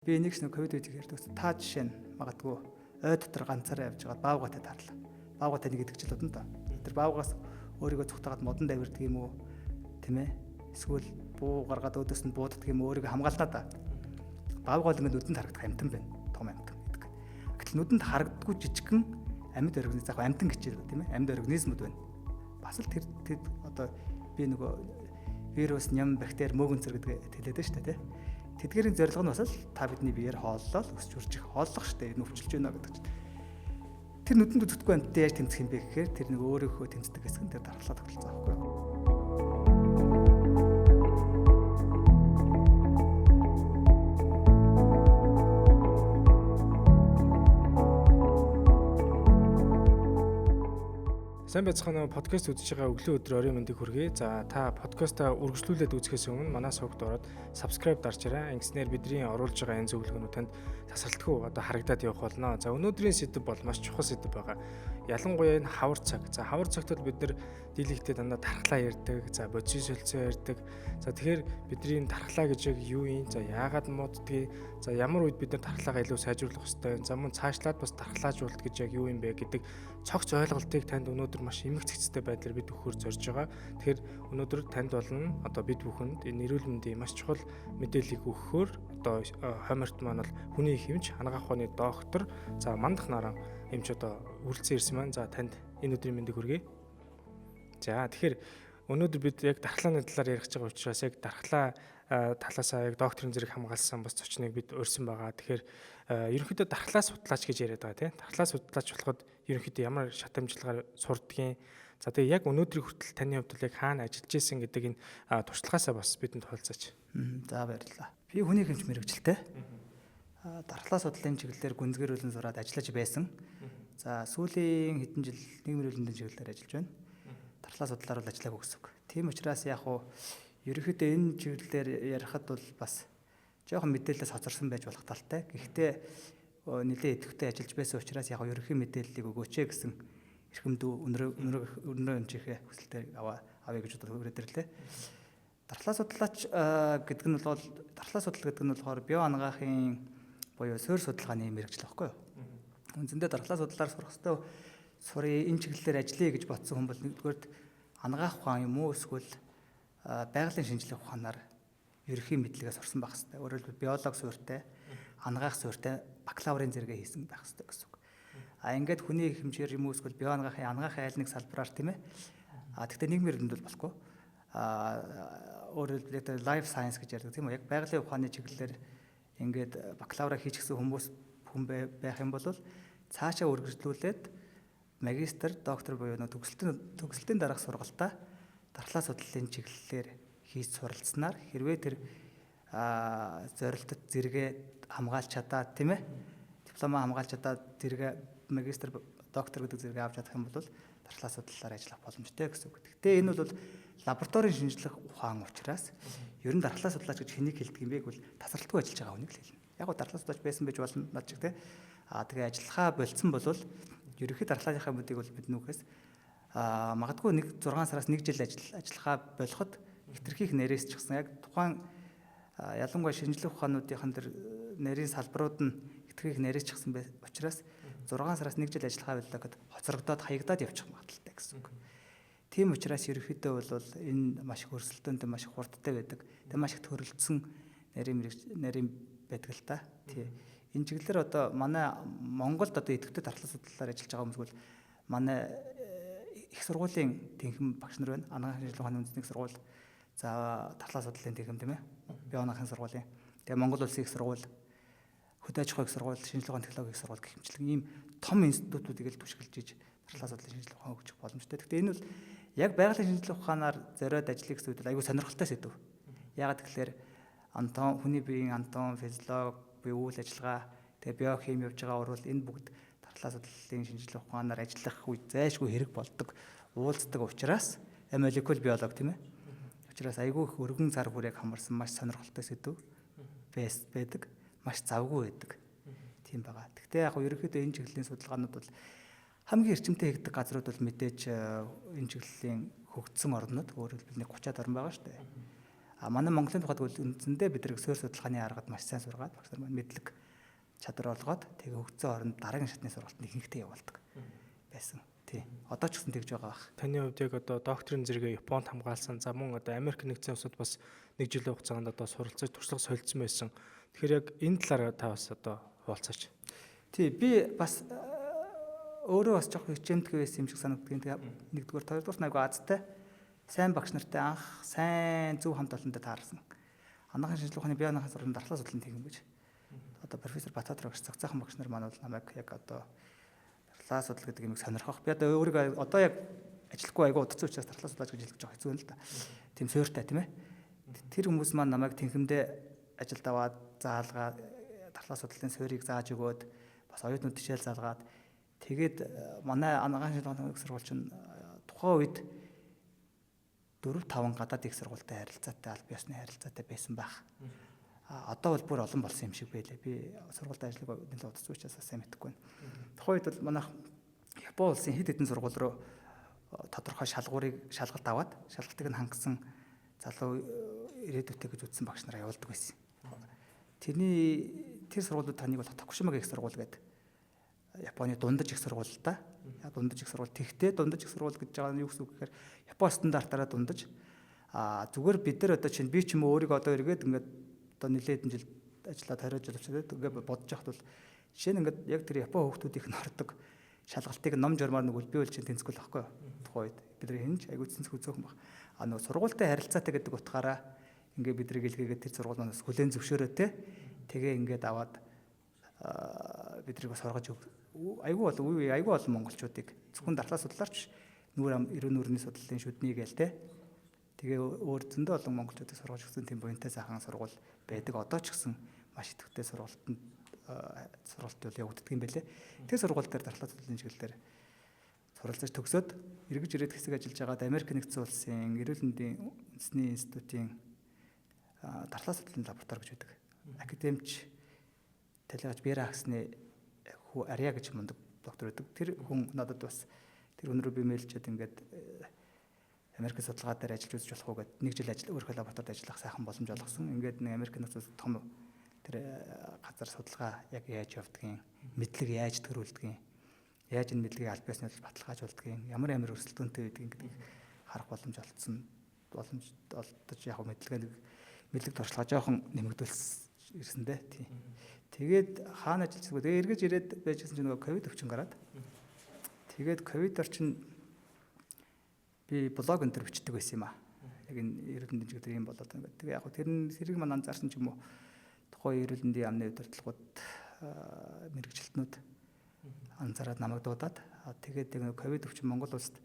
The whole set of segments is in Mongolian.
Би нэг ч ковид үед ярьдаг. Та жишээ нь магадгүй ой дотор ганцаараа явж байгаа баавгатай таарлаа. Баавгатай нэг гэдэг ч л удаа та. Тэр баавгаас өөрийгөө цухтагаад модон давирдаг юм уу? Тийм ээ. Эсвэл буу гаргаад өдөөс нь бууддаг юм уу? Өөрийгөө хамгаалнаа та. Баавгал ингээд нүдэнд харагдах амтан байна. Том амтан гэдэг. Гэтэл нүдэнд харагддаггүй жижигхэн амьд организм заах амтан гэж тийм ээ. Амьд организмуд байна. Бас л тэр одоо би нөгөө вирус, ням, бактери, мөөгөнцөр гэдэг хэлээд байна шүү дээ тийм. Тэдгээрийн зорилго нь бас л та бидний биеэр хооллол өсч үржих хооллох штэ нөвчлж байна гэдэг чинь. Тэр нүдэнд үзэхгүй амьтад яаж тэмцэх юм бэ гэхээр тэр нэг өөрийнхөө тэмцдэг хэсэг нь тэр дархлаа тогтолцоо байхгүй юу? Сайн байцгаана уу, подкаст үзэж байгаа өглөө өдөр орой мэндийг хүргэе. За та подкастаа үргэлжлүүлээд үзэхээс өмнө манай сувгд ороод subscribe даржаарай. Ингэснээр бидний оруулж байгаа энэ зөвлөгөөнүүд танд тасралтгүй одоо харагдаад явах болно. За өнөөдрийн сэдэв бол маш чухал сэдэв байгаа. Ялангуяа энэ хавар цаг. За хавар цагт бид нар дийлэгтээ дандаа тархлаа ярьдаг. За бодис солилцоо ярьдаг. За тэгэхээр бидний тархлаа гэж юу юм? За яагаад мууддгийг? За ямар үед бид нар тархлаагаа илүү сайжруулах ёстой? За мөн цаашлаад бас тархлаажуулалт гэж яг юу юм бэ гэдэг цогц ойлголтыг танд өнөөдөр маш эмэг цэгцтэй байдлаар бид өгөхөөр зорж байгаа. Тэгэхээр өнөөдөр танд болно одоо бид бүхэнд энэ эрүүл мэндийн маш чухал мэдээллийг өгөхөөр одоо хойморт маань бол хүний их эмч анагаах ухааны доктор за мандах наран эмч одоо үргэлжлэн ирсэн маань за танд энэ өдрийн мэндийг хүргэе. За тэгэхээр өнөөдөр бид яг дархлааны талаар ярих гэж байгаа учраас яг дархлаа талаасаа яг докторын зэрэг хамгаалсан бас зочныг бид урьсан байгаа. Тэгэхээр ерөнхийдөө дархлаа судлаач гэж яриад байгаа тийм. Дархлаа судлаач болоход ерөнхийдөө ямар шат амжилгаар сурдгийг. За тэгээ яг өнөөдрийн хүртэл таны хувьд яг хаана ажиллаж исэн гэдэг энэ туршлагаасаа бас бидэнд тоолцооч. За баярлалаа. Би хүний хэмж мэрэгчлээ. Дархлаа судлалын чиглэлээр гүнзгийрүүлэн сураад ажиллаж байсан. За сүүлийн хэдэн жил нийгмийн эрүүл мэндийн чиглэлээр ажиллаж байна. Дархлаа судлаар бол ажиллаагүй гэсэн үг. Тийм учраас яг уу ерөнхийдөө энэ чиглэлээр ярихад бол бас жоохон мэдээлэлээс хоцорсон байж болох талтай. Гэхдээ нэлээд идэвхтэй ажиллаж байсан учраас яг ерөнхий мэдээллийг өгөөч гэсэн эрхэмдүү өнөрөө өнжихээ хүсэлтэй авъя гэж бодоод хүрээд ирлээ. Дархлаа судлаач гэдэг нь бол дархлаа судлал гэдэг нь болохоор био анагаахын буюу суурь судалгааны мэргэжил байхгүй юу? Үндсэндээ дархлаа судлаар сурах хэвээр сурыг энэ чиглэлээр ажиллая гэж бодсон хүн бол нэгдүгээр анагаах ухаан юм уу эсвэл байгалийн шинжилгээ ухаанаар ерөнхий мэдлэгээс сурсан байх хэрэгтэй. Өөрөөр хэлбэл биологи суурьтай, анагаах суурьтай бакалаврын зэрэгээ хийсэн байх хэрэгтэй гэсэн үг. Ингээд хүний хэмжээр юм уу эсвэл био анагаахын айл нэг салбараар тийм ээ. Тэгвэл нийгмийн эрдэмтэд бол болохгүй. Өөрөөр хэлбэл life science гэж ярьдаг тийм үү? Яг байгалийн ухааны чиглэлээр ингээд бакалавра хийчихсэн хүн байх юм бол цаашаа үргэлжлүүлээд магистр, доктор буюу төгсөлтийн дараах сургалтаа дархлаа судлалын чиглэлээр хийж суралцсанаар хэрвээ тэр зорилтод зэрэгээ хамгаалж чадаад тийм ээ дипломоо хамгаалж чадаад зэрэгээ магистр, доктор гэдэг зэрэгээ авч чадах юм бол дархлаа судлалаар ажиллах боломжтой гэсэн үг. Гэхдээ энэ бол лабораторийн шинжлэх ухаан учраас ер нь дархлаа судлаач гэж хэнийг хэлдэг юм бэ гэвэл тасралтгүй ажиллаж байгаа хүнийг л хэлнэ. Яг гоо дархлаа судлаач байсан байж болно над чиг тийм. Тэгээ ажиллахаа болцсон бол ерөнхий дархлааныхаа мэдийг бол бид нүхээс магадгүй 6 сараас 1 жил ажиллахаа болоход хитрхийх нэрээс ч гэсэн яг тухайн ялангуяа шинжлэх ухаануудын тэр нарийн салбарууд нь хитрхийх нэрээс ч гэсэн учраас 6 сараас 1 жил ажиллахаа боллоо гэд хоцрогдоод хаягдаад явчих магадaltaй гэсэн үг. Тийм учраас ерөнхийдөө бол энэ маш их өрсөлдөөнтэй маш их хурдтай байдаг. Тэг маш их төрөлдсөн нарийн байдаг л та. Тий. Энэ чиглэлээр одоо манай Монголд одоо идэвхтэй дархлаа судлалаар ажиллаж байгаа хүмүүс бол манай их сургуулийн тэнхэм багш нар байна. Анагаахын шинжилгээ ухааны үндэсний их сургууль. За дархлаа судлалын тэнхэм тийм ээ. Био анагаахын сургуулийн. Тэгээ Монгол улсын их сургууль, хөдөө аж ахуйн их сургууль, шинжилгээ ухааны технологийн их сургууль гэх мэтчлэн ийм том институтуудыг л түшгэлж иж дархлаа судлалын шинжилгээ ухаан өгчих боломжтой. Гэхдээ энэ бол яг байгалийн шинжилгээ ухаанаар зориод ажиллах гэсэн үед айгүй сонирхолтой сэдв. Яагаад гэвэл хүний биеийн анатоми, физиологи, үйл ажиллагаа, тэгээ биохими явж байгаа орвол энэ бүгд дархлаа судлалын шинжилгээ ухаанаар ажиллах үед зайлшгүй хэрэг болдог, уулздаг учраас молекул биологи тийм ээ. Учраас айгүй их өргөн зар хүрээг хамарсан маш сонирхолтой сэдв байдаг, маш завгүй байдаг. Тийм байгаа. Гэхдээ яг ерөнхийдөө энэ чиглэлийн судалгаанууд бол хамгийн эрчимтэй хийгдэх газрууд бол мэдээж энэ чиглэлийн хөгжсөн орнууд өөрөөр хэлбэл 30-аад орн байгаа шүү дээ. Манай Монголын тухайд үндсэндээ бид нэг суурь судалгааны аргад маш сайн сургаад багш нар маань мэдлэг чадвар олгоод тэгээ хөгжсөн оронд дараагийн шатны сургалтанд ихэнхдээ явуулдаг байсан. Тий. Одоо ч гэсэн тэгж байгаа бах. Таны хувьд яг одоо докторийн зэрэгээ Японд хамгаалсан, за мөн одоо Америк нэгдсэн улсад бас нэг жилийн хугацаанд одоо суралцаж туршлага солилцсон байсан. Тэгэхээр яг энэ талаараа та бас одоо хуваалцаач. Тий, би бас өөрөө бас жоох хичээмдэх байсан юм шиг санагддаг. Тэгээ нэгдүгээр, хоёрдугаар айгу азтай сайн багш нартай анх сайн зөв хамт олонтой таарсан. Анагаахын шинжилгээ ухааны бие даахын сургуулийн дархлаа судлалын техник гэж. Одоо профессор Батбаатар багш цагцаахан багш нар маань бол намайг яг одоо дархлаа судлал гэдэг юм сонирхох. Би одоо өөрийгөө одоо яг ажиллахгүй айгу удацсан учраас дархлаа судлаач гэж хэлэх жоох хэцүү юм л да. Тийм суйртай тийм ээ. Тэр хүмүүс маань намайг тэнхимдээ ажилд аваад заалгаад дархлаа судлалын суурийг зааж өгөөд бас оюутнууд тишээл заалгаад тэгээд манай анагаахын шинжилгээ ухааны сургууль чинь тухайн үед 4-5 гадаад их сургуультай харилцаатай аль биесны харилцаатай байсан байх. Одоо бол бүр олон болсон юм шиг байлээ. Би сургуультай ажлыг нэлээд удацсан учраас сайн мэдэхгүй байна. Тухайн үед бол манайх Япон улсын хэд хэдэн сургууль руу тодорхой шалгалт аваад шалгалтыг нь хангасан залуу ирээдүйтэй гэж үзсэн багш нараа явуулдаг байсан. Тэр сургуулиуд таныг бол Токушимагийн их сургууль гэдэг Японы дундаж их сургууль л да. Дундаж их сургууль. Тэгтээ дундаж их сургууль гэж байгаа нь юу гэсэн үг гэхээр Японы стандартаараа дундаж. Зүгээр бид нар одоо чинь би ч юм уу өөрийгөө одоо эргээд ингээд одоо нэлээд жил ажиллаад 20 жил очиод ингээд бодож яхад бол жишээ нь ингээд яг тэр Японы хүүхдүүдийн ордог шалгалтыг ном журмаар нэг би үл чинь тэнцэхгүй л байхгүй. Тухайн үед бид нар хинж айгуу тэнцэх үзөөхөн баг. Нөгөө сургуультай харилцаатай гэдэг утгаараа ингээд бидрийг илгээгээд тэр сургуулиудаас хүлээн зөвшөөрөө те. Тэгээ ингээд аваад бидрийг бас сургаж айгуу олон монголчуудыг зөвхөн дархлаа судлаарч нүүр эрүүн нүрийн судлалын шүдний гээл те. Тэгээ өөр зөндөө олон монголчуудыг сургаж өгсөн тийм буянтай сайхан сургууль байдаг. Одоо ч гэсэн маш идэвхтэй сургалт бол явагддаг юм байлээ. Тэр сургууль дээр дархлаа судлалын чиглэлээр суралцаж төгсөөд эргэж ирээд хэсэг ажиллаж байгаад Америк нэгдсэн улсын эрүүл мэндийн үндэсний институтын дархлаа судлалын лаборатори гэж байдаг. Академич Талигаж Бера хасны хүү Арья гэж мундаг доктор байдаг. Тэр хүн надад бас тэр хүн рүү би мэйлчээд ингээд Америкийн судалгаа дээр ажиллаж үзэж болох уу гэд нэг жил өөрийнхөө лабораторид ажиллах сайхан боломж олгосон. Ингээд нэг Америкийн нөхцөл том тэр газар судалгаа яг яаж явдгийг, мэдлэг яаж төрүүлдгийг, яаж энэ мэдлэгийг аль биесний баталгаажуулдгийг, ямар өрсөлдөөнтэй байдгийг гэдэг харах боломж олдсон. Боломж олдож яг мэдлэг туршлага жоохон нэмэгдүүлсэн ирсэн дээ. Тийм. Тэгээд хаана ажиллаж байгаа. Тэгээ эргэж ирээд байжсэн чинь нөгөө ковид өвчин гараад. Тэгээд ковидор чинь би блог энэ төр бичдэг байсан юм аа. Яг энэ эрүүл мэндийн чиглэл юм болоод ингээд. Тэгээ яг тэрийг маань анзаарсан ч юм уу. Тухайн эрүүл мэндийн яамны удирдлагууд мэрэгчлэтнүүд анзаараад намайг дуудаад тэгээд нөгөө ковид өвчин Монгол улсад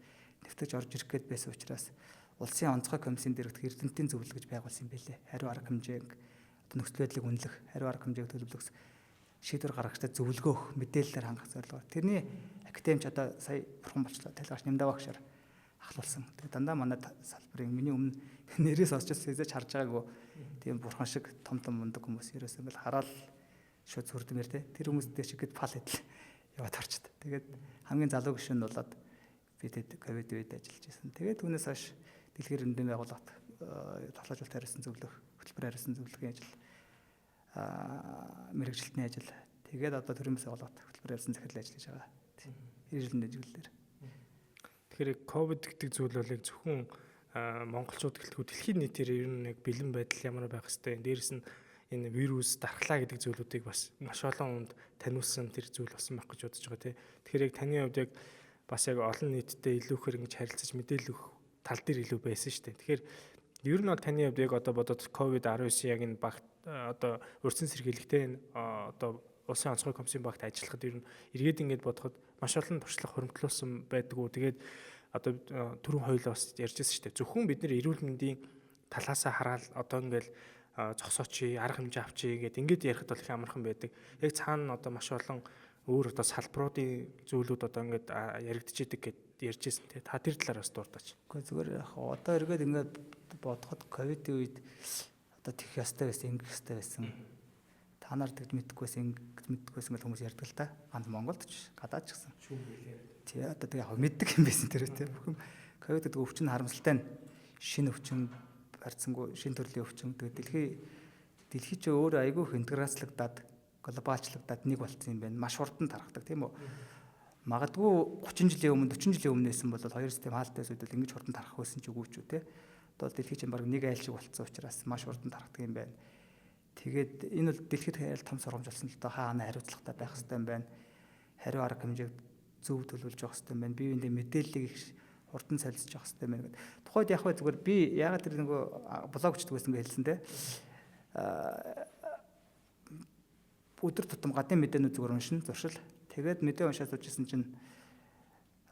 нэвтэж орж ирэх гээд байсан учраас улсын онцгой комиссийн дэргэд эрдэмтдийн зөвлөл гэж байгуулсан юм байлээ. Хариу арга хэмжээг нөхцөл байдлыг үнэлэх, хариу арга хэмжээг төлөвлөх, шийдвэр гаргахтай зөвлөгөөх, мэдээлэлээр хангах зорилгоор. Тэрний академич одоо сая бурхан болчлоо. Талгаш Нямдаа багшаар ахлуулсан. Тэгээд дандаа манай салбарын миний өмнө нэрээс олчос хийж харж байгаагүй тийм бурхан шиг том мундаг хүмүүс ерөөсөө ингээл хараад шууд сүрдмээр те. Тэр хүмүүс дээр чигэд пал хэдэл яваад харчдаг. Тэгээд хамгийн залуу гишүүн нь болоод би тэд ковид үед ажиллаж байсан. Тэгээд түүнээс хойш дэлхийн эрдэмтдийн байгууллагт талхажуулалт хариуцсан зөвлөх, хөтөлбөр хариуцсан зөвлөхийн ажил, мэрэгжилтний ажил. Тэгээд одоо төрийн бас байгууллагт хөтөлбөр хариуцсан захирлын ажил хийж байгаа. Эрүүл мэндийн чиглэлээр. Тэгэхээр ковид гэдэг зүйл бол яг зөвхөн монголчууд гэлтгүй дэлхийн нийтээр ер нь яг бэлэн байдал ямар байх хэвээр. Дээрээс нь энэ вирус, дархлаа гэдэг зүйлүүдийг бас маш олон хүнд таниулсан тэр зүйл болсон байх гэж бодож байгаа тийм. Тэгэхээр яг таны хувьд яг бас яг олон нийтдээ илүүхээр ингэж харилцаж мэдээлэл өгөх тал дээр илүү байсан шүү дээ. Тэгэхээр ер нь бол таны хувьд яг одоо бодоод COVID-19 яг энэ багт одоо урьдчилан сэргийлэгтэй одоо улсын онцгой комиссийн багт ажиллахад ер нь эргээд ингэж бодоход маш олон туршлага хуримтлуулсан байдгүй. Тэгээд одоо түрүүн хоёул бас ярьжсэн шүү дээ. Зөвхөн бид нэр эрүүл мэндийн талаасаа хараад одоо ингээл зогсоочи, арга хэмжээ авчи гэдэг ингээд ярихад бол их амархан байдаг. Яг цаана одоо маш олон өөр одоо салбаруудын зүйлүүд одоо ингээд яригдчихэдэг гэд ярьжсэн тий. Та тэр талаар бас дуртаач. Гэхдээ зүгээр яг одоо эргээд ингээд бодоход ковидын үед одоо тэгэх ястай байсан, ингэх ястай байсан. Та нар тэгж мэдэхгүйсэн, ингэж мэдэхгүйсэн гэж хүмүүс ярьдаг л та. Ганц Монголд ч гадаад ч гэсэн. Тий одоо тэг яг мэддэг юм байсан тэр тий. Бүхэн ковид гэдэг өвчин харамсалтай нь шинэ өвчин харьцангуй шин төрлийн өвчин. Тэгээд дэлхий ч өөрөө айгүй их интеграцлагдаад глобалчлагдаад нэг болцсон юм байна. Маш хурдан тархдаг тийм үү? Магадгүй 30 жилийн өмнө 40 жилийн өмнө байсан бол хоёр систем хаалттай зүйл ингэж хурдан тархах байсан ч үгүй ч үү те. Одоо дэлхий чинь баг нэг айл шиг болцсон учраас маш хурдан тархдаг юм байна. Тэгээд энэ бол дэлхийд хаяал том сургамж болсон л доо хаана хариуцлагатай байх хэрэгтэй юм байна. Хариу арга хэмжээг зөв төлөвлөж явах хэрэгтэй юм байна. Бие биендээ мэдээллийг их хурдан солилцож явах хэрэгтэй юм байна гэдэг. Тухайд яг бай зүгээр би ягаад тэр нөгөө блог бичдэг байсан гэж хэлсэн те. Өдөр тутам гадны мэдээнүүд зүгээр уншин зуршил. Тэгээд мэдээ уншаад суужсэн чинь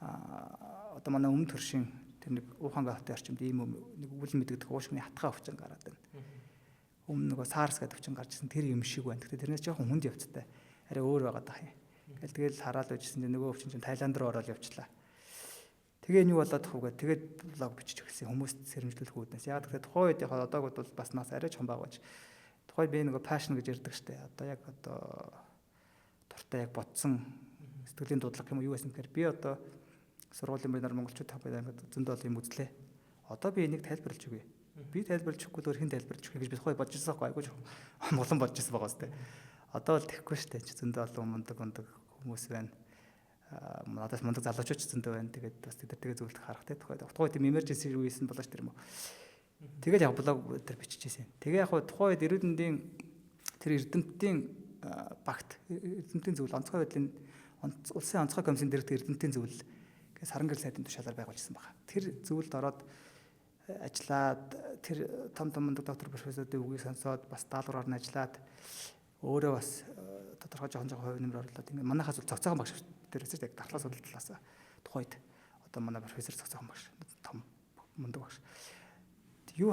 одоо манай өмнө төршин тэр нэг ухаан гавтай орчимд ийм нэг өвөл мэдэгдэх уушгины хатгаа өвчин гараад байна. Өмнө нөгөө SARS гэдэг өвчин гарч ирсэн тэр юм шиг байна. Гэхдээ тэрнээс жоохон хүнд явцтай. Арай өөр байгаад байгаа юм. Тэгэл хараад байжсэн чинь нөгөө өвчин чинь Таиланд руу ороод явчлаа. Тэгээ юу болоод тахвгээ тэгээд блог бичиж өгсөн хүмүүст сэрэмжлүүлэх үүднээс. Яг тэгэхээр тухайн үед яг одоогод бол бас нас арай ч хам багж. Тухайн би нөгөө passion гэж ярьдаг штэ. Одоо яг дуртай яг ботсон сэтгэлийн дудлага юм уу юу байсан гэхээр би одоо сургуулийн байнаар монголчууд тав байнаар зөндөө юм үзлээ. Одоо би энийг тайлбарлаж өгье. Би тайлбарлаж өгөхгүй л хэн тайлбарлаж өгөх гэж би тухай бодож байсан байхгүй айгуу амгалан бодож байсан байгаа сте. Одоо бол тэхгүй штэ. Зөндөө олон мундаг хүмүүс байна. Надаас мундаг залуучууд ч зөндөө байна. Тэгээд бас тэдэртэйгээ зөвлөлт харах те тухай. Тухайн үед emergency үеисэн болооч тэр юм уу. Тэгээд яг блог дээр биччихсэн. Тэгээ яг тухайн үед эрүүл мэндийн тэр эрдэмтдийн багт эрдэмтдийн зөвлөл онцгой байдлын улсын онцгой комиссын дэргэдэг эрдэмтдийн зөвлөл гэж саран гэрэл сайдын тушаалаар байгуулжсэн байна. Тэр зөвлөлд ороод ажиллаад тэр том мундаг доктор профессоруудын үгийг сонсоод бас даалгавраар нь ажиллаад өөрөө бас тодорхой жоохон хувь нэмэр орлоод ингээ манайхаас цогцоохон багш дээр үсэж яг дархлаа судлал талаас тухайд одоо манай профессор цогцоохон багш том мундаг багш юу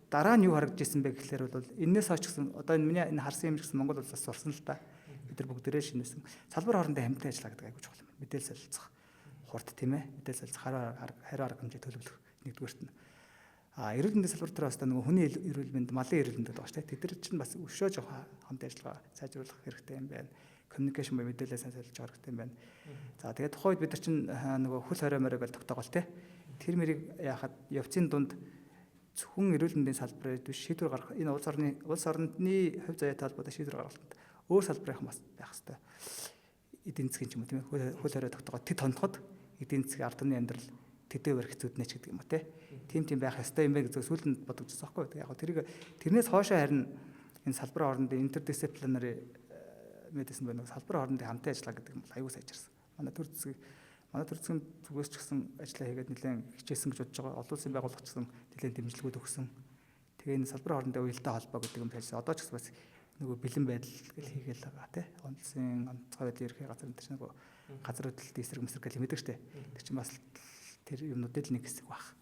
дараа нь юу харагдажсэн бэ гэхлээр бол энэс хойч гэсэн одоо миний энэ харсан юм гэсэн Монгол улсаас сурсан л та бид нар бүгдээрээ шинэсэн салбар хоорондоо хамтан ажиллаа гэдэг айгуу чухал юм. Мэдээлэл солилцох хурд тийм ээ мэдээлэл солилцох хариу арга хэмжээ төлөвлөх нэгдүгээрт нь эрүүл мэндийн салбар дээр бас нөгөө хүний эрүүл мэнд малын эрүүл мэнд гэдэг байна шүү дээ. Тэд нар чинь бас өшөө жоох хамтан ажиллагаа сайжруулах хэрэгтэй юм байна. Communication ба мэдээлэл сайн солилцох хэрэгтэй юм байна. За тэгээд тухайд бид нар чинь нөгөө хөл хориомороо гэж тогтоогоол те. Тэр мэрийг яхад явцын дунд зөвхөн эрүүл мэндийн салбарыг биш шийдвэр гаргах энэ улс орны хувь заяатай холбоотой шийдвэр гаргалтанд өөр салбарын бас байх хэрэгтэй. Эдийн засгийн ч юм уу тийм ээ хөл хорио тогтоогоо тэд тонход эдийн засгийн ард түмний амьдрал тэдээ барих зүуднэ ч гэдэг юм уу те. Тим байх ёстой юм байна гэж сүүлд бодож байгаа байхгүй. Яг тэрнээс хоошоо харин энэ салбарын хоорондын интердисциплинary медицин байна. Салбарын хоорондын хамтын ажиллагаа гэдэг юм бол аюул сайжирсан. Манай төр засгийн зүгээс ч гэсэн ажиллаа хийгээд нэлээд хичээсэн гэж бодож байгаа. Олон улсын байгууллага ч гэсэн нэлээд дэмжлэгүүд өгсөн. Тэгээ энэ салбарын хоорондын уялдаа холбоо гэдэг юм хэлсэн. Одоо ч гэсэн бас нөгөө бэлэн байдал гэж хийгээл байгаа тий. Онцлог онцгой байдлын ерхий газар энэ чинь нөгөө газар хөдлөлт эсрэг гэл мэддэг штэ. Тэр чинь бас тэр юмнуудын л нэг хэсэг баг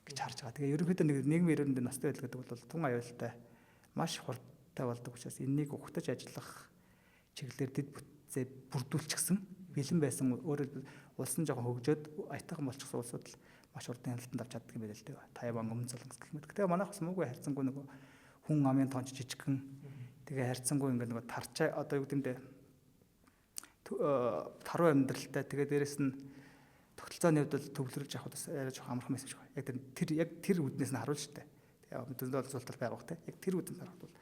гэж харж байгаа. Тэгээ ерөнхийдөө нэг нийгмийн эрүүл мэндийн настай байдал гэдэг бол тун аюултай маш хурдтай болдог учраас энэнийг ухтаж ажиллах чиглэлээр дэд бүтцээ бүрдүүлчихсэн бэлэн байсан өөрөөр улсын жоохон хөгжөөд аятайхан болчихсон улсууд л маш хурдан хяналтанд авч чаддаг юм байна л дээ. Тайван өмнө Солонгос гэх мэт. Тэгээ манайх бас муугүй харьцангуй нөгөө хүн амын тоонч жижигхэн тэгээ харьцангуй ингээ нөгөө тарчаа одоо юу гэдэг нь таруу амьдралтай тэгээ дээрэс нь тогтолцооны хувьд бол төвлөрүүлж авах бас арай жоох амархан байсан шүү. Яг тэр үднээс нь харуулж штэ. Тэгээ мэдээлэл олзуултал байгах те. Яг тэр үднээс харахад бол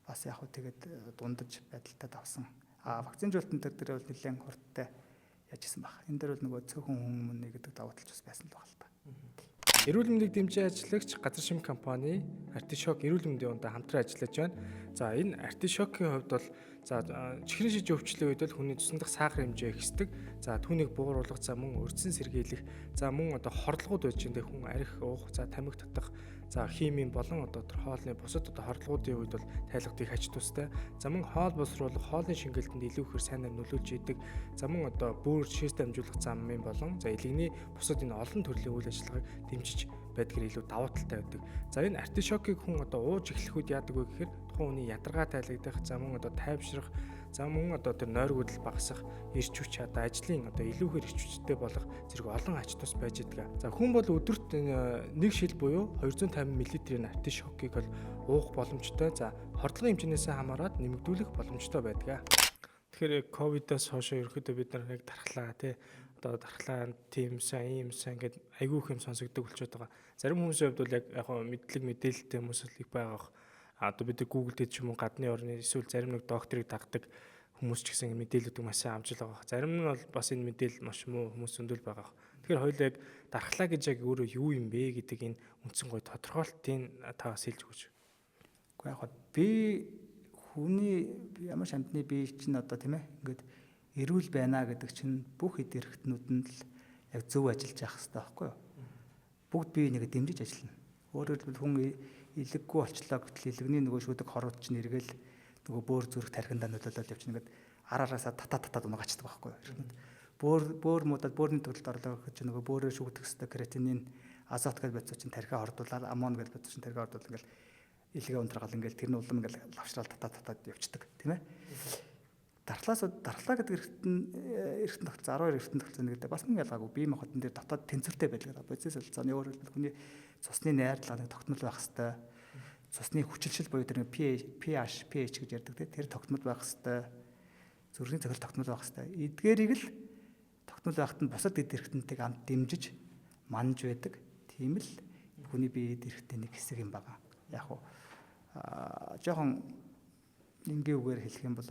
бас яг хөө тэгээд дундаж байдалтай давсан. Вакцинжуулалтын дээр бол нэлээд хурдтай яжсэн баг. Энэ дээр бол нөгөө цөөхөн хүмүүний гэдэг давуу талч бас байсан л баг л та. Эрүүл мэндийг дэмжиж ажиллагч газар шим компани Artichoke эрүүл мэндийн ундаа хамтран ажиллаж байна. За энэ Artichoke-ийн хувьд бол чихрийн шижийн өвчлөлийн үед бол хүний цусндах сахар хэмжээ ихсдэг. За түүнийг бууруулах, за мөн урьдчилан сэргийлэх, за мөн одоо хордлогууд байж энэ хүн арх уух, за тамхи татах, за химийн болон одоо хоолны бусад одоо хордлогуудын үед бол тайлгад их ач тустай. За мөн хоол боловсруулах, хоолны шингээлтэнд илүү ихээр сайнаар нөлөөлж идэг. За мөн одоо бүр шээс дамжуулах замын болон за илэгний бусад энэ олон төрлийн үйл ажиллагааг дэмжиж байдгаар илүү давуу талтай байдаг. За энэ Artichoke-ийг хүн одоо ууж эхлэхэд яадаг вэ гэхээр тухайн хүний ядаргаа тайлагдах, за мөн одоо тайвшрах, за мөн одоо тэр нойргуудл багасах, эрч хүч одоо ажлын одоо илүүхээр эрч хүчтэй болох зэрэг олон ач тус байж идэг. За хүн бол өдөрт нэг шил буюу 250 мл-ийн Artichoke-ийг бол уух боломжтой. За хордлогын хэмжээнээс хамаарат нэмэгдүүлэх боломжтой байдаг. Тэгэхээр ковидоос хойш ерөөхдөө бид нар яг дархлаа тий одоо дархлаа тийм сайн ийм сайн ингээд айгүй их юм сонсогддог болчиход байгаа. Зарим хүмүүсийн хувьд бол яг мэдлэг мэдээлэлтэй хүмүүс л их байгаа. Одоо бид Google дээр ч юм уу гадны орны эсвэл зарим нэг докторыг дагдаг хүмүүс ч гэсэн мэдээлэлүүд маш сайн амжилт байгаа. Зарим нь бол бас энэ мэдээлэл маш муу хүмүүс зөндөл байгаа. Тэгэхээр хоёул яг дархлаа гэж яг өөрөө юу юм бэ гэдэг энэ үндсэн гой тодорхойлтын та бас хэлж өгөөч. Уу яг би хүний ямар ч амьтны бие чинь одоо тийм ээ ингээд эрүүл байна гэдэг чинь бүх хэд эрхтнүүд нь л яг зөв ажиллаж явах хэрэгтэй байхгүй юу? Бүгд бие нэгэ дэмжиж ажиллана. Өөрөөр хэлбэл хүн илэггүй болчлоо гэтэл илэгний нөгөө шүдэг хорууд чинь эргээл нөгөө бөөр зүрх тархиндаа нөлөөлөд явчихна гэдэг араасаа татаад унгачдаг байхгүй юу? Бөөр муудаад бөөрийн төлөлд орлоо гэж нөгөө бөөрөө шүгдэх хэвээр креатинин азот гэж бодсоо чинь тархиа хордуулаад аммон гэж бодсоо чинь тархиа хордуул ингээл илгээ унтрахал ингээл тэр нь улам ингээл лавшраал татаад явчихдаг тийм ээ. Дархлаа гэдэг эргэтэн тогтцоо 12 эргэтэн тогтцоо гэдэг бас нэг ялгаагүй бие махбодон дээр дотоод тэнцвэртэй байдаг. Бодис солилцооны өөрөөр хэлбэл хүний цусны найрлагын тогтмол байх хэвээр. Цусны хүчилшил буюу тэр pH гэж ярьдаг тийм тэр тогтмол байх хэвээр. Зүрхний цохил тогтмол байх хэвээр. Эдгээрийг л тогтмол байхад нь бусад эд эргэтэнтэйг хамт дэмжиж манж байдаг. Тийм л хүний бие эд эргэтийн нэг хэсэг юм байна. Яг уу жоохон энгийн үгээр хэлэх юм бол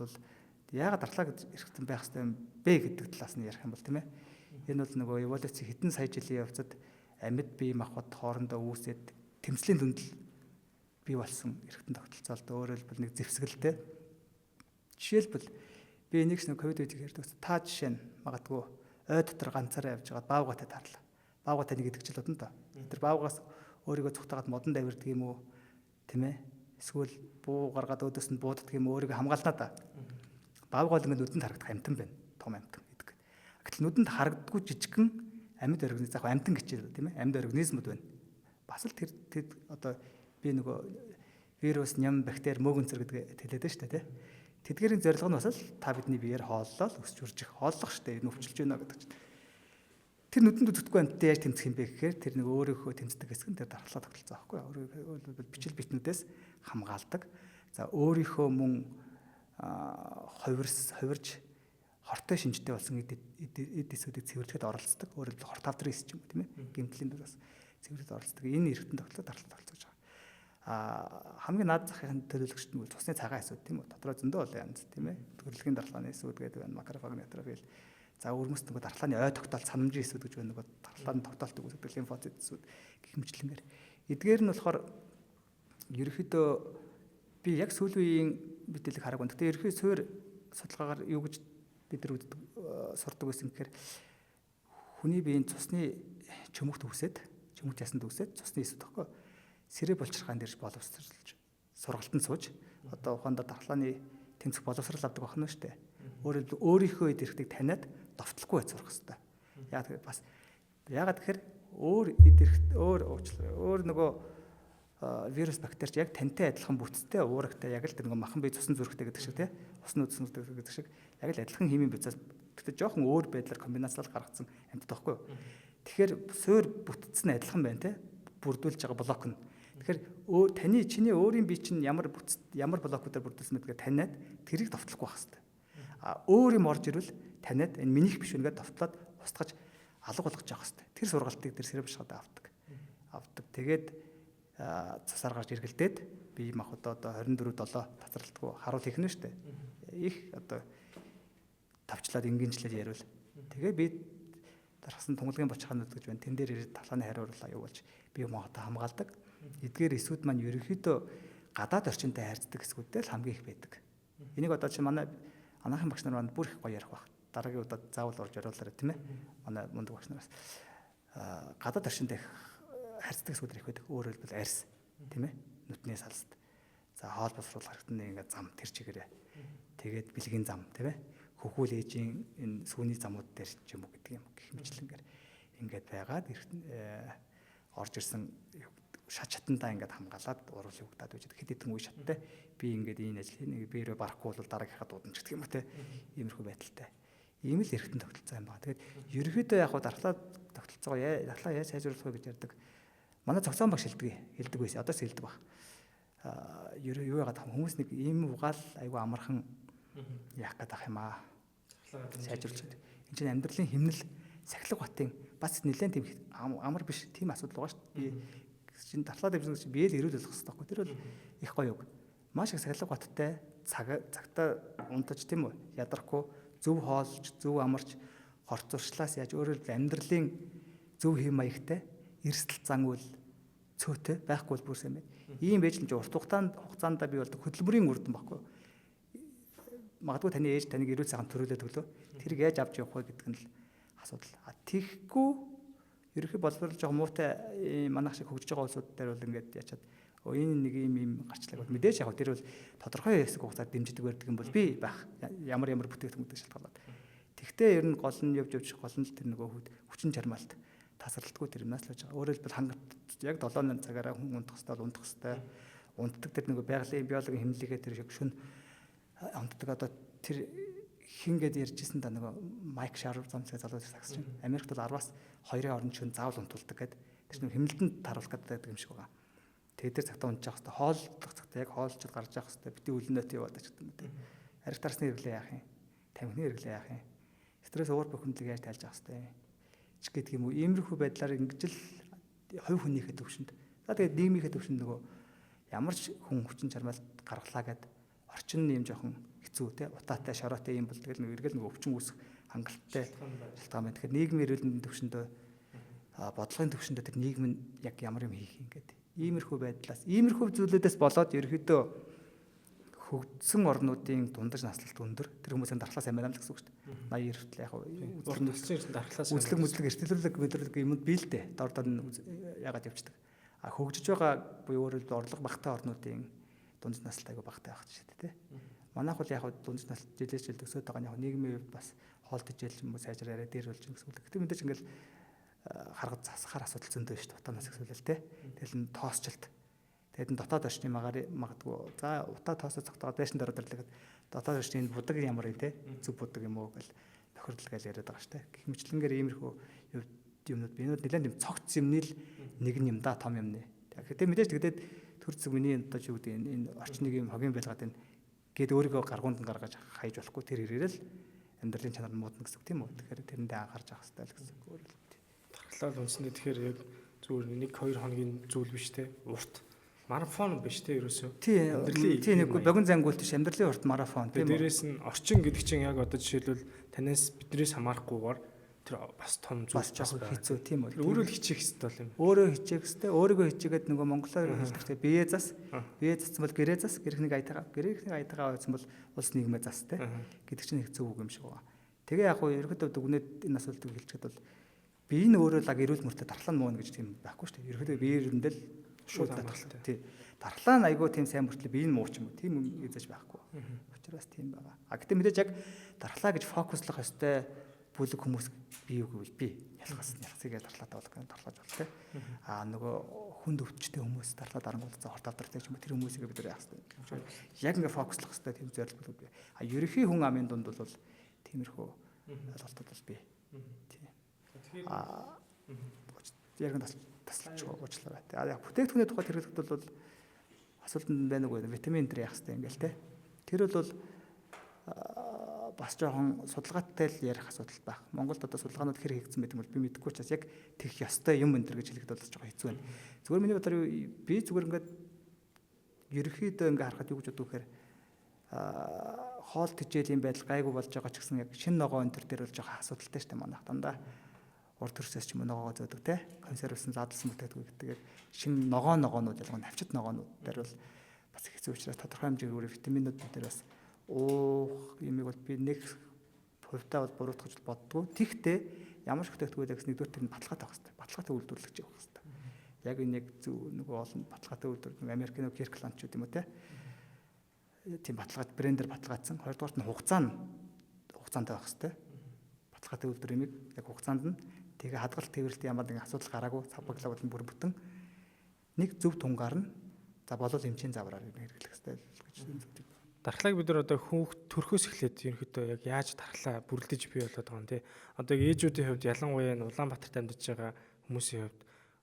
яагаад дархлаа гэж эргэтэн байх хэрэгтэй юм бэ гэдэг талаас нь ярих юм бол тийм ээ. Энэ бол нөгөө эволюци хэдэн сая жилийн явцад амьд бие махбод хоорондоо үүсээд тэмцлийн дүндэл бий болсон эргэтэн тогтолцоолт өөрөөр хэлбэл нэг зэвсгэлтэй. Жишээлбэл би энийг нэг ковид үед ярьдаг. Та жишээ нь магадгүй ой дотор ганцаараа явж байгаад баавгатай таарлаа. Баавгатай нэг гэдэг ч л бодно доо. Тэр баавгаас өөрийгөө цухтагаад модон давирдаг юм уу тийм ээ. Эсвэл буу гаргаад өөдөөс нь бууддаг юм өөрийгөө хамгаалнаа да. Баавгал ингээд нүдэнд харагдах амтан байна. Том амтан гэдэг. Гэтэл нүдэнд харагддаггүй жижигхэн амьд организм яг амтан гэж байна тийм ээ. Амьд организмуд байна. Бас л тэр одоо би нөгөө вирус, ням, бактери, мөөгөнцөр гэдэг хэлээд байна шүү дээ тийм. Тэдгээрийн зорилго нь бас л та бидний биеэр хооллол өсч үржих хооллох шүү дээ. Энэ өвчлөж байна гэдэг чинь. Тэр нүдэнд үзэхгүй амттай яаж тэмцэх юм бэ гэхээр тэр нэг өөрийнхөө тэмцдэг хэсэг нь тэр дархлаа тогтолцоо байхгүй юу? Бичил битнүүдээс хамгаалдаг. За өөрийнхөө мөн хувирж хортой шинжтэй болсон эд эсүүдийг цэвэрлэхэд оролцдог. Өөрөөр хэлбэл хор тавдрын эс ч юм уу тийм ээ. Гэмтлийн дөрөөс цэвэрлэхэд оролцдог. Энэ эргэтэн тогтолцоо дархлаа тогтолцоо гэж байгаа. Хамгийн наад захын төлөөлөгчд нь цусны цагаан эсүүд тийм үү. Дотроо зөндөө бол янз тийм ээ. Төрөлхийн дархлааны эсүүд гэдэг байна. Макрофаг, нейтрофил. За өрмөс нөгөө дархлааны ой тогтоолт санамжийн эсүүд гэж байна. Нөгөө дархлааны тогтоолтыг үүсгэх лимфоцит эсүүд гэх мэтлэнгээр. Эдгээр нь болохоор ерөөхдөө би яг сүүлийн үеийн мэдээлэл хараагүй. Гэхдээ ерөөхдөө суур судалгаагаар юу гэж бид нар сурдаг байсан гэхээр хүний биеийн цусны чөмөгт үсээд чөмөгт ясанд үсээд цусны эсүүд тахгүй сэрэ болчирхаан дээрж боловсруулж сургалтанд сууж одоо ухаандаа дархлааны тэмцэх боловсрал авдаг байна шүү дээ. Өөрөөр хэлбэл өөрийнхөө эд эрхтийг таниад довтлохгүй байж сурах хэрэгтэй. Яагаад тэгэхээр өөр эд эрхт өөр нөгөө вирус бактерич яг тантай адилхан бүтцтэй уурагтай яг л тэр нөгөө махан бие цусан зүрхтэй гэдэг шиг тий усны үдсэн гэдэг шиг яг л адилхан химийн бицээс гэхдээ жоохон өөр байдлаар комбинацлал гаргацсан амьтад байхгүй юу. Тэгэхээр суур бүтцэн адилхан байна тий бүрдүүлж байгаа блок нь. Тэгэхээр чиний өөрийн бие чинь ямар блокуудаар бүрдүүлсэн гэдгээ таниад тэрийг довтлохгүй байх хэрэгтэй. Өөр юм орж ирвэл таниад энэ минийх биш үнгээд довтлоод устгаж алга болгож явах хэрэгтэй. Тэр сургалтыг тэр сэрэ бишгад авдаг. Тэгээд цасаар гарч эргэлдээд бие махбод одоо 24/7 тасралтгүй харуул хийх нь шүү дээ. Их одоо тавчлаад энгийнчлээд яривал тэгээ би дархсан тунгалгийн бочхаанууд гэж байна. Тэн дээр ирээд талааны хариурлаа юу болж бие махбодоо хамгаалдаг. Эдгээр эсүүд маань ерөнхийдөө гадаад орчинтой хайрцдаг эсүүдтэй л хамгийн их байдаг. Энийг одоо чи манай анаахын багш нар маань бүр их гоё ярих баг. Дараагийн удаад заавал орж оруулаарай тийм ээ. Манай мундаг багш нараас гадаад орчинтой харьцдаг эсүүд их байдаг. Өөрөөр хэлбэл арьс тийм ээ. Нүдний салст. За хоол босруулах харагдана ингээд зам тэр чигээрээ. Тэгээд бэлгийн зам тийм ээ. Хөхүүл ээжийн энэ сүүний замууд дээр ч юм уу гэдэг юм гэх мэтлэнгээр ингээд байгаад орж ирсэн шат шатандаа ингээд хамгаалаад уруулыг өгдөөд байж хэд хэдэн үе шаттай би ингээд энэ ажил нэг биерээ барахгүй бол дараагийнхаа дуудана ч гэх юм уу те иймэрхүү байдалтай. Ийм л эргэтэн тогтолцоо юм байна. Тэгээд ерөнхийдөө яг хаа дархлаа тогтолцоо дархлаа яаж сайжруулах вэ гэж ярьдаг. Манай цогцоон багш хэлдэг байсан. Одоос хэлдэг баг. Юу яагаад хүмүүс нэг ийм угаал айгүй амархан яах гээд ах юм аа. Сайжруулж. Энэ чинь амьдралын хэмнэл Сахилга Батын бас нэлээд тийм амар биш тийм асуудал байгаа шүү дээ. Би чинь дархлаа дэвсэн чинь биеэл ирүүл болох хэрэгтэй байхгүй. Тэр бол их гоё үг. Маш их Сахилга Баттай цагтаа унтаж тийм үү? Ядрахгүй зөв хоолж, зөв амарч, хорцорчлаас яаж өөрөөр амьдралын зөв хэм маягтай эрсдэл зан үйл цөөтэй байхгүй бол бүр сайн байна. Ийм байж л ч урт хугацаанд би бол хөдөлмөрийн үрдэн баггүй. Магадгүй таны ээж таныг эрүүл сайхан төрүүлээд өглөө. Тэрийг яаж авч явах вэ гэдэг нь л асуудал. Тэгэхгүй ерөнхий боловсрол жоо муутай манайх шиг хөгжиж байгаа улсууд дээр бол ингээд яачаад энэ нэг ийм гарчлаг бол мэдээж яг тэр бол тодорхой хэсэг хугацаар дэмждэг байдаг юм бол би байх ямар бүтээгдэхүүнтэй шалтгаалаад. Тэгтээ ер нь гол нь явж гол нь тэр нөгөө хүчин чармаалт тасралтгүй тэр юмнаас л байж байгаа. Өөрөөр хэлбэл хангат яг 7 цагаараа хүн унтах хэрэгтэй бол унтах хэрэгтэй. Унтдаг тэр нөгөө байгалийн биологийн хэмнэлгээ тэр шиг шүн унтдаг одоо тэр хингээд ярьжсэн да нөгөө Майк Шарв замцаа залуу сагсч байна. Америкт бол 10-аас 2-ын хооронд шүн заавал унтуулдаг гэдэг. Тэр нэг хэмнэлтэнд таруулах гэдэг юм шиг байгаа. Тэгээд тэр цагтаа унтж явах хэрэгтэй. Хооллох цагтаа яг хоолж гарч явах хэрэгтэй. Бити үлнөөт яваад ч гэдэг юм үү. Ариг тарсны хэрэглээ яах юм? Тамхины хэрэглээ яах юм? Стресс уур бухимдлыг яаж тайлж авах хэрэгтэй ч гэдэг юм уу. Иймэрхүү байдлаар ингэж л хувь хүнийхээ төвшөнд. За тэгээд нийгмийнхээ төвшөнд нөгөө ямар ч хүн хүчин чармаалт гаргалаа гэд орчин нь юм жоохон хэцүү те утаатай шороотой юм бол тэгэл нэг өвчин үүсэх хангалттай шалтгаан байна. Тэгэхээр нийгмийн эрүүл мэндийн төвшөндөө бодлогын төвшөндөө тэр нийгэм нь яг ямар юм хийх юм гэдэг. Иймэрхүү байдлаас иймэрхүү зүйлүүдээс болоод ерөөдөө хөгжсөн орнуудын дундаж наслалт өндөр тэр хүмүүсийн дархлаа сайн байна л гэсэн үг шүү дээ. 80 хүртэл яг үзлэг мэдлэг эртэлүүлэг мэдрэлэг юмуд бий л дээ. Дор дор нь яагаад явчихдаг. Хөгжиж байгаа буюу өөрөлд орлого багтаа орнуудын дундаж наслалт айгүй багтаа байх шүү дээ. Манайх бол яг дундаж наслалт жилээс жил төсөөд байгаа нь яг нийгмийн хувьд бас хоол тэжээл юм уу сайжраа яриа дээр болж гэсэн үг. Гэтэ мэдээж ингээл харгад засахаар асуудал зөндөө шүү дээ. Утаанаас ихсүүлэл те. Тэгэл нь тоосчлт. Тэгэд нь дотоод орчны магадгүй за утаа тоосоо цогтоод байшин дараа дэрлэхэд дотоод орчны будаг ямар юм те. Зүг будаг юм уу гэл тохирлол гэж яриад байгаа шүү дээ. Гэх мэтлэнгээр иймэрхүү юмнууд би нэлээд юм цогц юмны л нэг юм да том юм нэ. Гэтэ мэдээж тэгээд төр зэг миний одоо юу гэдэг энэ орчныг юм хогийн байлгаад энэ гээд өөрийгөө гаргуунд нь гаргаж хайж болохгүй тэр хэрэгэл амьдралын чанар нь муудна гэсэн үг тийм үү. Тэгэхээр тэрэндээ анхаарч авах хэрэгтэй л гэсэн үг. Дархлаа үндсэндээ тэгэхээр яг зүгээр 1-2 хоногийн зүйл биш те. Урт марафон биш те ерөөсөө. Тийм нэг богино зангуулт биш амьдралын урт марафон тийм үү. Дээрээс нь орчин гэдэг чинь яг одоо жишээлбэл танаас биднээс хамаарахгүйгээр тэр бас том зүйл бас жоох хэцүү тийм үү. Өөрөө л хичээх хэрэгтэй юм. Өөрөө хичээх хэрэгтэй. Өөрийгөө хичээгээд нөгөө монголоор хэлэхдээ бие зас. Бие зассан бол гэрээ зас. Гэрхнийг аятайгаа байсан бол улс нийгмээ зас те. Гэдэг чинь их зөв үг юм шиг байна. Тэгээ яг хуу ерөөдөө дүгнээд энэ асуултыг хэлчихэд бол бие нь өөрөө лаг эрүүл мөртөө дархлаа нь муuna гэж тийм байхгүй шүү дээ. Ерөөдөө бие эрэндэл шууд дархлаа. Тий. Дархлаа нь айгүй тийм сайн мөртлөө бие нь муу ч юм уу. Тийм юм үзэж байхгүй. Учираас тийм байгаа. Гэтэ мэдээж яг дархлаа гэж фокуслох ёстой бүлэг хүмүүс бие үг гэвэл би ялхасыг дархлаатай болох дархлааж бол тэ. Нөгөө хүнд өвчтэй хүмүүс дархлаа дарангуул за хорт авдартай ч юм уу тэр хүмүүсийг бид нар яах хэрэгтэй. Яг ингээ фокуслох хэрэгтэй тийм зорилго бий. Ерөнхий хүн амын дунд бол тиймэрхүү ойлголтууд бол бий. Яг нь таслаж уучлаарай. Яг бүтээгдэхүүний тухайд хэрэглэхэд бол асуултанд байна уу витамин D яах хэрэгтэй ингээл те. Тэр бол бас жоохон судалгаатай л ярих асуудал байх. Монголд одоо судалгаанууд хэр хийгдсэн байдаг юм бол би мэдэхгүй учраас яг тэгэх ёстой юм энэ төр гэж хэлэхэд бол жоохон хэцүү байна. Зүгээр миний бодлоор би зүгээр ингээд ерөөхдөө ингээд харахад юу гэж боддог вэхээр хоол тэжээлийн байдал гайгүй болж байгаа ч гэсэн яг шин ногоо энэ төр дээр бол жоохон асуудалтай шүү дээ манайх дандаа. Урд төрсөөс ч юм уу ногоогоо зөөдөг те. Консервлсэн задлсан бүтээгдэхүүн гэдэг шин ногоонууд ялангуяа навчит ногоонууд дээр бол бас хэцүү учраас тодорхой хэмжээгээр витаминууд дээр бас юмыг бол би нэг хувьтай бол буруутгаж боддгоо. Тэгтээ ямар ч бүтээгдэхүүн гэсэн нэгдүгээр тэр нь баталгаатай байх хэрэгтэй. Баталгаатай үйлдвэрлэгч явах хэрэгтэй. Яг энэ яг зөв нөгөө олон баталгаатай үйлдвэрлэг Америкийн Kirkland-чуд юм уу те. Тийм баталгаад брендер баталгаажсан. Хоёрдугаарт нь хугацаантай байх хэрэгтэй. Баталгаатай үйлдвэр юмыг яг хугацаанд нь тэгээ хадгалт тээвэрлэлт ямар нэгэн асуудал гараагүй цавбаглаа бол бүр бүтэн нэг зөв тунгаар нь за болол хэмжээний завраар хэрэглэх хэрэгтэй гэж үздэг. Дархлааг бид нар одоо хүүхд төрхөөс эхлээд ерөнхийдөө яг яаж дархлаа бүрлдэж бий болоод байгаа юм те. Одоо ээжүүдийн хувьд ялангуяа Улаанбаатарт амьдарч байгаа хүмүүсийн хувьд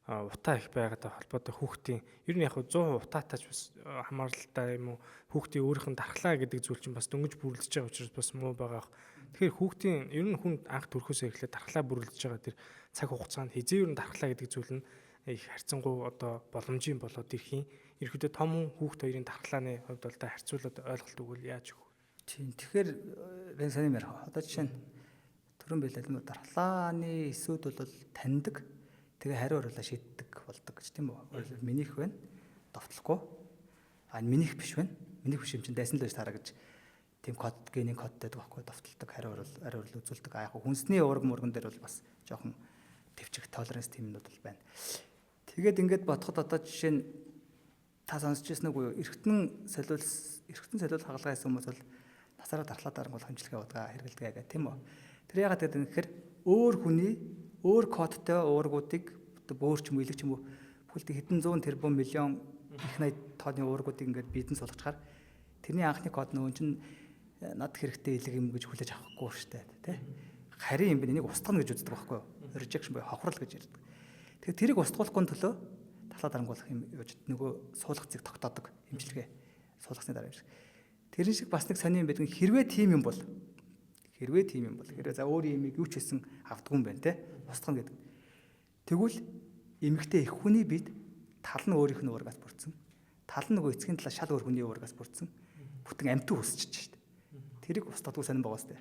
утаа их байгаатай холбоотой хүүхдийн ер нь яг 100% утаатаач бас хамааралтай юм уу хүүхдийн өөрийнх нь дархлаа гэдэг зүйл чинь бас дөнгөж бүрлдэж байгаа учраас бас муу байгаа. Тэгэхээр хүүхдийн ер нь хүн анх төрөхөөсөө эхлээд дархлаа бүрлдэж байгаа тэр цаг хугацаанд хизээ ер нь дархлаа гэдэг зүйл нь их харьцангуй одоо боломжийн болоод ирэхийн ерөөдөө том хүүхд хоёрын дархлааны хувьд бол та харьцуулаад ойлголт өгвөл яаж өгөх вэ? Тийм. Тэгэхээр ben саний мэр. Одоо жишээ нь түрүүн билээ юм дархлааны эсүүд бол таньдаг. Тэгээ хариу оруулаа шийддэг болдог гэж тийм үү? Минийх байна. Довтлохгүй. Минийх биш байна. Минийх биш юм чинь дайсан л байж таараа гэж тийм код генийн кодтэй байхгүй довтолдог хариу оруул үзүүлдэг. Яг хүнсний уурга мурган дээр бол бас жоохон төвчг толеранс тиймнүүд бол байна. Тэгээд ингээд бодоход одоо жишээ нь та сонсч ирсэн үгүй юу? Эргэтэн солиул хагалгаа хийсэн хүмүүс бол насаараа дархлаа дарангуул хэмжлэгээ бодгаа хэрэгэлдэг тийм үү? Тэр яагаад гэдэг нь гэхээр өөр хүний өөр кодтой уургуудыг бөөрч юм илэг ч юм уу бүхэлд хэдэн зуун тэрбум миллион их 80 тооны уургуудыг ингээд бизнес болгочаар тэрний анхны код нөө чинь над хэрэгтэй илэг юм гэж хүлээж авахгүй штэ тий. Харин юм би энийг устгана гэж үздэг байхгүй юу? Rejection буюу хохрол гэж ярьдаг. Тэгэхээр тэрийг устгуулахгүй төлөө дархлаа дарангуулах юм яаж нөгөө суулгацыг тогтоодог имчилгээ суулгасны дараа юм шиг. Тэрэн шиг бас нэг сони юм байдаг. Хэрвээ тийм юм бол хэрвээ за өөрийн имийг юу ч хийсэн авдгүй юм байна те устгана гэдэг. Тэгвэл эмэгтэй их хүний бид тал нь өөрийнх нь уургаас бүрдсэн. Тал нь нөгөө эцгийн талаа шал өөр хүний уургаас бүрдсэн. Бүтэн амьтан үсчихэж штэ. Тэрийг устгадгүй сонирн байгаа сте.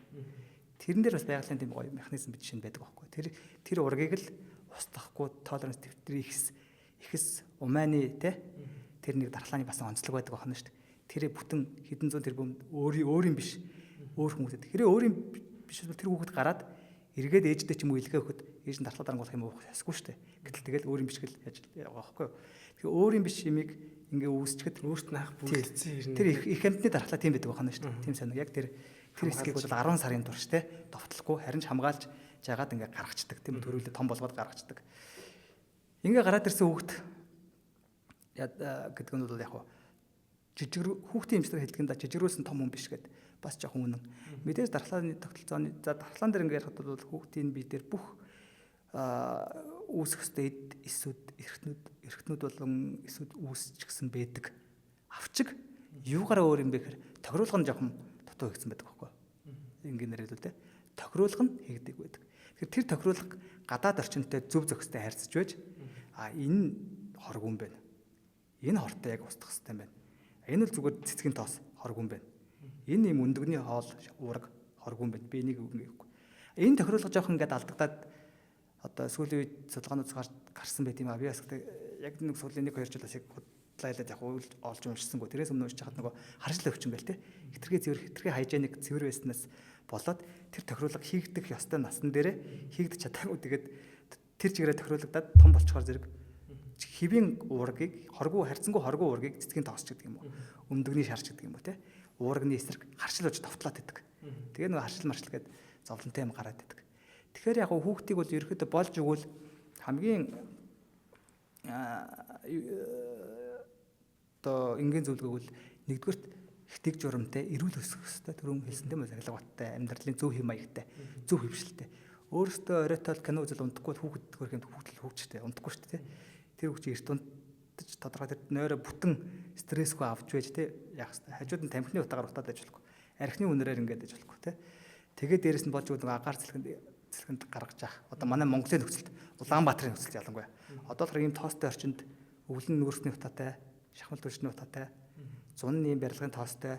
Тэрэн дээр бас байгалийн тийм гоё механизм бид шинэ байдаг байхгүй. Тэр ургийг л устгахгүй толеранс төвтрийн ихс умааны те тэр нэг дархлааны бас онцлог байдаг байна штэ. Тэр бүтэн хэдэн зуун тэрбум өөрийн биш өөр хүмүүсэд. Тэгэхээр өөрийн биш бол тэр хүүхэд гараад эргээд ээждээ ч юм уу илгээ өгөхөд ээж нь дархлаа дарангуулах юм уу ясгүй шүү дээ. Гэтэл тэгэл өөрийн биш гэл яаж байгаа байхгүй юу. Тэгэхээр өөрийн биш юмыг ингээ үүсчихэд өөрт нь ах бүлэлцсэн ирнэ. Тэр их амтны дархлаа тийм байдаг байна шүү дээ. Тийм санаа. Яг тэр хэсгийг бол 10 сарын турш те довтлохгүй харин ч хамгаалж жагаад ингээ гаргацдаг тийм төрүүлээ том болгоод гаргацдаг. Ингээ гараад ирсэн хүүхэд гэдэг нь бол яг жижиг хүүхдийн эмчилгээ хэлдэг нь да жижигрүүлсэн том хүн биш гэдэг бас жоохон үнэн. Мэдээж дархлааны тогтолцооны дархлаан дээр ингээ ярихад бол хүүхдийн бие дээр бүх үүсэх ёстой эсүүд эргэтнүүд болон эсүүд үүсчихсэн байдаг. Авчиг юугаараа өөр юм бэ гэхээр тохируулга нь жоохон дутуу хийгдсэн байдаг байхгүй юу? Ингээ нэрэлвэл те тохируулга нь хийгдэг байдаг. Тэгэхээр тэр тохируулга гадаад орчинтой зөв зохистой харьцаж байж энэ хоргүй юм байна. Энэ хортой яг устгах хэрэгтэй юм байна. Энэ л зүгээр цэцгийн тоос хоргүй юм байна. Энэ юм өндөгний хоол уураг хоргүй юм байна. Би энийг үгүй. Энэ тохируулга жоохон ингээд алдагдаад одоо сүүлийн үед судалгаанууд гарсан байт юм аа. Би бас яг нэг сүүлийн 1-2 жил бас яг худлаалаад яг олж уншсангүй. Тэрээс өмнө уншиж хахад нөгөө харшлаа өвчин байл те. Хитрхи хайженик цэвэр байснаас болоод тэр тохируулга хийгдэх ёстой насн дээрээ хийгдэж чадаагүй. Тэгээд тэр чигээрээ тохируулагдаад том болчихоор зэрэг хэвийн уургийг харьцангуй хоргүй уургийг цэцгийн тоосч гэдэг юм уу. Өмдөгний шарч гэдэг юм уу те. Уурганы эсрэг харшлуулж товтлоод байдаг. Тэгээ нөгөө харшил маршил гэдэг зовлонтой юм гараад байдаг. Тэгэхээр яг хүүхдийг бол ерөөхдөө болж өгвөл хамгийн одоо энгийн зөвлөгөө бол нэгдүгürt ихтгэж журамтай эрүүл өсөх хэрэгтэй. Түрүүн хэлсэн тийм үү? Сахилга баттай, амьдралын зөв хэм маягтай, зөв хөвшилтэй. Өөрөөсөө оройтол кино үзэл унтахгүй хүүхэд хөрх юм хүүхдтэй унтахгүй шүү дээ. Тэр хүүхд эрт унтаж тодорхой тэр нойроо бүтэн стрессгүй авч байж те яах хэрэгтэй. Хажууд нь тамхины утаагаар утаад ажиллахгүй. Архины үнээрээр ингээд ажиллахгүй те. Тэгээд дээрэс нь болж байгаа агаар цэлхэнд гаргаж яах. Одоо манай Монголын нөхцөлд Улаанбаатарын нөхцөлд ялангуяа. Одоо л ийм тоостой орчинд өвлөн нүүрсний утаатай, шахмал төрчний утаатай, зун ийм барилгын тоостой,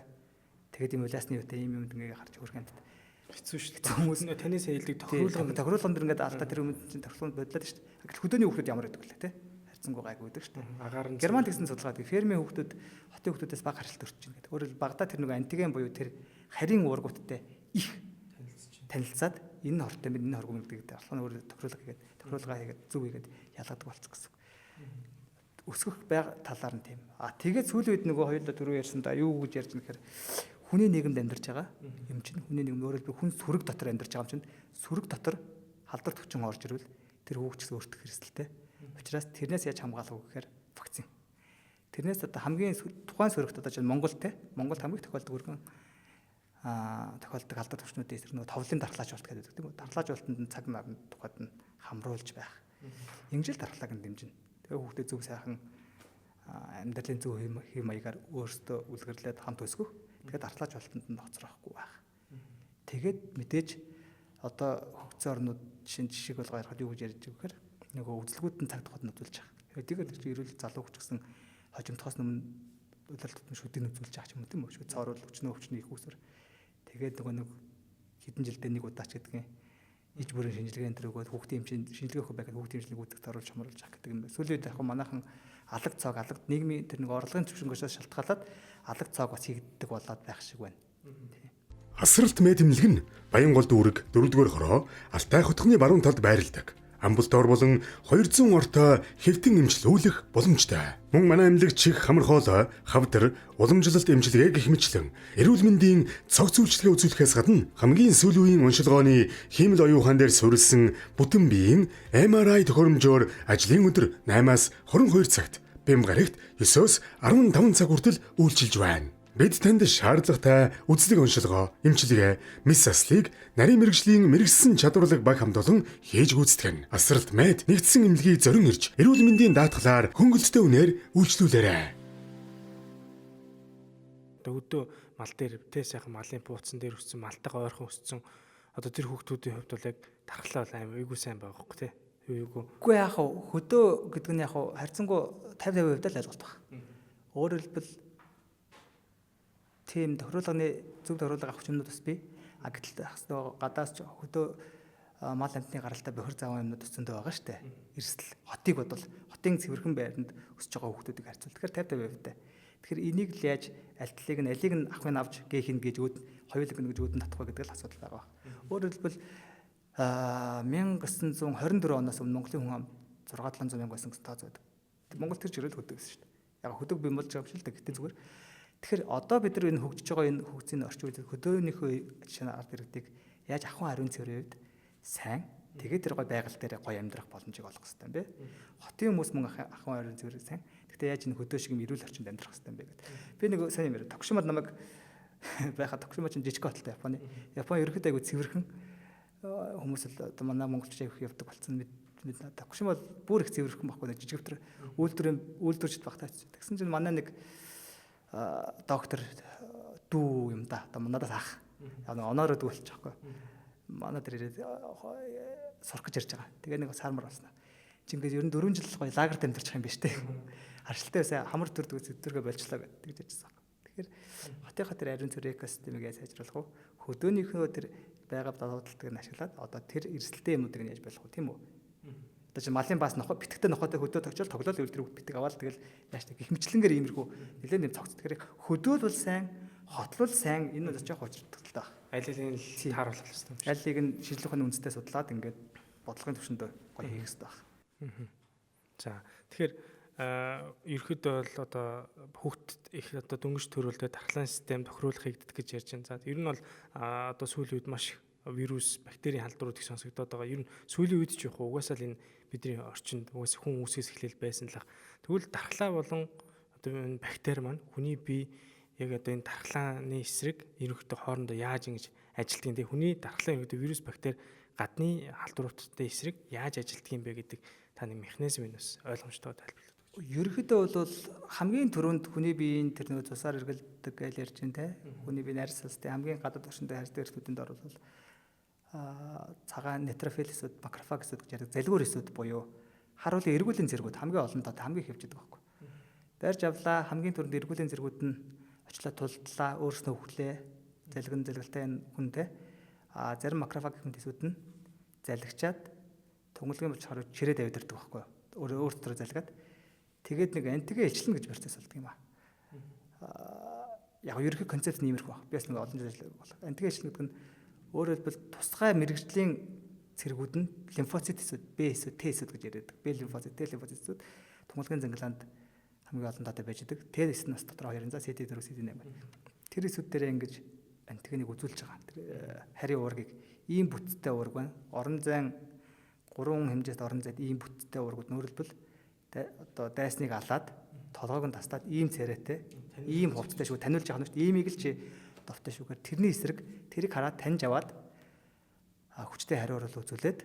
тэгээд ийм улаасны үтэй ийм юмд ингээд гарч хөрх юмд хэцүү шүү дээ. Хүмүүс нь таны саялыг тохируулган дэр ингээд алдаа тэр өмнө чинь тохируулганд бодлоо шүү дээ. Хөдөөний хүүхдүүд ямар байдаг лээ те. Харьцангуй гайг байдаг шүү дээ. Агаар нь Германд гэсэн судалгаа гэдэг фермийн хүүхдүүд хотын хүүхдүүдээс бага харшилт өрч чинь гэдэг. Өөрөөр багада тэр нэг антиген буюу тэр харийн уургуудтай их танилцаад энэ хортой минь энэ хоргүй гэдэг дархлаа өөр тохируулга хийгээд зөв хийгээд ялгадаг болцсон гэсэн. Өсгөх талаар нь тийм. Тэгээд сүүлийн үед нөгөө хоёулаа түрүү ярьсан да юу гэж ярьж нэхэр хүний нийгэмд амьдарч байгаа юм чинь хүний нийгэм өөрөлдөө хүн сүрэг дотор амьдарч байгаа юм чинь сүрэг дотор халдвар төвчин орж ирвэл тэр хүүхд ч өөртөө хэрэгсэлтэй. Учираас тэрнээс яаж хамгаалах вэ гэхээр вакцин. Тэрнээс одоо хамгийн тухайн сүрэгт одоо чинь Монголд хамгийн тохиолдог өргөн тохиолдог халдвар төвчнүүдийн эсрэг нөгөө товлын дархлаажуулалт гэдэг тийм үү? Дархлаажуулалтанд цаг нарны тухайд нь хамруулж байх. Ингэж л дархлааг нь дэмжинэ. Тэгээ хүүхдээ зөв сайхан амьдралын зөв хэв маягаар өөрсдөө үлгэрлээд хамт өсгөх. Тэгээд дархлаач болтонд нь хоцроохгүй байх. Тэгээд мэдээж одоо хөгжсөн орнууд жишээг бол гаргахад юу гэж ярьж байгаа гэхээр нөгөө үзлгүүд нь цаг тухайд нөтүүлж байгаа. Тэгээд чи эрүүл залуу хүч гэсэн хожимдохоос өмнө удирдал тутмын шүдийг нөтүүлж байгаа юм тийм үү? Шүд цаавар өчнөө их усэр. Тэгээд нөгөө нэг хэдэн жилдээ нэг удаач гэдгийг иж бүрийн шинжилгээ энэ өгөөд хүүхдийн хэмжээнд шинжилгээ өгөх байгаад хүүхдийн хэмжээний үзэгт оруулж хамруулж авах гэдэг юм байна. Сүүлийн үед яг манайхан алга цог алга нийгмийн тэр нэг орлогын төвшнгөөс шалтгаалаад алга цог бас хийгддэг болоод байх шиг байна. Асралт мэд тэмнэлэг нь Баянгол дүүрэг 4-р хороо Алтай хотхны баруун талд байрладаг. Амбултор болон 200 ортой хэвтэн эмчилүүлэх боломжтой. Мөн манай эмнэлэг чих хамархоолой, хавдар, уламжлалт эмчилгээ гэх мэтлэн эрүүл мэндийн цог зүйлчлэгээ үзүүлэхээс гадна хамгийн сүүлийн үеийн уншилгооны хиймэл оюухан дээр суурилсан бүтэн биеийн MRI тохиромжоор ажлын өдөр 8-аас 22 цагт, бэм гарагт 9-оос 15 цаг хүртэл үйлчилж байна. Бид танд шаардлагатай үзлэг уншилгоо, эмчилгээ, мис аслыг нарийн мэрэгжлийн мэрэгсэн чадварлаг баг хамт олон хийж гүйцэтгэн. Асралт мэд нэгдсэн эмнэлгийг зорин ирж, эрүүл мэндийн даатгалаар хөнгөлөлттэй үнээр үйлчлүүлээрэй. Өдөө мал дээр тэ сайхан малын бууцсан дээр өссөн, малтайгаа ойрхон өссөн. Одоо тэр хүүхдүүдийн хувьд бол яг тархлаа бол аим эйгүү сайн байгаа хөөх тэ. Эйгүү. Үгүй яг хөдөө гэдэг нь яг харьцангуй 50% л ойлголт байна. Өөрөөр хэлбэл тийм тохируулгын зөв тохируулга авах юмнууд бас бий. Гэтэл гадаас хөдөө мал амтны гаралтай бохир заван юмнууд өсөндөө байгаа штэ. Эрсдэл хотыг бодвол хотын цэвэрхэн байранд өсөж байгаа хүүхдүүдийг харьцуул. Тэгэхээр 50%-тай. Тэгэхээр энийг л яаж аль алийг нь авахыг авч гээхин гэж хоёулыг нь гэж өөдөн татах вэ гэдэг л асуудал байгаа. Өөрөөр хэлбэл 1924 оноос өмнө Монголын хүн ам 6-700 мянга байсан гэж тооцоо байдаг. Монгол тэр чирэл хөдөө гэсэн шүү дээ. Яг хөдөг бий болж байгаа юм шиг л да. Гэтэ зүгээр. Тэгэхээр одоо бид нар энэ хөгжиж байгаа энэ хөгжлийн орчин үед хөдөөнийхөө жишээ ард иргэдийг яаж ахуйн ариун цэврийн үед сайн тэгээд тэр гой байгаль дээр гоё амьдрах боломжийг олгох хэрэгтэй юм бэ. Хотын хүмүүс мөн ахуйн ариун цэврийг сайн. Гэхдээ яаж энэ хөдөө шиг юм эрүүл орчинд амьдрах хэрэгтэй юм бэ гэдэг. Би нэг сайн юм яриа. Тогшимод намайг байхад тогшимод чинь жижиг хоттой Японы. Япон ерөөхдөө айгүй цэвэрхэн хүмүүс л одоо манай монголч аяг явдаг болсон мэд тогшимод бүр их цэвэрхэн байхгүй нэг жижиг өвтөр үйлдвэрчд багтаа. Тэгсэн чинь манай нэг доктор дүү юм да. Одоо манадаас ах. Яг оноороо дүү болчих واخгүй. Манай дээр ирээд сурах гэж ярьж байгаа. Тэгээ нэг сармар болсон. Чи ингээд ер нь 4 жил гоё лагерт амьдарчих юм биш үү? Харшилтай байсан хамар төрдөг зүтгэргээ болчлоо гэж ярьжсэн. Тэгэхээр хотынхаа тэр ариун цэврийн экосистемийг яаж сайжруулах вэ? Хөдөөнийхөө тэр байгаль давааталтыг нь ашиглаад одоо тэр эрсдэлтэй юмнуудыг нь яаж болох вэ, тийм үү? Одоо чи малын баас нохоо битгтэй нохоотой хөдөө тогчвол тоглоал өөр тэр битэг аваад тэгэл яаш гэх мэтлэнгээр иймэрхүү нэлээд нэм цогц. Тэгэхээр хөдөөл бол сайн, хотлол сайн энэ нь жоох учирдаг л даа. Алийг нь тааруулах хэрэгтэй. Алийг нь шинжлэх ухааны үндэстэй судлаад ингээд бодлогын түвшинд гоё хийх хэрэгтэй байна. За тэгэхээр ерөөхдөө бол одоо хүүхдэд их одоо дөнгөж төрөлтэй тархлын систем тохируулах хийгддэг гэж ярьж байна. За ер нь бол одоо сүүлийн үед маш вирус, бактерийн халдварууд их сонсогдоод байгаа. Ер нь сүүлийн үед ч яг угаасаа л энэ бидний орчинд угаасаа хүн үүсгээс эхлээл байсан л ах. Тэгвэл тархлаа болон одоо энэ бактери маань хүний бие яг одоо энэ тархлааны эсрэг ерөнхийдөө хоорондоо яаж ингэж ажилтгийг те хүний тархлын ерөнхийдөө вирус, бактери гадны халдваруудтай эсрэг яаж ажилтдаг юм бэ гэдэг та нэг механизмыг бас ойлгомжтой тайлбарлая. Ерөнхийдөө бол хамгийн түрүүнд хүний биеийн тэр нэг цусаар эргэлдэг гэж ярьж байна те. Хүний биеийн арьс салстын хамгийн гадаад орчинд харьцдаг эрсдүүдэнд орвол цагаан нейтрофил эсүүд, макрофаг эсүүд гэж ярьдаг залгуур эсүүд буюу харуулын эргүүлийн зэргүүд хамгийн олон доо хамгийн хэвждэг байхгүй. Барьж авлаа хамгийн түрүүнд эргүүлийн зэргүүд нь очлоо тулдлаа, өөрснөө хөглөө, залгалтай хүнтэй. Зарим макрофаг гэх эсүүд нь залгичаад тунгалгийн болж харуу чирээд авдирдаг байхгүй. Өөртөө залгаад тэгээд нэг антигээ илчлэн гэж процесс болдог юм аа. Яг ерөнхий концепт нь иймэрхүү байна. Би бас нэг олон жил болох. Антигээ илчлэн гэдэг нь өөрөөр хэлбэл тусгай мэрэгжлийн цэргүүд нь лимфоцит эсүүд, Б эсүүд, Т эсүүд гэж яриад. Б лимфоцит, Т лимфоцит эсүүд тунгалгийн зангалаанд хамгийн олон дата байж идэг. Т эсэд нас дотор 2 за CD4, CD8. Тэр эсүүд дээр ингэж антигеныг үзүүлж байгаа. Тэр харийн уургийг ийм бүтцтэй уург байна. Орон зайн 3 хэмжээст орон зайд ийм бүтцтэй уургууд нөөрөлбөл одоо дайсныг алаад толгойг нь тастаад ийм царайтай ийм хувцтай шүү таниулж байгаа нь шүү дээ. Иймийг л чи довтой шүүгээр тэрний эсрэг тэрийг хараад таньж аваад хүчтэй хариу оруулалт үзүүлээд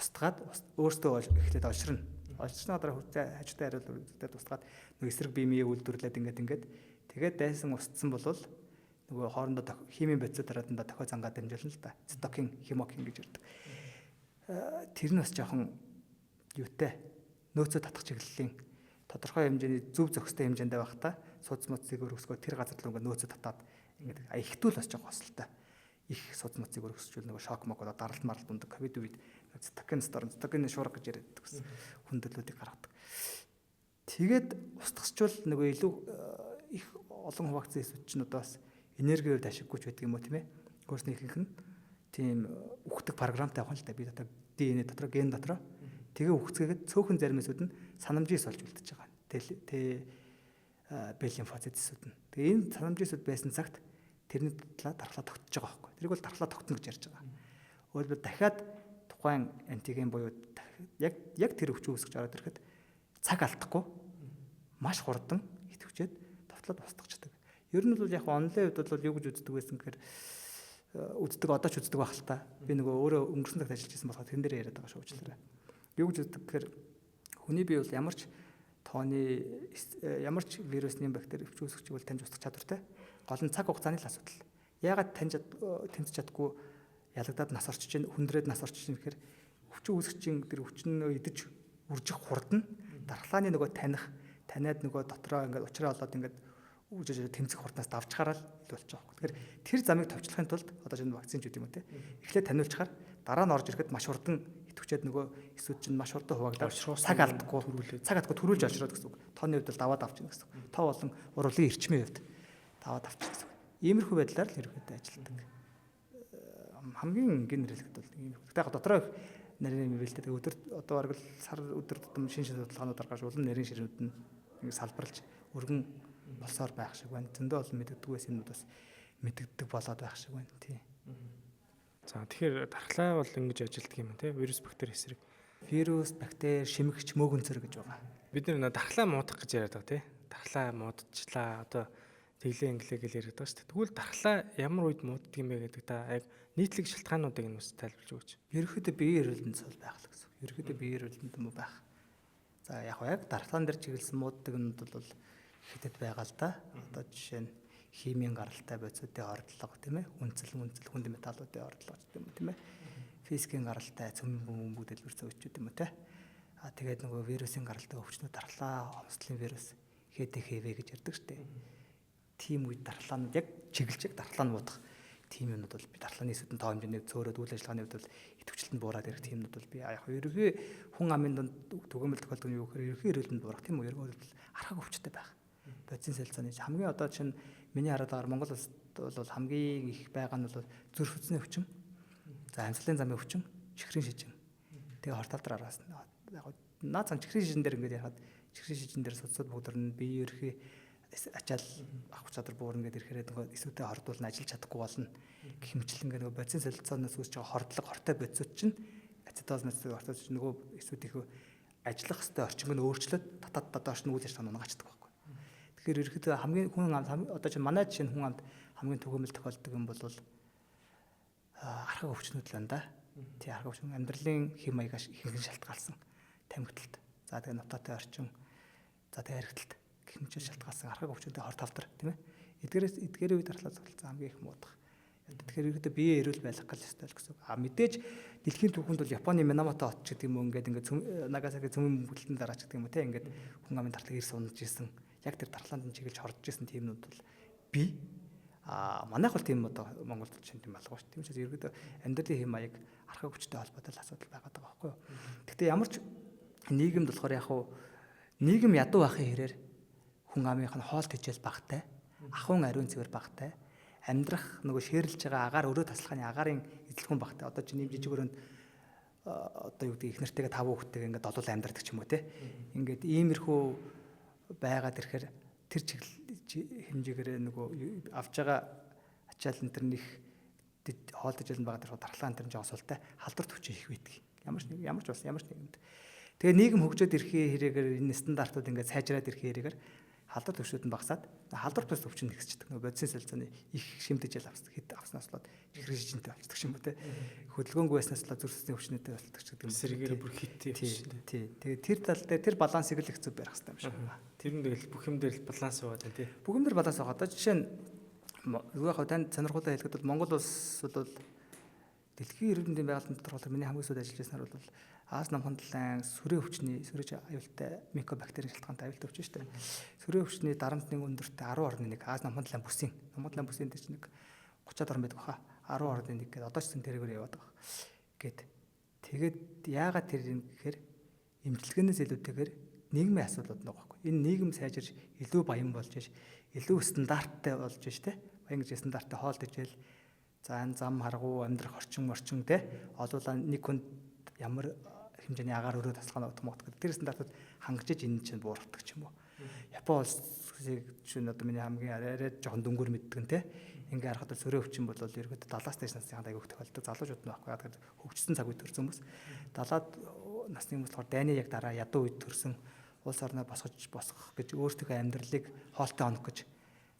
устгаад өөртөө эхлээд олширна. Олширсны дараа хажуутай хариулт үргэлжлээд устгаад нөгөө эсрэг биемээ үйлдвэрлээд ингээд тэгээд дайсан устсан болвол нөгөө хоорондоо химийн бодисод дарааданда дохио зангаад дамжуулна л да. Цитокин, хемокин гэж ярьдаг. Тэр нь бас жоохон юутай нөөцөө татах чиглэлийн тодорхой хэмжээний зөв зохистой хэмжээндээ байх та судас модцыг өргөсгөө тэр газар руу ингээд нөөцөө татаад ингээд ихтүүл бас жоохон хосолтой. Их судас модцыг өргөсгчүүл нөгөө шок мог болоо даралт маралт ундаг ковид үед цитокин цитокин шуурга гэж яриад гэсэн хүндрэлүүдийг гаргадаг. Тэгээд устгасчвал нөгөө илүү их олон хуваагдсан эсвүүд чинь одоо бас энергиээр ашиггүй ч байдаг юм уу тийм ээ. Өөрснөө ихэнх нь тийм үхдэг програмтай авах л да би дотор ДНХ дотор ген дотор тэгээ үхцгээгээд цөөхөн зарим эсүүд нь санамжис болж үлдчихэж байгаа. Б лимфоцитсүүд нь. Тэгээ энэ санамжисүүд байсан цагт тэрний дархлаа тогтож байгаа байхгүй. Тэрийг бол дархлаа тогтно гэж ярьж байгаа. Өөрөлдөө дахиад тухайн антиген буюу яг тэр өвчин үүсгэж ороод ирэхэд цаг алдахгүй маш хурдан идэвхжээд товтлоод устгачдаг. Ер нь бол яг онлайн хувьд бол юу гэж үздэг байсан гэхээр үздэг одоо ч үздэг байх л та. Би нөгөө өөрөө өнгөрсөн цагт ажиллаж байсан болохоор тэрэн дээр яриад байгаа шүү уучлаарай. Юу гэж үздэг гэхээр хүний бие бол ямар ч тооны ямар ч вирусны бактери өвчин үүсгэж бол таньж устгах чадвартай. Гол нь цаг хугацааны л асуудал. Яагаад тэмцэж чаддгүй ялагдаад нас орчиж чинь хүндрээд нас орчиж чинь гэхээр өвчин үүсгэж тэр өвчин идэж үржих хурдан дархлааны нөгөө таниад нөгөө дотроо ингээд уучраа болоод ингээд үүжиж тэмцэх хурднаас давж хараад ил болж байгаа. Тэгэхээр тэр замыг товчлохын тулд одоо чинь вакцин ч гэдэг юм те. Эхлээд таниулчихаар дараа нь орж ирэхэд маш хурдан идэвхжээд нөгөө эсүүд чинь маш хурдан хуваагдаад цаг алдахгүй төрүүлж олшроод гэсэн үг. Тооны хувьд бол даваад авчихна гэсэн үг. Тоо болон урлагийн эрчмийн хувьд даваад авчихна гэсэн үг. Иймэрхүү байдлаар л ерөөхдөө ажилладаг. Хамгийн энгийн нэрэлгэд бол иймэрхүү. Тэгээд дотроо нарийн мэвэлтэй өдөр одоо бараг л сар өдөр тутам шин судалгаанууд гаргаж улам нарийн ширнүүд нь ингэ салбарлаж өргөн болсоор байх шиг байна. Зөндөө олон мэддэг байсан юмуд бас мэддэг болоод байх шиг байна тий. За тэгэхээр дархлаа бол ингэж ажилтдаг юм тий вирус бактери эсрэг. Вирус, бактери, шимэгч, мөөгөнцөр гэж байгаа. Бид нар дархлаа муудах гэж яриад байгаа тий. Дархлаа муудчихлаа одоо тэглээ инглээ гэж яриад байгаа шүү дээ. Тэгвэл дархлаа ямар үед мууддаг юм бэ гэдэг та яг нийтлэг шалтгаануудыг нь бас тайлбарлаж өгөөч. Ерөнхийдөө биеийн эрүүлэнд цол байх л гэсэн. Ерөнхийдөө биеийн эрүүлэнд юм байх. За яг дархлаан дээр чиглэсэн мууддаг нь бол хэдэд байгаа л да. Одоо жишээ нь химийн гаралтай бодисуудын ордлого тийм ээ. Үнцэл хүнд металлуудын ордлого гэдэг юм тийм ээ. Физикийн гаралтай цөмийн бөмбөг дэлбэрсэн өвчүүд юм те. Тэгээд нөгөө вирусын гаралтай өвчнүүд дархлаа хомсдлын вирус ХДХВ гэж ярьдаг шүү дээ. Тим үед дархлаанууд яг чиглэж дархлаа нь муудах тим юмнууд бол би дархлааны эсүүдэн тоо хэмжээний зөөрөд үйл ажиллагааны хувьд бол идэвхжлэлтэнд буураад ирэх тимнүүд бол би яг ерөнхий хүн амын донд түгээмэл тохиолддог нь юу гэхээр ерөнхий эрүүлэнд буурах тийм үү? Ерөнхий бол архаг өвчтэй байх. Бодисын солилцооны хамгийн одоо чинь миний хараад байгаа Монгол улсад бол хамгийн их байгаа нь бол зүрх хөдлөлийн өвчин. За амьсгалын замын өвчин, чихрийн шижин. Тэгээ хорталдар араас яг наад цам чихрийн шижин дээр ингээд яхад чихрийн шижин дээр судсууд бүгдэрнэ бие ерхий ачаал авах чадвар буурна гэдэг ирэхээр нөгөө эсвүүтэй хордуулна ажиллаж чадахгүй болно. Гэх мэтлэн ингээд нөгөө бодисын солилцооноос үүсэж байгаа хордлого хортой бодисууд чинь ацетозноос орточ нөгөө эсвүүдийнхөө ажиллах хэвээр орчинг нь өөрчлөөд татаад доош нь үйл ажиллагаа унгачдаг байхгүй. Тэгэхээр ерөөхдөө хамгийн хүн амд одоо чинь манай жишээ нь хүн амд хамгийн түгээмэл тохиолддог юм бол архаг өвчнүүд л байна да. Тий архаг өвчин амьдралын хэм маягаас ихэнх шалтгаалсан тамхиталт. За тэгээ нутаатай орчин. За тэгээ харигталт гэх мэт шалтгаалсан архаг өвчнүүдийн хорт тавдар тийм ээ. Эдгээрийн үед дархлаа цогцолцсон хамгийн их муудах. Тэгэхээр ерөөдөө биеэ эрүүл байх гал ёстой л гэсэн. Мэдээж дэлхийн түүхэнд бол Японы Минамото хот ч гэдэг юм уу ингээд Нагасаки цөмийн бүлтэн дараач гэдэг юм уу тийм ингээд хүн амын дархлааг ирс унаж ирсэн. Яг тэр дархлаанд нь чиглэж хордож ирсэн тиймнүүд бол би манайх бол тийм одоо Монголд чинь тийм алгаа шүү. Тийм учраас ерөөдөө амьдралын хэм маяг архаг өвчтэй холбоотой асуудал байгаа даа байхгүй юу. Гэхдээ ямар ч нийгэмд болохоор яг хуу нийгэм ядуу байхын хэрээр хүн амынх нь хоол тэжээл багтай, ахуйн ариун цэвэр багтай, амьдрах нөгөө шээрлж байгаа агаар өрөө таслахны агаарын эзлэхэн багтай. Одоо чинь нэм жижиг өрөөнд одоо юу гэдэг их нартайгаа 5 хүүхэдтэйгээ ингээд долоол амьдардаг ч юм уу те. Ингээд иймэрхүү байгаад ирэхээр тэр хэмжээгээр нөгөө авж байгаа ачаал энэ төр них хоол тэжээлэн байгаа тэр дархлаа энэ төр жоос болтой халдварт хүчин их байдаг. Ямар ч нийгэмд. Тэгээ нийгэм хөгжөөд ирэхээ хэрэгээр энэ стандартууд ингээд сайжраад ирэхээ хэрэгээр халдвар төвшүүд нь багасаад халдвар төвс өвчин нэгсчдэг. Нөгөө бодисын солилцооны их шимтгижэл хэд авснаас болоод ихрэг шижинтэй болчихдаг юм уу те. Хөдөлгөөнгүй байснаас болоод зүрхсэсний өвчнөдтэй болчихдаг гэдэг юм. Сэргээр бүр хиттэй өвчтэй. Тий. Тэгээд тэр тал дээр тэр балансыг л их зөв барих хэрэгтэй юм шиг байна. Тэр нь тэгэл бүх юм дээр л баланс байгаа тийм тий. Бүх юм дээр баланс байгаа. Одоо жишээ нь яг хаа танд сонирхолтой хэлэхэд бол Монгол улс бол дэлхийн эрүүл мэндийн байгууллагын тодорхойлолт миний хамгийн сүүлд ажиллаж байснаар бол Аз намхан талайн сүрээ өвчний аюултай микобактерийн шалтгаантай аюултай өвчин шүү дээ. Сүрээ өвчний дарамтны өндөртэй 10.1 Аз намхан талайн бүсийн дээр чинь нэг 30-аад орн байдаг баха. 10.1 гэдэг одоо ч зэн тэргээр яваад байгаа. Тэгээд яагаад тэр юм гэхээр эмчилгээнээс илүүтэйгээр нийгмийн асуудлууд байгаа байхгүй. Энэ нийгэм сайжирч илүү баян болж ш, илүү стандарттай болж ш тэ. Баян гэж стандарттай хоол дэжэл зам харгуу амьдрах орчин тэ. Олуулаа нэг хүнд ямар хэмжээний агаар өрөө таслахаа утгах гэдэг. Тэр стандартууд хангаж энэ чинь буурахдаг ч юм уу. Япон улсыг чинь одоо миний хамгийн арай жоохон дөнгөр мэддэг нь те. Ингээ харахад сөрөө өвчин бол ерөөд 70-аас дээш насны айгүйх тохиолддог. Залуучууд нь байхгүй. Тэгэхээр хөгжсөн цаг үед төрсэн хүмүүс. 70-аад насны хүмүүс болохоор дайны яг дараа ядуу үед төрсэн улс орноо босгох гэж өөртөө амьдралыг хоолтой онох гэж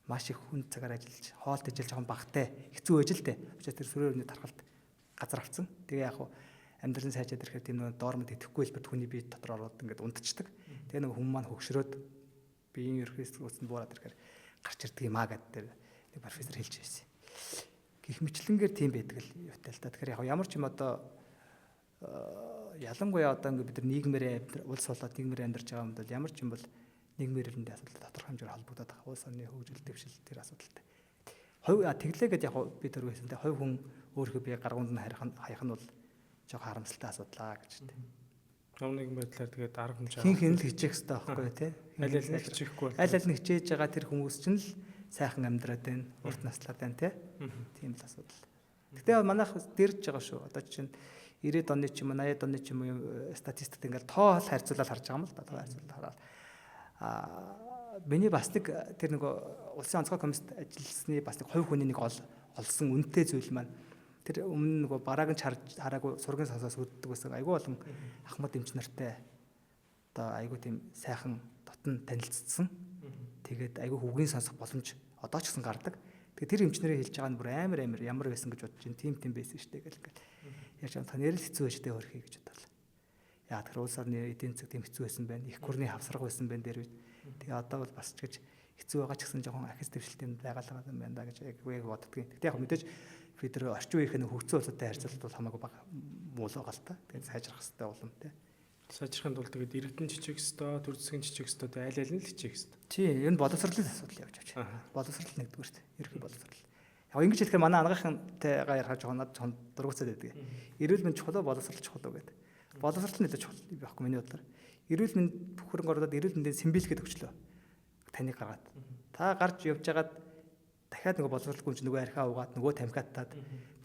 маш их хүнд цагаар ажиллаж хоолт ижил жоохон багтай хэцүү байж л дээ. Учраас тэр сөрөө өвний тархалт газар авцсан. Тэгээ яг амьдралын сайжаад ирэхээр тийм нэг доормод идэхгүй хэлбэрт хүний бие дотор ороод ингээд унтчихдаг. Тэгээ нэг хүмүүс маань хөгшрөөд биеийн ерхээс үүсэнд буураад ирэхээр гарч ирдэг юм аа гэдэг тэр нэг профессор хэлж байсан. Гэх мэтлэнгээр тийм байдаг л юутай л та. Тэгэхээр яг ямар ч юм одоо ялангуяа одоо ингээд бид нар нийгмээр улс болоод нийгмээр амьдарч байгаа юм бол ямар ч юм бол нийгмийн эрэлтэнд асуудал тодорхой хэмжээр холбогдоод байгаа. Улс орны хөгжил дэвшил тэр асуудалтай. Тэглээ гэдээ яг би тэр байсан те хувь хүн өөрийнхөө бие гаргуунд нь хаях нь бол жоохон харамсалтай асуудлаа гэж тэ. Том нэгэн байдлаар тэгээд арга хэмжээ хин л хичээх хэрэгтэй байхгүй тий. Аль аль нь хичээхгүй бол аль аль нь хичээж байгаа тэр хүмүүс чинь л сайхан амьдраад байна, урт наслаад байна тий. Тийм л асуудал. Гэтэ манайх дэрж байгаа шүү. Одоо чинь 90-ад оны ч юм уу 80-ад оны ч юм уу статистикт ингээл тоол харьцуулаад харж байгаа юм л да. Тоол харьцуулаад хараад миний бас нэг тэр нэг улсын онцгой комиссд ажилласны бас нэг хувь хүний нэг олсон үнэтэй зүйл маань тэр өмнө нөгөө барааг нь хараагүй сургын сонсоос үүддэг байсан айгүй болон ахмад эмч нартай одоо айгүй тийм сайхан дотн танилцсан. Тэгээд айгүй хүүгийн сонсох боломж одоо ч гэсэн гардаг. Тэгээд тэр эмчнэрээ хэлж байгаа нь бүр амар ямар байсан гэж бодож байна. Тийм байсан шүү дээ гэл ингээд. Яаж юм та нэрэл хэцүү байж дээ хөрхий гэж бодлоо. Яа тэр улс орны эдийн засаг тийм хэцүү байсан байна. Их гүрний хавсраг байсан байна дээр үед. Тэгээ одоо бол бас ч гэж хэцүү байгаа ч гэсэн жоохон ахис дэвшилтэнд байгалаа юм байна да гэж яг боддгийн. Гэтэ яг мэдээж бид нар орчин үеийн хөгжсөн улсуудтай харьцуулбал бол хамаагүй бага муу л байгаа л та. Тэгээд сайжрах хэрэгтэй улам те. Сайжрахын тулд тэгээд иргэдэн жижиг өстөө, төр засгийн жижиг өстөө аль аль нь л хичээх өстөө. Тий, энэ боловсролын асуудал явж байна. Боловсрол нэгдүгээрт ерхий боловсрол. Яг ингэж хэлэхээр манай ангийнхантайгаа ярих жоохон дургуцаад байдаг. Эрүүл мэнд чухал боловсрол чухал гэдэг. Боловсрол нь нэлээд чухал байхгүй миний бодлоор. Эрүүл мэнд бүх хөрөнгө оруулаад эрүүл мэндийн симбилгээд өгчлөө. Таныг гаргаад. Та гарч явж байгаад дахиад нөгөө боловсролгүй ч нөгөө архиа угаад нөгөө тамхиад таад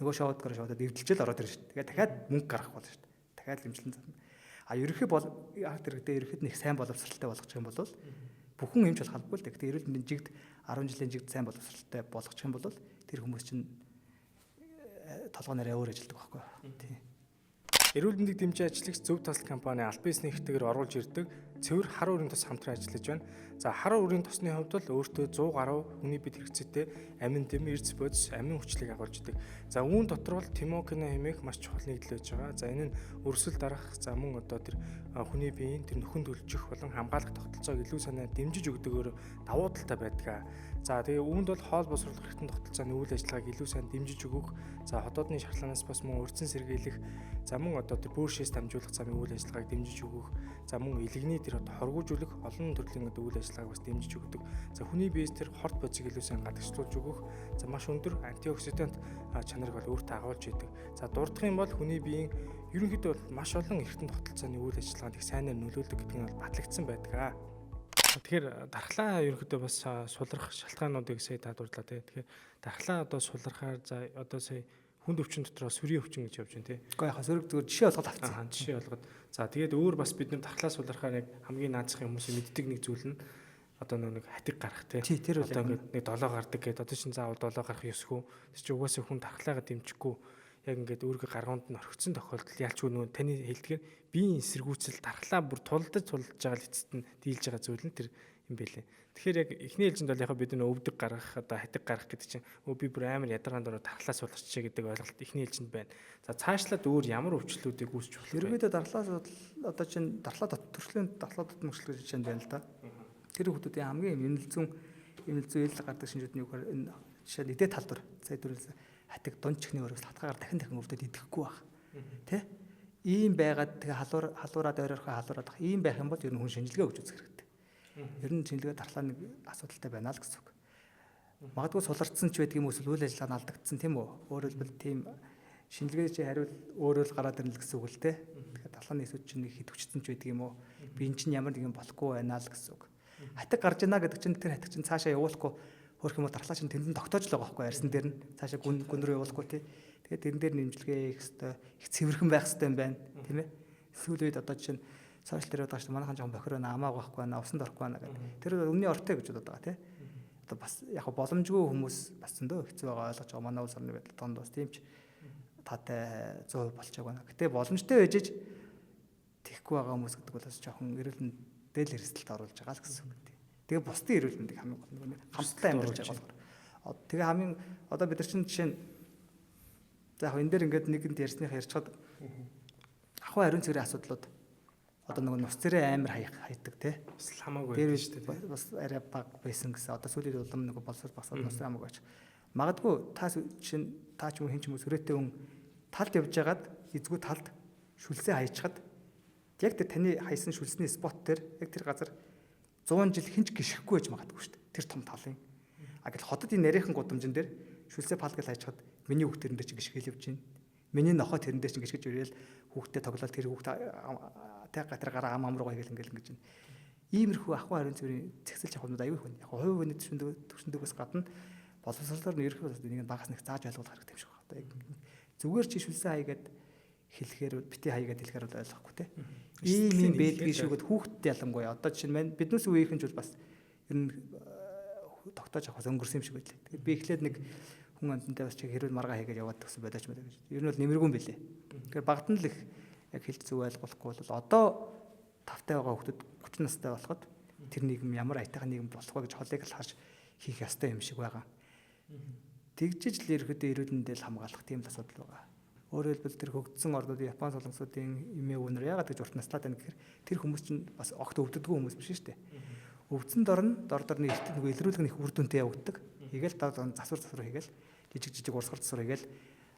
нөгөө шоудгаар шоудаад эвдэлжэл ороод ирж шүү дээ. Тэгээд дахиад мөнгө гаргах болно шүү дээ. Дахиад хэмжлэн зарна. Ерөнхий арт иргэдээ ерөнхийд нь их сайн боловсролтой болгох юм бол бүхэн юмч болох албагүй л дээ. Гэтэ эрүүл мэндийн жигд 10 жилийн жигд сайн боловсролтой болгох юм бол тэр хүмүүс чинь толгойноо өөр ажилладаг байхгүй. Тийм. Эрүүл мэндийг дэмжиж ажиллах зөв тасал компани аль биесний ихтэйгээр оруулж ирдэг цэвэр хар өрийн тос хамтран ажиллаж байна. За хар өрийн тосны хувьд бол өөртөө 100 гаруй хүний бид хэрэгцээтэй амин дэм эрдэс бодис амин хүчлийг агуулж идэг. За үүн дотор бол тимокина хэмээх маш чухал нэгдэл байж байгаа. За энэ нь өрсөл дарах за мөн одоо тэр хүний биеийн тэр нөхөн төлжих болон хамгаалах тогтолцоог илүү санаа дэмжиж өгдөгөөр давуу талтай байдаг. За тэгээ үүнд бол хоол босруулах хэрэгтэн тогтолцооны үйл ажиллагааг илүү сайн дэмжиж өгөх, за хотоодны шархлаанаас бас мөн урьдчилан сэргийлэх, за мөн одоо тэр бөөршөөс дамжуулах замын үйл ажиллагааг дэмжиж өгөх, за мөн илэгний тэр одоо хоргоожүүлэх олон төрлийн одоо үйл ажиллагааг бас дэмжиж өгдөг. За хүний биеэс тэр хорт бодисыг илүү сайн гадагшлуулж өгөх, за маш өндөр антиоксидант чанарыг бол өөртөө агуулж идэг. За дурдах юм бол хүний биеийн ерөнхийдөө бол маш олон эргэтэн тогтолцооны үйл ажиллагаанд их сайнаар нөлөөлдөг гэдэг нь бол батлагдсан байдаг. Тэгэхээр дархлаа ерөнхийдөө бас сулрах шалтгаануудыг сая даадуурлаа тий. Тэгэхээр дархлаа одоо сулрахаар за одоо сая хүнд өвчин дотроо сүрийн өвчин гэж явж байна тий. Гэхдээ яг сөрөг зүгээр жишээ олгоод авцсан. Жишээ олгоод. За тэгээд өөр бас бид нар дархлаа сулрахаар яг хамгийн наацхан хүмүүсийн мэддэг нэг зүйл нь одоо нэг хатиг гарах тий. Тэр одоо ингээд нэг долоо гардаг гэдэг. Одоо чинь заавал долоо гарах ёсгүй. Тэр чинь угаасаа хүн дархлаагаа дэмжихгүй яг ингээд өөргөө гаргуунд нь орхицсон тохиолдолд ялчгүй нөгөө таны хэлдгээр биеийн эсэргүүцэл дархлаа бүр тулдаж байгаа л эцэст нь дийлж байгаа зүйл нь тэр юм бэлээ. Тэгэхээр яг эхний ээлжинд бол яг бид нөө өвдөг гаргах одоо хатиг гаргах гэдэг чинь би бүр амар ядаргаан дөрөв тархлаас суулгачаа гэдэг ойлголт эхний ээлжинд байна. За цаашлаад өөр ямар өвчлөлүүдийг үүсч болох вэ? Ерөнхийдөө дархлаас одоо чинь төрслийн дархлаа дутмагчлал гэж чинь байна л да. Тэр хүмүүсийн хамгийн эмнэлзүүн ил гардаг шинжүүд нь юу гэхээр энэ жишээ нь эдээ талбар сая дөрөв хатиг дунд чихний өрөөс хатгаагаар дахин өвдөд идэхгүй байх. Тэ? Ийм байгаад тэгээ халуураад ойрхон халуураад ийм байх юм бол ер нь хүн шинжилгээ өгч үзэх хэрэгтэй. Ер нь шинжилгээ дархлаа нэг асуудалтай байна л гэсэн үг. Магадгүй суларцсан ч байдаг юм уу эсвэл үйл ажиллагаа нь алдагдсан тийм үү? Өөрөөр хэлбэл тийм шинжилгээ чи хариул өөрөө л гараад ирнэ л гэсэн үг л те. Тэгэхээр дархлааны эсүүд чинь нэг хитвчсэн ч байдаг юм уу? Би эн чинь ямар нэгэн болохгүй байна л гэсэн үг. Хатаг гарч ийна гэдэг чинь тэр хатаг чинь цаашаа явуулахгүй хөрх юм бол дархлаа чинь тэнд нь тогтоож л байгаа байхгүй арьсан дээр нь цаашаа гүн рүү явуулахгүй тий. Тэгээд тэрэн дээр нэмжлэгээ их хэвээр их цэвэрхэн байх хэвээр юм байна тийм ээ. Сүүл үед одоо чинь сошиал дээр байгаа чинь манайхан жоохон бохир байна амааг байхгүй байна усанд орохгүй байна гэдэг. Тэр өмнө ортой гэж бодоод байгаа тий. Одоо бас яг боломжгүй хүмүүс бас зөндөө хэцүү байгаа ойлгож байгаа манай улс орны байдал тонд бас тийм ч таатай 100% болчихог байна. Гэтэ боломжтой байж тэхгүй байгаа хүмүүс гэдэг бол бас жоохон эрүүл мэнд дээл хэрэгсэлд оруулж байгаа л гэсэн үг тий. Тэгээ бусдын эрүүл мэндийг хамгийн гол нь хамтдаа амьдарч байгаа болохоор. Тэгээ хамгийн одоо бид нар чинь жишээ нь за яг энэ дээр ингээд нэгэнд ярьсных ярьчихад ахуй ариун цэврийн асуудлууд одоо нөгөө нус цэрээ амар хайдаг тий. Бас хамаагүй байдаг шүү дээ. Бас арай баг байсан гэсэн. Одоо сүүлийн улам нөгөө болсоор басаад нус хамаагүй ач. Магадгүй та чинь та ч юм хин ч юм сүрээтэй хүн талд явж байгаад эзгүй талд шүлсээ хайчхад яг тэр таны хайсан шүлсний спот дээр яг тэр газар 100 жил хинч гიშгэхгүй байж магадгүй шүү дээ. Тэр том талын. А гэл хотод энэ нарийнхан гудамжин дээр шүлсээ пал гэж хайчхад миний хүүхд тэрэн дээр чинь гიშгэл явж байна. Миний нохоо тэрэн дээр чинь гიშгэж ирээл хүүхдэд тоглоод тэр хүүхд тэг гатар гараа ам руугаа хийгээл ингээл ингэж байна. Иймэрхүү ахуй ариун цэврийн цэгцэлж авах юмуд аюул хүн. Яг хувь хүний төвшөндөгөөс гадна боловсролоор нь ерөөхдөө нэг багаас нэг зааж ойлгох хэрэгтэй юм шиг байна. Одоо яг зүгээр чи шүлсээ хаягаад хэлэхээр бити хаягаад хэлэхээр бол ойлгохгүй те. Ийм бэлгийн шүүгээд хүүхдэд ялангуяа одоо жишээ нь биднээс үеийнхэн ч бас ер нь тогтоож авахс өнгөрсөн юм шиг байлаа. Тэгээд би эхлээд нэг хүн амтантай бас чи хэрүүл маргаа хийгээд яваад гэсэн бодож мэдээ гэж. Ер нь бол нэмэргүй юм билээ. Тэгэхээр багт нь л их яг хэлж зүг ойлгохгүй бол одоо тавтай байгаа хүүхдүүд 30 настай болоход тэр нийгэм ямар айтайхан нийгэм болох вэ гэж холыг л харж хийх ёстой юм шиг байгаа. Тэгжиж л ерөөдөө эрүүл мэндэл хамгаалах тийм л асуудал байгаа. Өөрөөр хэлбэл тэр хөгжсөн орнуудын Япон солонгосуудын эмээ өвнөр яагаад гэж урт наслаад байна гэхээр тэр хүмүүс чинь бас огт өвддөггүй хүмүүс биш шүү дээ. Өвдсөн дор нь эрт нөгөө илрүүлэг нь их үр дүнтэй явагддаг. Хийгээл засвар хийгээл жижиг урсгал засвар хийгээл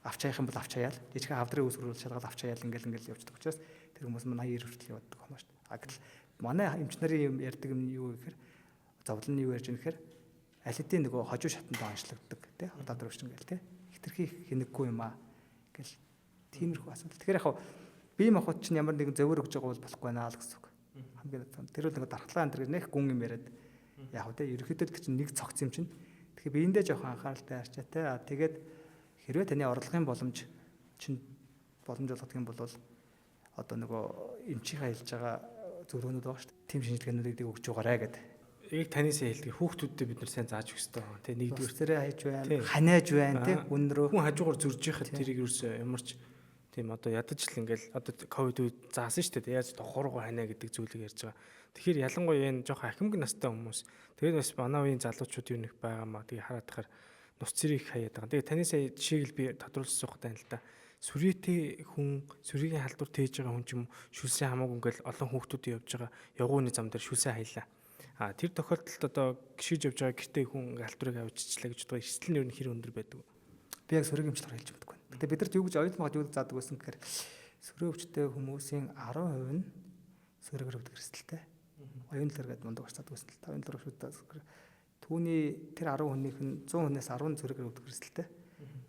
авч хаях юм бол авч хаяал жижигхэн хавдрын үүсгэрүүл шалгаад авч хаяал ингээл явждаг учраас тэр хүмүүс маань 80 хүртэл явдаг хүмүүс шүү дээ. А гэтэл манай эмч нарын юм ярьдаг юм юу гэхээр зовлон нь юу ярьж байгаа гэхээр аль хэдийн нөгөө хожуу шатанд онцлогддог тий одоо дөрөвч ингээл тий хитрхи хинэггүй юм аа гэл тиймэрхүү асуудал. Тэгэхээр яг бие махбод чинь ямар нэгэн зөвөр өгж байгаа бол болохгүй наа л гэсэн үг. Хамгийн тэр үл нэг дархлаа энэ төр нэх гүн юм яриад яг тэ ерөөхдөө чинь нэг цогц юм чинь. Тэгэхээр биендээ жоохон анхааралтай харчаа тэ. Тэгээд хэрвээ таны орлогын боломж чинь боломж олгох юм бол одоо нөгөө эмчийнхаа хэлж байгаа зөвлөгөөнүүд байгаа шүү дээ. Тим шинжилгээнүүдийг өгч байгаарэ гэдэг. Яг таньсаа хэлдэг хүүхдүүдэд бид нар сайн зааж өгөх хэрэгтэй байна. Тэ нэгдүгээр цэрээ хайж байна, ханиаж байна тэ үнрөө. Хүн хажуугаар зөрж яхад тэрийг ерөөсөө ямарч тийм одоо ядаж л ингээл одоо ковид үед заасан шүү дээ. Яаж тохоргоо ханаа гэдэг зүйлийг ярьж байгаа. Тэгэхээр ялангуяа энэ жоохон ахимг настай хүмүүс тэгээд бас манай үеийн залуучууд юу нэг байгаамаа тэгээ хараад тахаар нус цэрийг хаяад байгаа. Тэгээ таньсаа жишээг л би тодруулж суух тань л да. Сүрээтэй хүн, сүрийн халдвар тээж байгаа хүн ч юм шүлсээ хамаагүй ингээл олон хүүхдүүд явж байгаа явгууны зам дээр шүлсээ хаялаа. А тэр тохиолдолд одоо гიშиж явж байгаа гэртээ хүн халдварыг авчичлаа гэж боддог. Эрсдэл нь ер нь хэр өндөр байдаг вэ? Би яг сүрэг эмчлэр хэлж чаддаггүй. Гэтэ бид нарт юу гэж ойлгомжтой юу заадаг байсан гэхээр сүрэг өвчтэй хүмүүсийн 10% нь сүрэгээр өвдөг эрсдэлтэй. Оюун талаар гэдэг мундаг гарцаад байсан л та. Оюун талаар өвчтэй. Түүний тэр 10 хүнийх нь 100 хүнээс 10 сүрэгээр өвдөг эрсдэлтэй.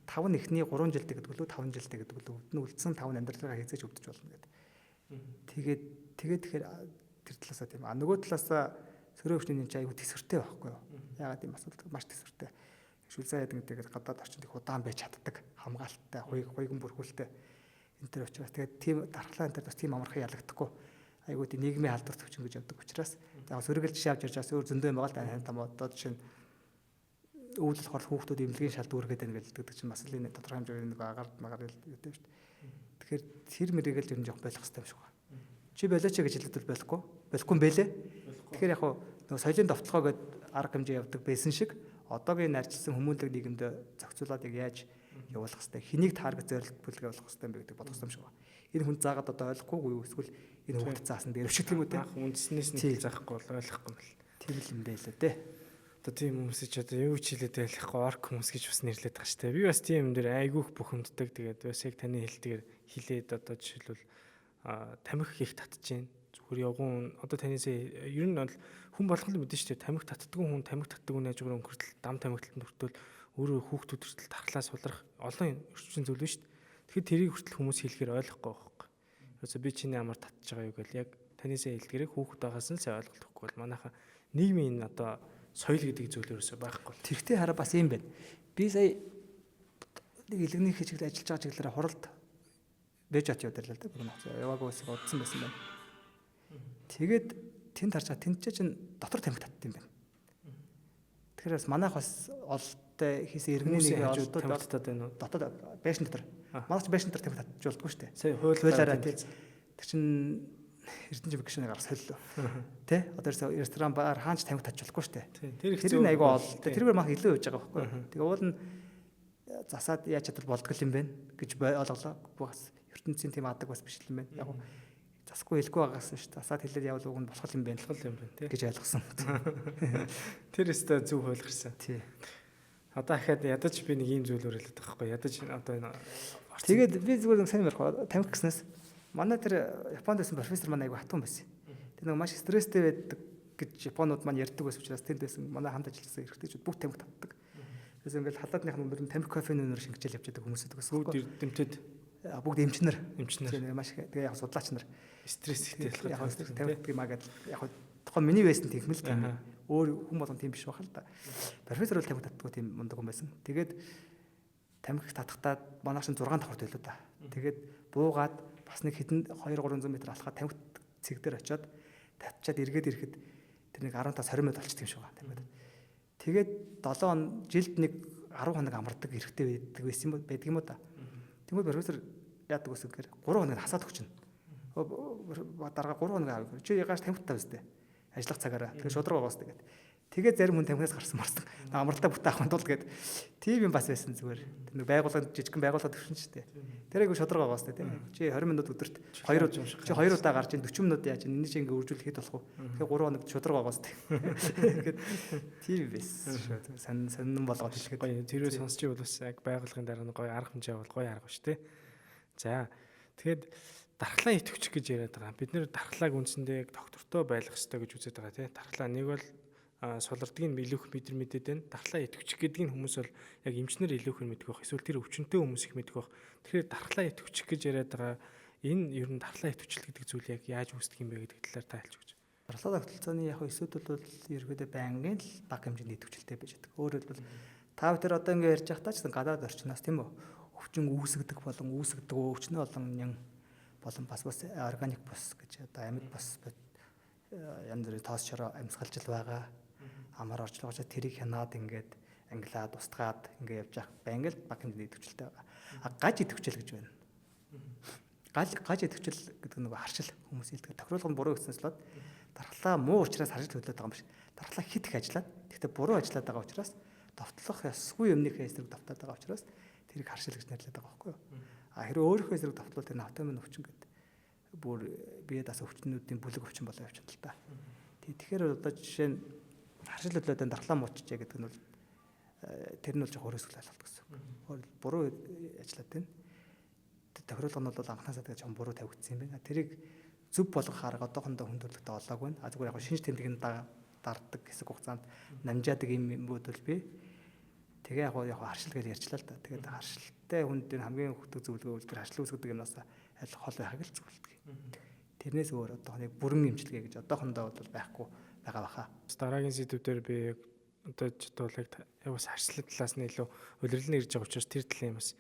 5 нь эхний 3 жилдээ гэдэг лөө 5 жилдээ гэдэг лөө өвдөн үлдсэн 5 амьдралаа хийцээж өвдөж болно гэдэг. Тэгээд тэгэхээр тэр талаасаа тийм. А нөгөө талаасаа сөрөө өвчний чинь аюу төсвөртэй байхгүй юу? Ягаад тийм асуудал маш төсвөртэй. Шүлсээ яадаг гэдэг гадаад орчинд их удаан байж чаддаг, хамгаалттай, хуйган бүрхүүлтэй. Энэ төр учраас тэгээд тийм дархлаа энэ төр бас тийм амархан ялагдахгүй. Аюу тийм нийгмийн халдвар төвчин гэж явдаг учраас яг сөргөл жишээ авч ярьж байгаас өөр зөндөө юм байгаа л тань там одоо жишээ нь өвдөл хол хүүхдүүд эмнэлгийн шалдваргээд байна гэдэг чинь бас л энэ тодорхой хэмжээний нэг агаар гэдэг шүү дээ. Тэгэхээр тэр мэрийг л ер нь жоох болох хэрэгтэй юм шиг байна. Чи болооч гэж хэлээд бол болохгүй юм бэлээ. Тэгэхээр яг нөгөө соёлын довтлогоо гээд арга хэмжээ явдаг байсан шиг одоогийн нарчилсан хүмүүнлэг нийгэмд зохицуулаад яаж явуулах хэвээр хэнийг таргет зорилт бүлэг явуулах хэвээр бэ гэдэг бодох юм шиг байна. Энэ хүн заагаад одоо ойлгохгүй юу эсвэл энэ хүүхд заасан дээр өчгдөг юм үү те? Үндснээс нь заахгүй бол ойлгохгүй юм л. Тэр л юм байлаа те. Одоо тийм хүмүүс ч одоо юу ч хэлээд байлахгүй орк хүмүүс гэж бас нэрлээд байгаа шүү дээ. Би бас тийм юм дээр айгүйх бухимддаг. Тэгээд бас яг таны хэлдгээр хилээд одоо жишээлбэл тамхи хийх татчихээн. Зүгээр явган одоо танаас ер нь бол хүн болгон л мэдэн шүү дээ. Тамхи татдаггүй хүн тамхи татдаг хүн хажуугаар өнгөртөл дам тамхитанд хүртэл өөрөө хүүхдүүд хүртэл тархлаа сулрах олон өрчсөн зүйл биш шүү дээ. Тэгэхээр тэрийг хүртэл хүмүүс хэлэхээр ойлгохгүй байхгүй. Ерөөсө би чиний амар татж байгаа юу гэл яг танаас хэлдгээрээ хүүхэд байгаас нь сайн ойлголтгүй бол манайха нийгмийн одоо соёл гэдэг зүйл ерөөсө байхгүй. Тэрхтээ хараа бас юм байна. Би сая нэг илгэний хичээл ажиллаж байгаа чиглэлээр хуралд бэжат явдарлаа л да. Бүгд яваагүй усыг удсан байсан байна. Тэгээд тэнд харж байгаа тэнд чинь дотор тамхи татд юм байна. Тэгэхээр бас манайх бас олдтой хийсэн иргэний нэг олдод татад байна уу? Дотоод байшин дотор. Манайх ч байшин дотор тамхи татчихулдаггүй шүү дээ. Сая хуулиараа тий. Тэр чинь Эрдэнэ бикшнийг гаргах солилоо. Тэ? Одоо ресторан бар хаанч тамхи татчихулахгүй шүү дээ. Тэр нь айгүй олдтой. Тэрээр мах илүү явж байгаа байхгүй. Тэгээ уул нь засаад яаж чадвал болдгол юм бэ гэж ойлголоо. Бас ертөнцийн тийм адаг бас биш юм байна. Яг засахгүй хэлэхгүй байгаас шүү дээ. Засаад хэлээд явал уг нь болох юм байна. Болох юм байна тий гэж ойлгосон. Тэр өстө зөв ойлгосон. Тий. Одоо ахаад ядаж би нэг ийм зүйлөөр хэлээд байгаа байхгүй. Ядаж одоо энэ тэгээд би зүгээр сайн ярих тамхи гэснээс манай тэр Японд байсан профессор маань айгүй хатуун байсан. Тэр нэг маш стресстэй байдаг гэж Японууд маань ярьдаг байсан учраас тэнд байсан манай хамт ажилласан эрэгтэйчүүд бүх тамхи татдаг. Тэрээс ингээл халаадных өндөр нь тамхи кофений өнөр шингэжэл явж байдаг хүмүүс байдаг. бүгд дэмтэд бүгд эмчнэр. эмчнэр Маш тэгээ яг судлаач нар стресс ихтэй яг тамхи гэмаагаад яг тухайн миний байсан тийм л тийм. Өөр хүн болгон тийм биш бахал та. Профессор бол тамхи татдаггүй тийм мундаг хүн байсан. Тэгээд тамхи татахтаа манайх шин 6 давхарт байлоо та. Тэгээд буугаад бас нэг хэдэн 2-300 м алхаад тамхи цэг дээр очиод татчаад эргээд ирэхэд тэр нэг 15-20 минут болчихсон юм шиг байна тамхи. Тэгээд 7 он жилд нэг 10 хоног амардаг эрэхтэй байдаг юм уу та. Тэгмээ профессор яадаг гэсэн гэхээр 3 хоног хасаад өгчнө. Дараа 3 хоног аав. Чи ягааш тамхи тавьс тээ. Ажиллах цагаараа. Тэгээ шудраг байгаас тэгээд. Тэгээд зарим хүн тамхинаас гарсан марсан. Амралтаа бүтэ авахын тулд гээд тийм юм бас байсан зүгээр. Тэр нэг байгууллагад жижигхэн байгууллагад төвшин шүү дээ. Тэр айгу шудраг байгаас тээ. Чи 20 минут өдөрт 2 удаа гарч ин 40 минут яаж энэ чинь ингээ үржүүлэхэд болох уу? Тэгээ 3 хоног шудраг байгаас тээ. Ингээд тийм байсан. Сонин болгоод хэлэхэд гоё. Тэрөө сонсч ивэл бас яг байгууллагын дараа нь гоё арга хэмжээ бол гоё арга шүү дээ. За тэгэхэд дархлаа идэвхчих гэж яриад байгаа. Бид нэр дархлааг үндсэндээ доктортой байх хэрэгтэй гэж үзээд байгаа тий. Дархлаа нэг бол сулардгийг илүүх мэдээд байна. Дархлаа идэвхчих гэдгийг хүмүүс бол яг эмчнэр илүүх нь мэддэг байх. Эсвэл тэр өвчнөд хүмүүс их мэддэг байх. Тэгэхээр дархлаа идэвхчих гэж яриад байгаа. Энэ ер нь дархлаа идэвхжил гэдэг зүйл яг яаж үүсдэг юм бэ гэдэг талаар та хэлж өгч. Дархлаа тогтолцооны яг эсүүдүүд бол ерөөдөө байнгын л бага хэмжээний идэвхжилтэй байж байдаг. Өөрөөр хэлбэл та бүхэн одоо ингээ ярьж байхдаа ч гадаад орчноос тийм үү? Өвчин үүсгдэг өвчнөө болон болон бас органик бус гэж одоо амьд бус янз бүрийн тоос шороо амьсгалжил байгаа. Амар орчлогож тэрийг хянаад ингээд англиад устгаад ингээд явж явах байнга л баг хэмжээний идэвхжилтэй байгаа. Гаж идэвхжил гэж байна. Гаж идэвхжил гэдэг нэг харшил хүмүүс хэлдэг. Тохируулга нь буруу гэсэн слоод дархлаа муу учраас харшил төлөөд байгаа юм биш. Дархлаа хит их ажиллаад гэхдээ буруу ажиллаад байгаа учраас довтлох ёсгүй юмнийхээ эсрэг довтоод байгаа учраас тэрийг харшил гэж нэрлэдэг байгаа байхгүй юу? Хэрэв өөрийнхөө эсрэг довтлол тэр автомын өвчин гэдэг бүр бие дас өвчнүүдийн бүлэг өвчин болоо явчихна л та. Тэгэхээр одоо жишээ нь харшил төлөөд дархлаа муучжээ гэдэг нь бол тэр нь бол жоо хөрөөсгөл ойлголт гэсэн. Буруу ажиллаад байна. Тохируулга нь бол анхнаасаа тэгээ чам буруу тавигдсан юм байна. Тэрийг зөв болгох арга одоохондоо хүндрэлтэй олоог байна. Зүгээр яг шинж тэмдгийг дарддаг хэсэг хугацаанд намжаадаг юм бодвол би тэгээ яг харшил гэж ярьчлаа л да. Тэгээд харшилтай хүнд хамгийн хөвгдөг зөвлөгөө үлдэр харшил үүсгдэг юмнаас аль хол байхаг л зөвлөдөг. Тэрнээс өөр одоо нэг бүрэн эмчилгээ гэж одоохондоо бол байхгүй байгаа баха. Дараагийн сэдвээр би яг одоо жидуулаг яг бас харшлын талаас нь илүү улирлын ирж байгаа учраас тэр талын бас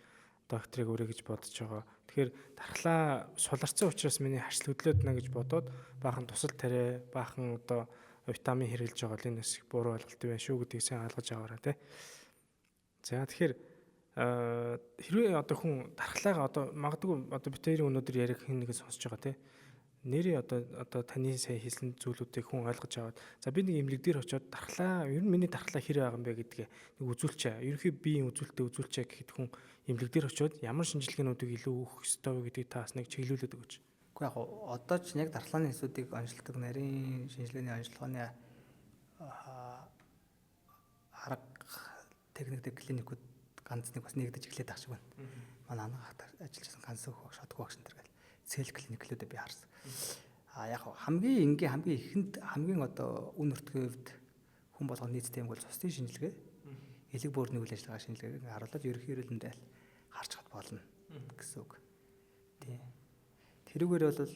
докторыг өрөө гэж бодож байгаа. Тэгэхээр дархлаа суларцсан учраас миний харшил хөдлөөд нэ гэж бодоод баахан тусал тариа, баахан одоо витамин хэрглэж байгаа л энэ бас буруу ойлголт байна шүү гэдгийг сайн ойлгож аваарай тий. За тэгэхээр хэрвээ одоо хүн дархлаагаа одоо магадгүй одоо бид хоёрын өнөөдөр яриаг хэн нэгэ сонсож байгаа тий. нэрийн одоо таны сая хэлсэн зүйлүүдийг хүн ойлгож аваад за би нэг имлэг дээр очиод дархлаа ер нь миний дархлаа хэр байгаа юм бэ гэдгээ нэг үзүүлчээ. Ерөнхий биеийн үзүүлэлтээ үзүүлчээ гэхэд хүн имлэг дээр очиод ямар шинжилгээнүүдийг илүү өгөх ёстой вэ гэдгийг та бас нэг чиглүүлээд өгөөч. Уу яг одоо ч яг дархлааны хэсүүдийг онцлдог нарийн шинжилгээний онцлогооны арга техниктэй клиникүүд ганц нэг бас нэгдэж эхлээд байгаа шиг байна. Манай анхаарал ажиллаж байсан ганц өөх баг шатгүй багш нар гэл цэл клиниклүүдэд би харсан. Яг хамгийн энгийн хамгийн ихэнд хамгийн одоо үн өртгийн хувьд хүн болгоны нийцтэй юм бол цусны шинжилгээ, элэг бөөрийн үйл ажиллагаа шинжилгээг харуулж ерөнхий эрүүлэндээ харж хад болно гэсэн үг. Тий. Тэрүүгээр бол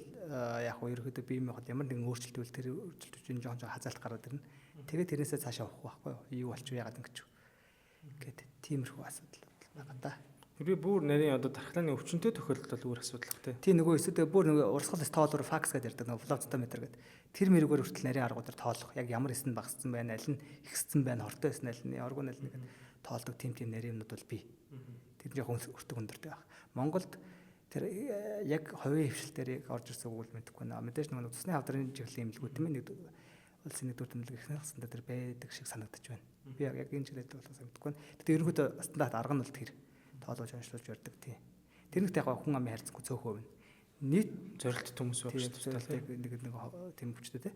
яг ерөөдөө бие махбод ямар нэгэн өөрчлөлт үйл тэр өөрчлөлтөнд жоохон хазаалт гараад ирнэ. Тэгээд тэрнээсээ цаашаа явах байхгүй юу? Юу болчих вэ яагаад ингэж вэ? Гэт тиймэрхүү асуудал байгаа да. Хэрвээ бүр нарийн одоо дархлааны өвчнөд тохиолдолд бол өөр асуудал баг тий. Тий нөгөө эсвэл бүр нөгөө урсгал тоолоор факс гэдэг ярьдаг нөгөө флоцтометр гэдэг. Тэр мэрэгээр хүртэл нарийн аргуудаар тоолох. Яг ямар эсэнд багассан байна, аль нь ихссэн байна, хортой байсан аль нь, оргон аль нь гэдэг тоолдог тийм нарийн юмнууд бол бий. Тэр жоохон өртөг өндөртэй баг. Монголд тэр яг хувийн хвшилтээр орж ирсэн үг мэдэхгүй наа. Мэдээж нөгөө цусны хавдрын чиглэлийн эмнэлгүүд тийм нэг улсын нэг дүрмэлэг ихнэх хэсэндээ тэр байдаг шиг санагдаж байна. Би яг энэ чиглэлд болохоос мэдгүй байна. Тэгтээ ерөнхийдөө стандарт арга нь бол тэр тоолож онцлуулж ярьдаг тий. Тэр нэгт яг хүн амын харьцангуй цөөхөө байна. Нийт зорилттой хүмүүс байна шүү дээ. Нэг тийм хүчтэй тий.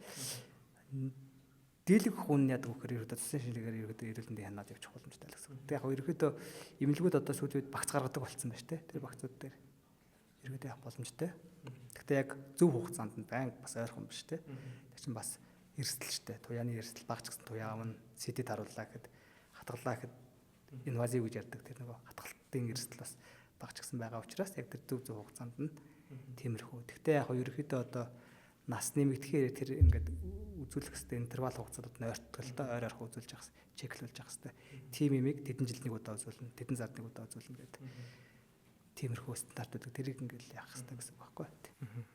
Дийлэг хүн яадаг вөхөр ерөөдөө цэсэн шинжилгээгээр ерөөдөө эрүүлэндээ хянаад явчих боломжтой л гэсэн. Тэг яг ерөөдөө эмнэлгүүд одоо сүүлийн үед багц гаргадаг болсон байна шүү дээ. Тэр багцууд дээр ерөөдөө явах боломжтой. Гэхдээ яг зөв хугацаанд нь байн бас ойрхон биш тий. Тэг чинь бас эрсдэлчтэй. Туяаны эрсдэл багч гэсэн туяа амн сэтэд харууллаа гэхэд хатгалаа гэхэд инвазив гэж ярьдаг тэр нөгөө хатгалтын эрсдэл бас багч гэсэн байгаа учраас яг тэр зөв хугацаанд нь тиймэрхүү. Гэхдээ яг ерөөхдөө одоо нас нэмэгдэхээр тэр ингээд үзүүлэх хэвээр интервал хугацаанд нь ойртолтой ойр ойрхон үзүүлж явах, чеклүүлж явах хэвээр. Тим имийг тэдэн жилийн удаа үзүүлнэ, тэдэн сард нэг удаа үзүүлнэ гэдэг. Тиймэрхүү стандартууд тэрийг ингээд яах хэвээр гэсэн үг байхгүй.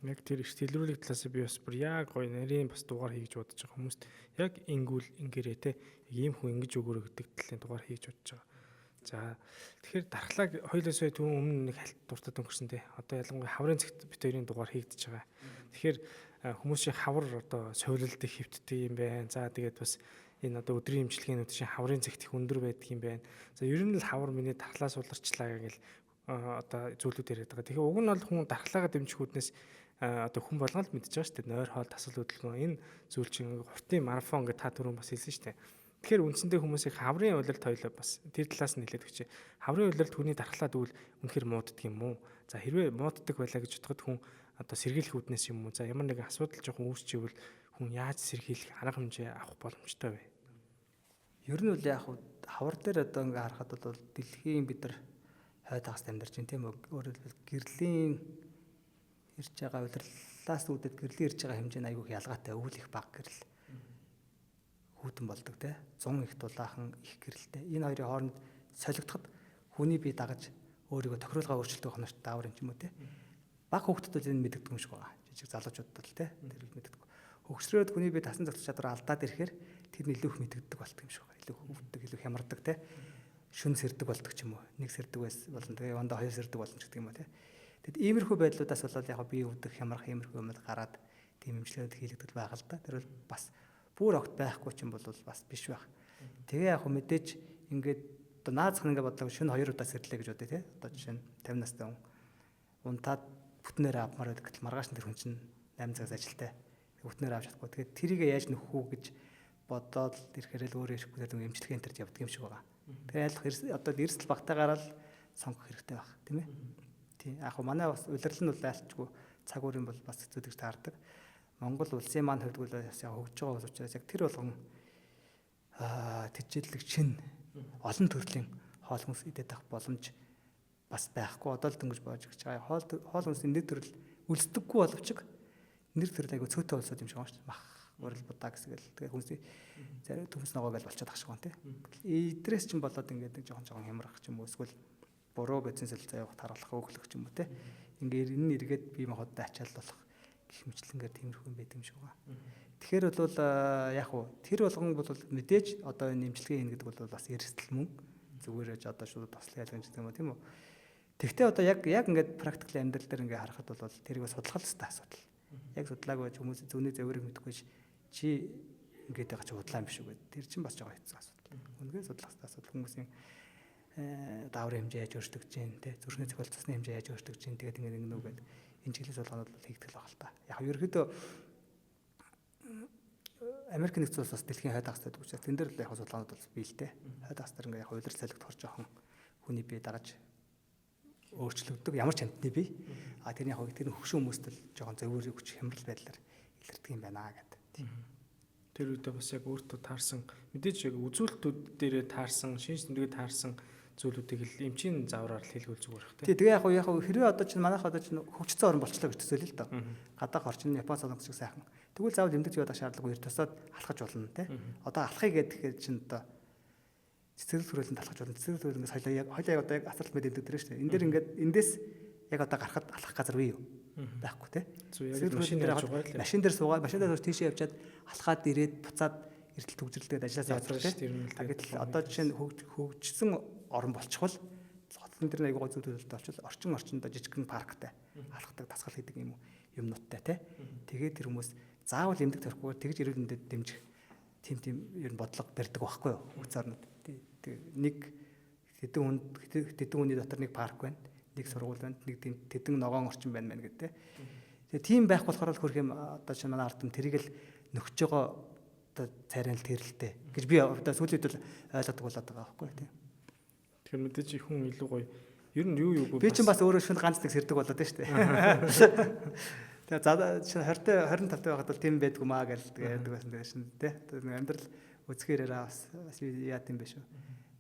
Яг тэр ихтэлрүүлэг талаас би бас бүр яг гоё нарийн бас дугаар хийж бодож байгаа хүмүүст яг ингүүл ингэрээ те ийм хүн ингэж өгөөрэй гэдэг талын дугаар хийж бодож байгаа. За тэгэхээр дархлааг хоёулаа сая түрүүн өмнө нэг хальт дуртад өнгөрсөн те. Одоо ялангуяа хаврын цагт бит хоёрын дугаар хийгдэж байгаа. Тэгэхээр хүмүүсийн хавар одоо совилалт их хэвтдэг юм байна. За тэгээд бас энэ одоо өдрийн имчилгээнүүд чинь хаврын цагт их өндөр байдаг юм байна. За ер нь л хавар миний дархлаа суларчлаа гэл одоо зүйлүүд яриад байгаа. Тэгэхээр уг нь бол хүн дархлаагаа дэмжих үүднээс одоо хүн болгоно л мэдчихэж байгаа шүү дээ. Нойр хоол тасал хөдөлгөөн энэ зүйл чинь хурдын марафон гэж та түрүүн бас хэлсэн шүү дээ. Тэгэхээр үндсэндээ хүмүүсийг хаврын улиралд хоёлоо бас тэр талаас нь хэлээд өгчээ. Хаврын улиралд хүний дархлаа дүүл үнэхээр мууддаг юм уу? За хэрвээ мууддаг байлаа гэж бодоход хүн одоо сэргийлэх үүднээс юм уу? За ямар нэгэн асуудал жоохон үүсчихвэл хүн яаж сэргийлэх арга хэмжээ авах боломжтой вэ? Ер нь бол яг хавар дээр одоо ингээ харахад бол дэлхийн бид нар хойд хагас амьдарч байна тийм үү? Өөрөөр хэлбэл гэрлийн ирж байгаа улирлаас үүдээд гэрлийн ирж байгаа хэмжээ нь айгүй ялгаатай, өвөл их бага гэрэл хүүтэн болдог те 100 их дулаахан их гэрэлтэй. Энэ хоёрын хооронд солигдоход хүний бие дагаж өөрийгөө тохируулгаа өөрчлөлт өгөх нь даавар юм ч юм уу те. Бага хүүхдэд бол энэ мэддэг юм шиг байгаа. Жижиг залуучуудад л те тэр мэддэг. Хөгшрөөд хүний бие тасан зохицох чадвар алдаад ирэхээр тэр нь илүү их мэддэг болдог юм шиг байгаа. Илүү хөвдөг, илүү хямардаг те. Шүн сэрдэг болдог ч юм уу. Нэг сэрдэг болно. Тэгээ ондоо хоёр сэрдэг болно ч гэдэг юм уу те. Тэгэд иймэрхүү байдлуудаас бол яг бие өвдөх, хямрах иймэрхүү юмд гараад тийм эмчилгээнд хийлэгдэл байгаа л да. Тэр бол бас бүр огт байхгүй ч юм бол бас биш байх. Тэгээ яг мэдээж ингээд одоо наазах нь ингээд бодлоо шөнө 2 удаа сэрлээ гэж бодъё те. Одоо жишээ нь 50 настай хүн унтаад бүтнээр авмаар байдаг. Гэтэл маргааш нь тэр хүн чинь 8 цагаас ажилтай. Бүтнээр авч чадахгүй. Тэгээд тэрийг яаж нөхөх үү гэж бодоод ирэхээр л өөрөө ирэхгүй гэдэг эмчилгээ энтерд явдаг юм шиг байгаа. Тэгээ айлах одоо эрсдэл багтаагаараа л сонгох хэрэгтэй байх тийм ээ. Тийм яг манай бас улирал нь бол айлчгүй цаг үеийн бол бас хэцүүдэж таардаг. Монгол улсын маань хувьд бол бас яг хөгжиж байгаа учраас яг тэр болгон тэжээлэг шин олон төрлийн хоол хүнс идэх боломж бас байхгүй одоо л дөнгөж боож гэж байгаа. Хоол хүнсийн нэг төрөл үлсдэггүй боловч нэр төрөл айгу цөөтэй болсод юм шиг байна шүү дээ. Мах, урал будаа гэсгээл тэгээ хүнсийн зарим төмс ногоо гэж болчиход ахшгүй тий. Идрээс ч юм болоод ингээд нэг жоохон хямрах ч юм уу эсвэл буруу бэцэн солилцоо явах таруулах өглөх ч юм уу тий. Ингээд энэ эргээд бие махбодтой ачаал болох гэх мэтлэнгээр тиймэрхүү юм байдаг юм шиг байна. Тэгэхээр бол яг уу тэр болгон бол мэдээж одоо энэ эмчилгээ хийнэ гэдэг бол бас эрсдэл мөн зүгээрэж одоо шууд тослох ялган гэдэг юм уу тийм үү. Тэгвэл одоо яг ингээд практикл амьдрал дээр ингээд харахад бол тэрийг судлах л хэвээр асуудал. Яг судлаагүй байж хүмүүс зүүнээ зөвөрийг мэдэхгүй чи ингээд байгаа чи худлаа юм биш үү гэдэг. Тэр чинь бас жоо хэцүү асуудал. Үнэхээр судлах хэрэгтэй асуудал. Хүмүүсийн дааврын хэмжээ яаж өөрчлөгдөж чинь те зүрхний цохол цусны хэмжээ яаж өөрчлөгдөж чинь тэгээд ингээд ингэнэ үү гэдэг энэ чиглэлийн судалгаанууд бол хийгдэх л байгаа л та. Яг ерөөхдөө Америк нэгдсэн улс бас дэлхийн хайд хастай гэдэг учраас тэн дээр л яг судалгаанууд бол бий л те. Хайд хастар ингээд яг хувилар солигдохор жоохон хүний бие дагаж өөрчлөгддөг ямар ч амтны бие. А тэрний яг тэр хөвшин хүмүүст л жоохон зөвөр хүч хямрал байдлаар илэрдэг юм байна гэдэг. Тэр үедээ бас яг өөртөө таарсан мэдээж яг үзүүлэлтүүд дээрээ таарсан, шинж тэмдэглэлд таарсан зүйлүүдийг л эмчийн заавраар л хэлгүүл зүгээр бах тий. Тэгээ яг хэрвээ одоо чинь манайх одоо чинь хөгжсөн орн болчлоо гэж төсөөлөл л доо. Гадаах орчин Япон солонгос шиг сайхан. Тэгвэл заавал эмдэгч явах шаардлагагүй тусаад алхаж болно тий. Одоо алхахыг гэхээр чинь одоо цэцэрлэг төрөлөнд алхаж болно. Цэцэрлэг төрөл ингээс хоёлаа яг одоо яг асуулт мэд эмдэгдэр шүү дээ. Энэ дээр ингээд эндээс яг одоо гарахад алхах газар бий юу? Байхгүй тий. Машин дээр суугаад машин дээр тийшээ явчаад алхаад ирээд буцаад эрдэл төгжрэлтэд ажилласаа явах тий. Гэтэл одоо жишээ нь хөгжсөн орон болчихвол хотын дээр аягүй гой зүйлүүд болчихвол орчинд жижигхэн парктай алхдаг дасгал хийдэг юм юмнуудтай тий. Тэгээд тэр хүмүүс заавал эмдэг төрхгүйгээр тэгж эрүүл мэндэд дэмжих тийм ер нь бодлого барьдаг байхгүй юу? Хөгц орнууд. Тэг нэг хэдэн хүний дотор нэг парк байна. Нэг сургууль байна. Нэг тийм тэдэн ногоон орчин байна гэдэг тий. Тэгээ тийм байх болохоор л хөрх юм одоо чинь манай ард юм тэрийг л нөхж байгаа одоо царай л тэрэлтэй гэж би одоо сүүлийн үед л ойлгодог болоод байгаа байхгүй тий. Тэгэхээр мэдээж их хүн илүү гоё. Ер нь юу би чинь бас өөрөө шүнд ганц нэг сэрдэг болоод байна шүү дээ. Тэгээ за чинь 20 тавтай байхад бол тийм байдгүй маа гэж тэгээд байсан тэгээ шин тий. Амьдрал үзэхээрээ бас яа гэм бэ шүү.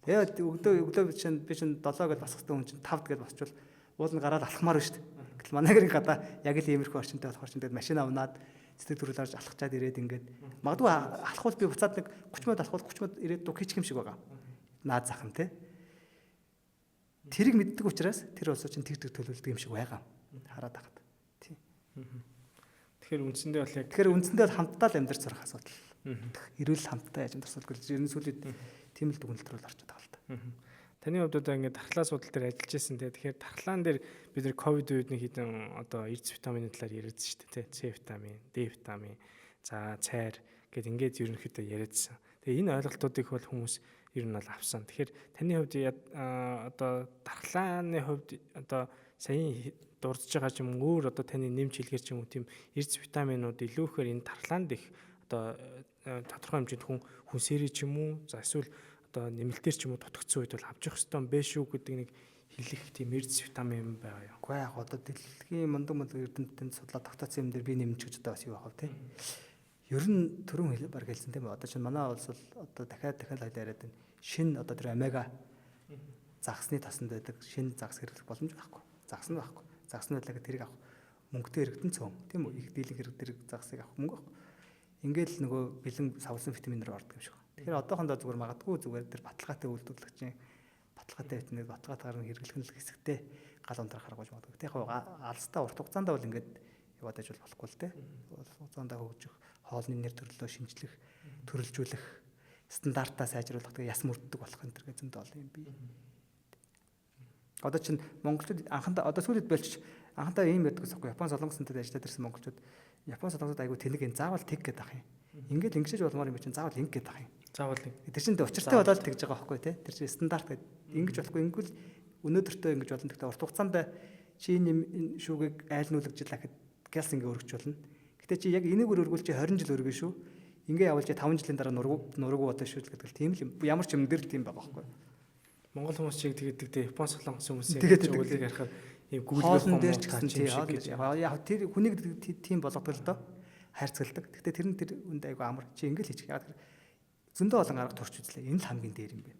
Тэгээд өглөө чинь би чинь 7 гэж босхтой хүн чинь 5 гэж босчвол уул нь гараад алхмаар шүү дээ. Гэтэл манай гэрийн гадаа яг л иймэрхүү орчинтай болохоор чинь тэгээд машин авнаад цэцэг төрөл орж алхачаад ирээд ингээд магадгүй алхвал би буцаад нэг 30 минут алхвал 30 минут ирээд дуг хийчих юм шиг байгаа. Наад захын тий. Тэрийг мэддэг учраас тэр улс чинь тэгдэг төлөвлөдөг юм шиг байгаа. Хараад тахад. Тий. Тэгэхээр үндсэндээ бол яг бол хамтдаа л амьдарч сурах асуудал. Эрүүл хамтдаа яаж амьдарч сурах гэж ер нь сүүлийн тийм л дүгнэлт рүү орчод байгаа л та. Таны хувьд одоо ингээд тархлаа судал дээр ажиллаж байсан те. Тэгэхээр тархлаан дээр бид нэр ковид үед нэг хэдэн одоо эрдэс витамины талаар яриадсан шүү дээ те. С витамин, Д витамин, за цайр гэд ингээд ерөнхийдөө яриадсан. Тэгээ энэ ойлголтуудыг бол хүмүүс ер нь бол авсан. Тэгэхээр таны хувьд одоо тархлааны хувьд одоо саяын дурдж байгаа ч юм өөр одоо таны нэмж хэлгэр ч юм уу тийм эрдэс витаминууд илүү ихээр энэ тархлаанд их одоо тодорхой хэмжээнд хүн сэрий ч юм уу за эсвэл одоо нэмэлтээр ч юм уу дутагдсан үед бол авч явах хэрэгтэй бэ шүү гэдэг нэг хэлэх тийм эрдэс витамин байгаа юу? Уу яг одоо дэлхийн мундаг эрдэмтдийн судлаа тогтоосон юм дээр би нэмж гэж одоо бас юу авах тий. Ер нь түрүүн баг хэлсэн тийм үү? Одоо чинь манай улс бол одоо дахиад л яриад байна. Шинэ одоо тэр омега загсны тасанд байдаг шинэ загс хэрэглэх боломж байхгүй. Загс нь байхгүй. Загс нь байлаа тэрийг авах мөнгөтэй хэрэгтэн цөм тийм үү? Их дийлэн хэрэг тэр загсыг авах мөнгө байхгүй. Ингээл нөгөө бэлэн савлсан витаминээр ордог юм шиг байна. Тэгэхээр одоохондоо зүгээр магадгүй зүгээр тэр баталгаатай үйлдвэрлэгчийн баталгаатай витаминыг баталгаатайгаар нь хэрэглэх нь хэсэгтэй гал ундрах харгуулж магадгүй. Тэг яг алстаа урт хугацаанд бол ингээд яваад ажил болохгүй л те. Урт хугацаанд хөгжих, хоолны нэр төрлөө шинжлэх, төрөлжүүлэх, стандартаа сайжруулах тэгээ яс мөрддөг болох энэ төр зөндөө олон юм бий. Одоо чинь монголчууд анхандаа одоо сүүлийн байлч анхандаа ийм яддаг гэсэн үг. Япон солонгосонтой ажиллаад ирсэн монголчууд Япон солонгосод айгүй тэнэг энэ заавал тэг гэдэг ах юм. Ингээд ингэжж болмоор юм чинь заавал ингэ гэдэг ах юм. Заавал ингэ. Тэр чинь учиртай болоод тэгж байгаа байхгүй тий. Тэр чинь стандарт гэдэг. Ингэж болохгүй ингэвэл өнөөдөртөө ингэж болно. Тэгтээ урт хугацаанд чи энэ шүүгийг айлнуулгажлаа гэхэд гэлс ингэ өргөж болно. Гэтэ чи яг энийг өргөл чи 20 жил өргөн шүү. Ингээ явуулж 5 жилийн дараа нургу бодож шүү гэдэг л тийм л юм. Ямар ч юм дээр тийм байгаа байхгүй. Монгол хүмүүс чиг тэгээд тэ Япон солонгос хүмүүсийн зүйлийг ярихаар ийм гүйлгэх дээр ч гэсэн тийм яг тэр хүнийг тийм болгодог л доо хайрцагладаг. Гэтэ тэр нь тэр үнд айгу амар чи ингээл хийчих. Яг зөндөө олон арга турч үзлээ. Энэ л хамгийн дээр юм бэ.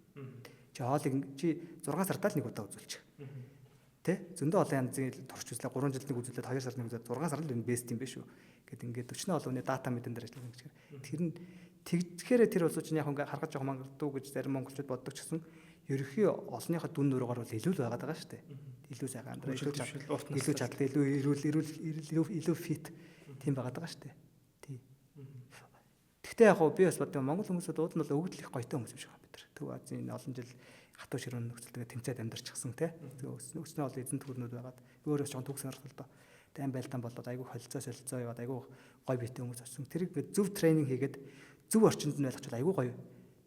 Чи хоолыг чи 6 сартаа л нэг удаа үзүүлчих. Тэ? Зөндөө олон янзын турч үзлээ. 3 жилд нэг үзүүлээд 2 сард нэг үзүүлээд 6 сар л энэ бест юм бэ шүү. Гэт ингээд 40 олон хүний дата мэдэн дээр ажилладаг гэж. Тэр нь тэгТэгэхээр тэр улсууд чинь яг ингээд харгаж явах мангадгүй гэж зарим монголчууд боддог ч гэсэн ерөнхий олонныхоо дүн нуруугаар бол илүү л байгаад байгаа шүү дээ. Илүү сайхан амьдрал, илүү чадлаа, илүү илүү фит тийм байгаад байгаа шүү дээ. Тий. Гэхдээ яг би бас бодсон монгол хүмүүсүүд ууд нь бол өгдөл их гоётой хүмүүс юм шиг байна бид нар. Төв Азийн олон жил хатуу ширүүн нөхцөлтэйгээ тэмцээд амьдарчихсан тий. Өснөө олон эзэн төрнүүд байгаад өөрөө ч жоохон төгс нарах л доо. дайм байлдаан болоод айгүй солилцоо яваад айгүй гой биетэй хүмүүс очсон. Тэр ингээд зөв тренинг хийгээд зөв орчинд нь байлгачвал айгүй гоё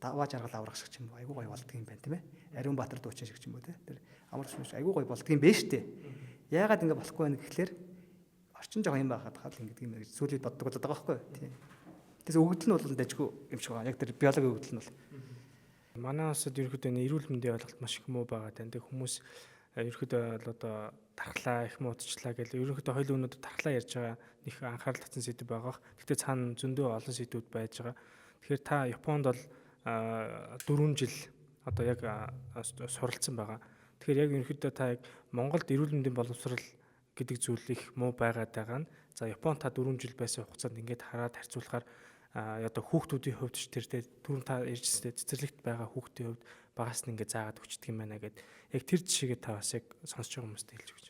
даваа жаргал аврах шиг ч юм уу айгүй гоё болдго юм байна тийм ээ. Ариун Баатар дуучин шиг ч юм уу те. Тэр амар шүмш айгүй гоё болдго юм байна штэ. Яагаад ингэ болохгүй байна гэхлээр орчин жоо юм байгаад хаад ингэдэг юм гэж сүүлийн боддог болоод байгаа байхгүй тийм. Тэс өгөгдөл нь бол дажгүй юм шиг байна. Яг тэр биологийн өгөгдөл нь бол. Манай улсад ерөөхдөө эрүүл мэндийн ойлголт маш их муу байгаа тань. Тэг хүмүүс ерөөхдөө бол одоо тархлаа их муудчлаа гэл ерөөхдөө хоёул өнөд тархлаа ярьж байгаа нэг анхаарал татсан сэдв байгаа. Гэхдээ цаана зөндөө олон сэдвүүд байж байгаа. Тэгэхээр та Японд бол 4 жил одоо яг суралцсан байгаа. Тэгэхээр яг ерөөхдөө та яг Монголд эрүүл мэндийн боловсрал гэдэг зүйл их муу байгаад байгаа нь. За Японд та 4 жил байсан хугацаанд ингээд хараад харьцуулахаар одоо хүүхдүүдийн хувьд ч тэр түрүүн та ярьжсэнтэй цэцэрлэгт байгаа хүүхдийн хувьд багаас нь ингээд заагаад өчтдөг юм байна гэд яг тэр жишээгээ та бас яг сонсож байгаа хүмүүст хэлж өгч.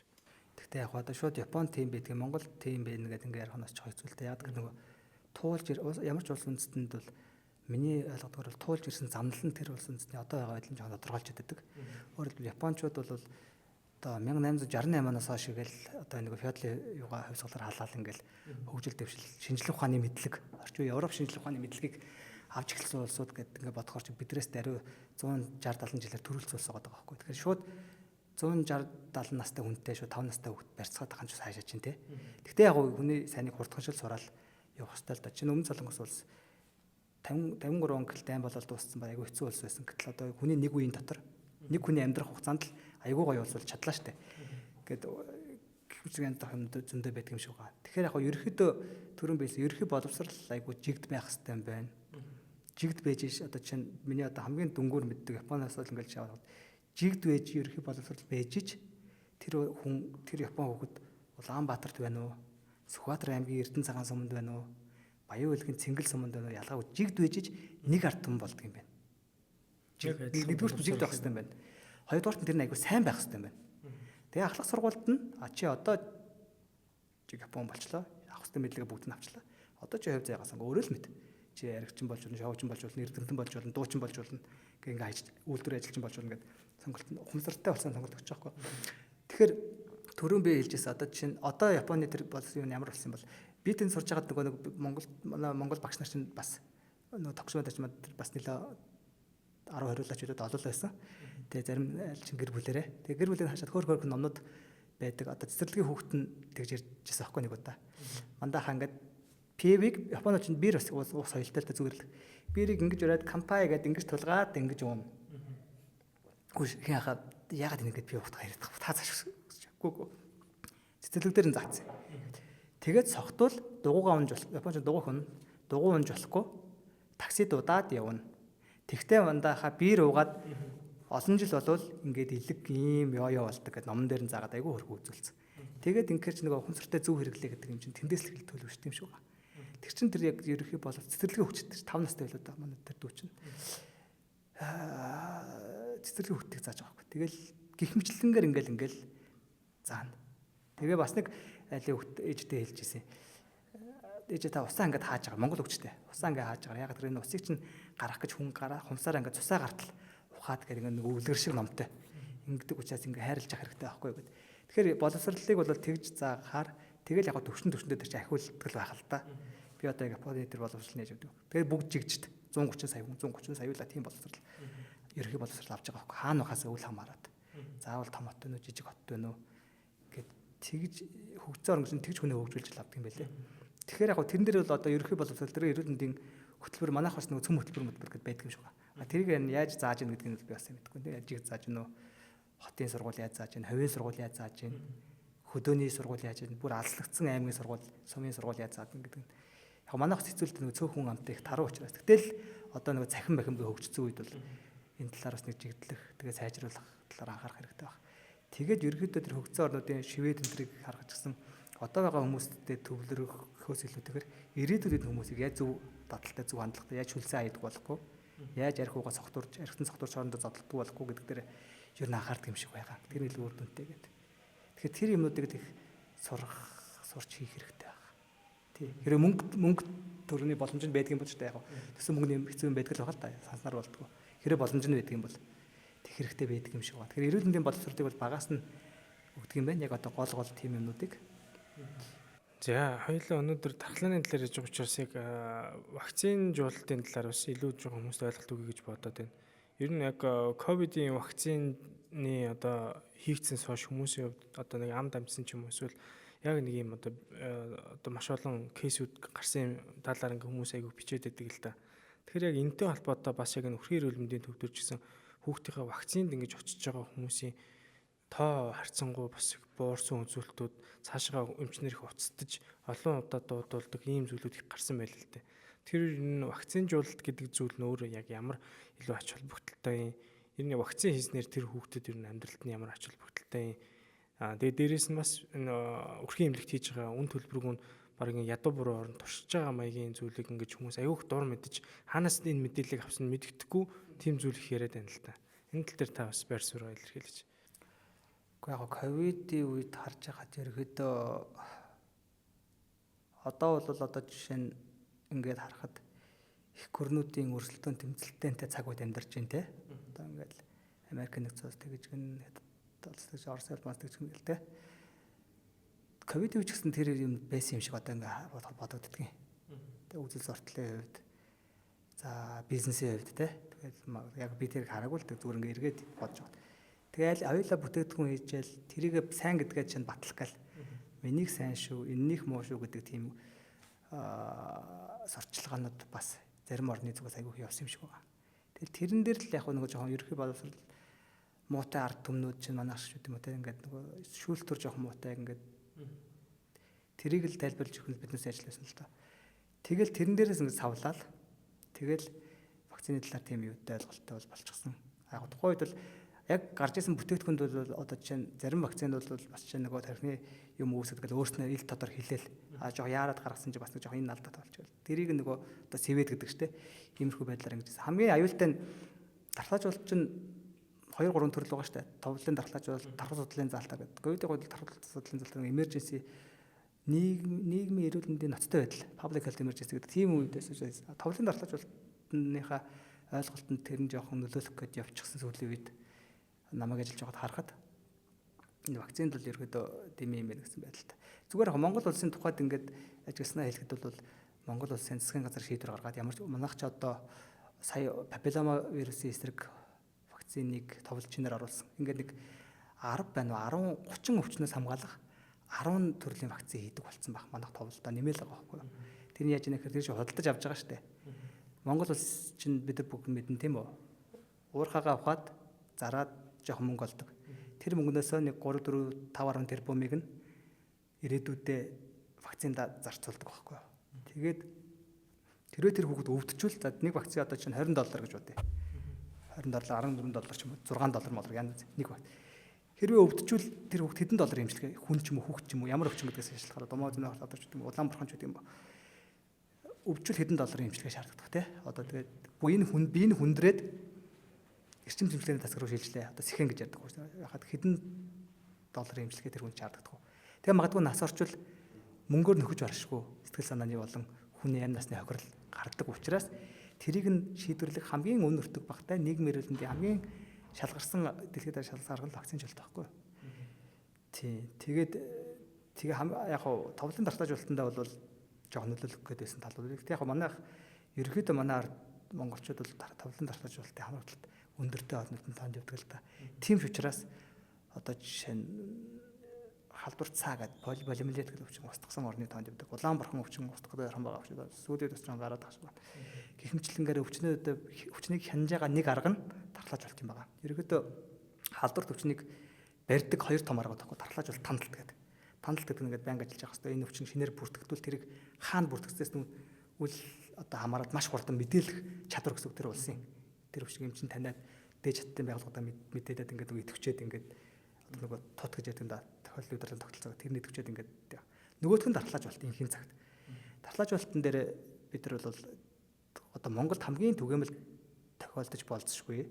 Гэхдээ яг одоо шууд Японд тийм байдаг, Монгол тийм байна гэдэг ингээд ярих нь ч хэцүүлтэй. Яг нөгөө туулж ямар ч улс үндэстэнд бол миний ойлгодгоор бол туулж ирсэн замнал нь тэр улс үндэстний одоо байгаа байдлыг жоохон тодорхойлж өгдөг. Өөрөөр хэлбэл Япончууд бол одоо 1868-аас хойш гээл одоо нэг феодалын юугаа хувьсгалаар халаал ингээл хөгжил дэвшил шинжлэх ухааны мэдлэг орчин үеийн Европ шинжлэх ухааны мэдлэгийг авч эхэлсэн улсууд гэдэг ингээд бодохоор чи бидрээс даруй 160 70 жилээр төрүүлсэн улс байгаа байхгүй. Тэгэхээр шууд 160 70 настай хүнтэй шууд 5 настай хүүхд барьцгаад байгаа юм чи хаашаа чинь те. Гэхдээ яг хүний сайныг хурдханшил сураал явах хэрэгтэй л да. Чинь өмнө Солонгос улс 53 он гэл дайм болоод дууссан ба айгүй хэцүү улс байсан. Гэтэл одоо хүний нэг үеийн дотор нэг хүний амьдрах хугацаанд л айгүй гоё улс болж чадлаа штэ. Ингээд хүчрийн дах юм зөндөө байдаг юм шиг байгаа. Тэгэхээр яг гоо ерөөхдөө төрөн байсан ерөөхдөө боловсрал айгүй жигд байх хэрэгтэй юм байна. Жигд байж ш одоо чинь миний одоо хамгийн дүнгуур мэддэг Японоос л ингээд шаваад жигд байж ерөөхдөө боловсрал байж ич тэр хүн тэр Япон хүүхэд Улаанбаатарт байна уу? Сүхбаатар аймгийн Эрдэнэ цагаан суманд байна уу? Баян хөлгийн Цэнгэл суманд байна уу? Ялгаа жигд байж ич нэг ард түмэн болдго юм байна. Нэгдүгээр жигд байх хэрэгтэй юм байна. Хоёрдугаар нь тэр нь айгүй сайн байх хэрэгтэй юм байна. Тэгээ ахлах сургуульд нь чи одоо Япон болчлоо. Авах хэрэгтэй мэдлэгээ бүгд нь авчлаа. Одоо чи хувь заагаас ингээ өөрөө л мэд. Чи яригчин болж болно, шоучин болж болно, эрдэмтэн болж болно, дуучин болж болно. Ингээ ингээ үйлдвэр ажилчин болж болно гэдэг сонголт нь ухамсартай болсон сонголт өгч байгаа байхгүй. Тэгэхээр түрүүн би хэлжсэн одоо чинь одоо Японы тэр болсон юм ямар болсон юм бол би тэнд сурж байгаад нөгөө Монгол багш нар чинь бас нөгөө тогшмод очмод бас нэлээ 10 20 лачудад олол байсан. Тэгээ зарим чинь гэр бүлэрээ. Тэгээ гэр бүлээр хашаад хөөх номнууд байдаг. Одоо цэцэрлэгийн хүүхэд нь тэгж ярьжсэн аахгүй нэг удаа. Мандаахаа ингээд пивиг Японууд чинь бир ус соёлтой л зүгээр л. Бирийг ингэж ураад кампай гэдэг ингэж тулгаад ингэж уун. Хөөш хяхаа ягаад ингэж пив утга яриад та цааш гүг. Цэцэрлэг дээр нь заацсан. Тэгээд согтвол дугуйгаа унж болох. Японч дугуй унж болохгүй. Такси дуудаад явна. Тэгтээ мандаахаа бир уугаад олон жил болвол ингээд илэг ийм ёо болдог гэдэг номон дээр нь заагаад айгүй хөргөө үзүүлсэн. Тэгээд инкерч нэг ухамсартай зөв хэрэглээ гэдэг юм чинь тэндээс л хэл төлөвштэй юм шиг байна. Тэр чин тэр яг ерөнхий болов цэцэрлэгийн хүчтэй 5 настай байлаа да манай тэр дүү чинь. Цэцэрлэгийн хүчтэйг зааж байгаа байхгүй. Тэгэл гихмчлэнгээр ингээл заана. Тэгээ бас нэг айлын ээжтэй хэлж ирсэн. Ээж та усаа ингээд хааж байгаа Монгол өвчтэй. Усаа ингээд хааж байгаа. Яг тэр энэ усыг чинь гарах гэж хүн гараа хумсаараа ингээд цусаа гартал ухаад гэх нэг өвлгөр шиг номтой. Ингэдэг учраас ингээд хайрлаж ах хэрэгтэй байхгүй юу гэд. Тэгэхээр боловсролыг бол тэгж заагахаар тэгэл яг төвшөндөө тэр чинь ахиулдаг байх л та. Би одоо Японы тэр боловсрол нээж өгдөг. Тэгээд бүгд жигжт 130 сая хүн 130 саяула тийм боловсрол. Ерхий боловсрол авч байгаа байхгүй. Хаана ухаас өвл хамаарат. Заавал том хот вэ нүү жижиг хот вэ нүү гэд тэгж хөгцөө орнгоч тэгж хүнээ хөгжүүлж л авдаг юм байлээ. Тэгэхээр яг тэрэн дээр бол одоо ерхий боловсрол тэр эрүүл мэндийн хөтөлбөр манайх бас нэг цөм хөтөлбөр гэдэг байдаг юм шиг байна. Тэрийг яаж зааж ийн гэдгийг би бас мэдгүй. Яаж жиг зааж ийн үү? Хотын сургууль яаж зааж ийн, хувийн сургууль яаж зааж ийн, хөдөөний сургууль яаж ийн, бүр алслагдсан аймгийн сургууль, сумын сургууль яаж зааж ийн гэдэг нь. Яг манайх хэцүүлэлт нэг цөөхөн амтай их таруу учраас. Гэтэл одоо нэг цахим бахим хөгжсөн үед бол энэ талаар бас нэг жигдлэх, тэгээ сайжруулах талаар анхаарах хэрэгтэй байна. Тэгээд ерөнхийдөө тэр хөгжсөн орнуудын шивэд энтрийг харгаж гисэн одоо байгаа хүмүүстэй төвлөрөхөөс илүүтэйгээр ирээдүйд хүмүүсийг яаж зөв дадалтай зөв хандлагатай яаж хүлцэн аядаг болохгүй, яаж арх уугаа цогтурж, архитан цогтурж хоорондоо зодтолдог болохгүй гэдэг дээр ер нь анхаардаг юм шиг байгаа. Тэр илүү үр дүнтэй гэдэг. Тэгэхээр тэр юмнуудыг их сурч хийх хэрэгтэй байна. Тий. Хэрэв мөнгө төрөний боломж нь байдаг юм бол ч яг төсөн мөнгөний хэцүү юм байдаг л байгаа л та санснаар болдгоо. Хэрэв боломж нь байдаг юм бол тэг хэрэгтэй байдаг юм шиг байна. Тэгэхээр эрүүл мэндийн боловсролыг бол багаас нь өгдөг юм байна. Яг одоо гол тийм юмнуудыг. За хоёулаа өнөөдөр дархлааны талаар ярьж байгаа учраас яг вакцины жуулалтын талаар бас илүү жоохон хүмүүст ойлголт өгье гэж бодоод байна. Ер нь яг ковидын вакцины одоо хийгдсэн сошь хүмүүсийн хувьд одоо нэг амд амжсан ч юм уу эсвэл яг нэг юм одоо маш олон кейсүүд гарсан талаар ингээ хүмүүс айгүй бичээд байдаг л да. Тэгэхээр яг энэтэй холбоотой бас яг энэ өрхийн эрүүл мэндийн төвдөр ч гэсэн хүүхдийнхээ вакцинд ингэж очиж байгаа хүмүүсийн тоо харьцангуй бас буурсан үзүүлэлтүүд цаашгаа эмчнэр их уцтаж олон удаа дуудулдаг ийм зүйлүүд их гарсан байл л дээ. Тэр энэ вакцинжуулалт гэдэг зүйл нь өөрөө яг ямар илүү ач холбогдолтой юм. Ер нь вакцин хийснээр тэр хүүхдэд ер нь амьдралд нь ямар ач холбогдолтой юм. Тэгээд дээрэс нь бас өрхийн эмнэлэгт хийж байгаа үн төлбөргүй нь баг ингэ ядуу буруу орон туршиж байгаа маягийн зүйлийг ингэж хүмүүс аюух дур мэдэж хаанаас энэ мэдээллийг авсан мэдгэдэггүй тийм зүйл их яриад байна л да. Энэ тал дээр та бас байр суурь илэрхийлж. Яг ковидын үед харж байхад ерөөдөө одоо бол одоо жишээ нь ингээд харахад их гүрнүүдийн өрсөлдөөн тэмцэлтэнтэй цаг үед амьдарч байна те. Одоо ингээд Америк нэгдсэн улс тэгж гэн толцож Орос улс мас тэгж гэн л те. Ковидын үеч гэсэн тэр юм байсан юм шиг одоо ингээд бодогддөг юм. Тэгээ үзэл зуртлын хувьд за бизнесийн хувьд те. Тэгээд яг би тэрийг хараагүй л зүгээр ингээд эргээд бодож байгаа. Тэгэл аюулаа бүтээгдэхүүн хийжэл тэрийг сайн гэдгээ чинь батлах гал энийг сайн шүү, энэнийг муу шүү гэдэг тийм сурчлагаанууд бас зарим орны зүгээс айгүй явсан юм шиг байгаа. Тэгэл тэрэн дээр л яг нэг жоохон ерөнхий боловсрол муутай ард түмнүүд чинь манайх шүү дээ юм те ингээд нөгөө шүүлтүр жоохон муутай ингээд тэрийг л тайлбарлаж өгөх нь биднээс ажилласан л доо. Тэгэл тэрэн дээрээс ингээд савлаад тэгэл вакцины талаар тийм юутай ойлголттой бол болчихсон. Яг тухайн үед бол яг гарч исэн бүтээгдэхүүнд бол одоо жишээ нь зарим вакцинд бол бас чинь нөгөө тархины юм үүсгдэг л өөрснөө ил тодор хилээл жоо яарад гаргасан чи бас нэг жоо энэ алдаад болчихвол тэрийг нөгөө одоо сэвэд гэдэг штэ иймэрхүү байдлаар ингэж хамгийн аюултай нь дархлаажуулалт чинь 2 3 төрөл байгаа штэ товлын дархлаажуулалт тархал судлалын заалтаа гэдэг. Ковидын үед тархал судлалын заалтаа emergency нийгмийн эрүүл мэндийн ноцтой байдал public health emergency гэдэг тийм үедээс товлын дархлаажуулалтынхаа ойлголтод тэр нь жоохон нөлөөлөх гэж явчихсан сүүлийн үед намайг ажиллаж байгаад харахад энэ вакцинд бол ерөөдөө дэм юм байна гэсэн байдалтай. Зүгээр яг Монгол улсын тухайд ингээд ажилласнаа хэлэхэд бол Монгол улсын засгийн газар шийдвэр гаргаад ямар ч манайх ч одоо сая папиллома вирусын эсрэг вакциныг товлж чинээр оруулсан. Ингээд нэг 10 байна уу 30 өвчнөөс хамгаалах 10 төрлийн вакцин хийдэг болсон баг. Манайх товлолтоо нэмэл байгаа байхгүй юу. Тэрний яаж яах гэхээр тэр чинь худалдаж авч байгаа шүү дээ. Монгол улс чинь бид нар бүгд мэднэ тийм үү? Уурхагаа авахад зараад жоохон мөнгө олдог. Тэр мөнгнөөсөө нэг 3 4 5 тэрбумыг нь ирээдүйдээ вакцинда зарцуулдаг байхгүй юу. Тэгээд тэр хүүхэд өвдчихвэл за нэг вакцин одоо чинь $20 гэж бодъё. $20 $14 ч юм уу $6 молор янз нэг баг. Хэрвээ өвдчихвэл тэр хүүхэд хэдэн доллар эмчилгээ хүн ч юм уу хүүхэд ч юм уу ямар өвчин гэдгээс шалтгаалаад домоозны одоо ч юм уу улаан бурхан ч гэдэг юм ба. Өвдчихвэл хэдэн долларын эмчилгээ шаардлагатай тий. Одоо тэгээд биеийн хүндрээд эрчим тэмцлэгийн тасгар руу шилжлээ. Одоо сэхэн гэж ярьдаг шүү дээ. Яхад хэдэн долларын эмчилгээ тэр хүн шаарддаг. Тэгээ магадгүй нас орчвол мөнгөөр нөхөж баршгүй сэтгэл санааны болон хүний амь насны хохирол гардаг учраас тэрийг нь шийдвэрлэх хамгийн үнэртэг багтай нийгмийн эрүүл мэндийн хамгийн шалгарсан дэлхийд шалгарсан вакцинжуулалт байхгүй. Тий. Тэгээд яг хоо товлын дархлаажуулалтандаа бол жоох нөлөөлөх гэдсэн тал бол. Тэг яг манайх ерөөхдөө манай монголчууд бол товлын дархлаажуулалтын хамаагалалт өндөртэй олнолтод тоонд явдаг л та. Тийм ч учраас одоо жишээ нь халдвар цаа гэдэг полимелит гэдэг өвчин устгасан орны тоонд явдаг. Улаан бурхан өвчин устгах байрхан байгаа өвчин. Сүүлийн төсрөн гараад байгаа шүү. Гэхмэчлэнгээр өвчнийг хянаж байгаа нэг арга нь дархлаажуулалт юм байна. Ерөөдөө халдварт өвчнийг барьдаг 2 том арга байхгүй дархлаажуулалт тандалт гэдэг. Тандалт гэдэг нь ингээд байнга ажиллаж байгаа хэвээр энэ өвчин шинээр бүртгэгдвэл тэрийг хаана бүртгэгдсээс нь үл одоо хамаарад маш хурдан мэдээлэх чадвар гэсэн үг тэр улсын. Тэр өвчин эмчин таниад дээд хаттын байгууллагуудаа мэдээлээд ингээд идэвчээд ингээд нөгөө тот гэж яддаг да тохиолдлын удирдлага тогтолцоо тэрний идэвчээд ингээд нөгөөх нь дархлаажуулалт инхийн цагт. Дархлаажуулалтын дээр бид нар бол одоо Монголд хамгийн түгээмэл тохиолдож болцсохгүй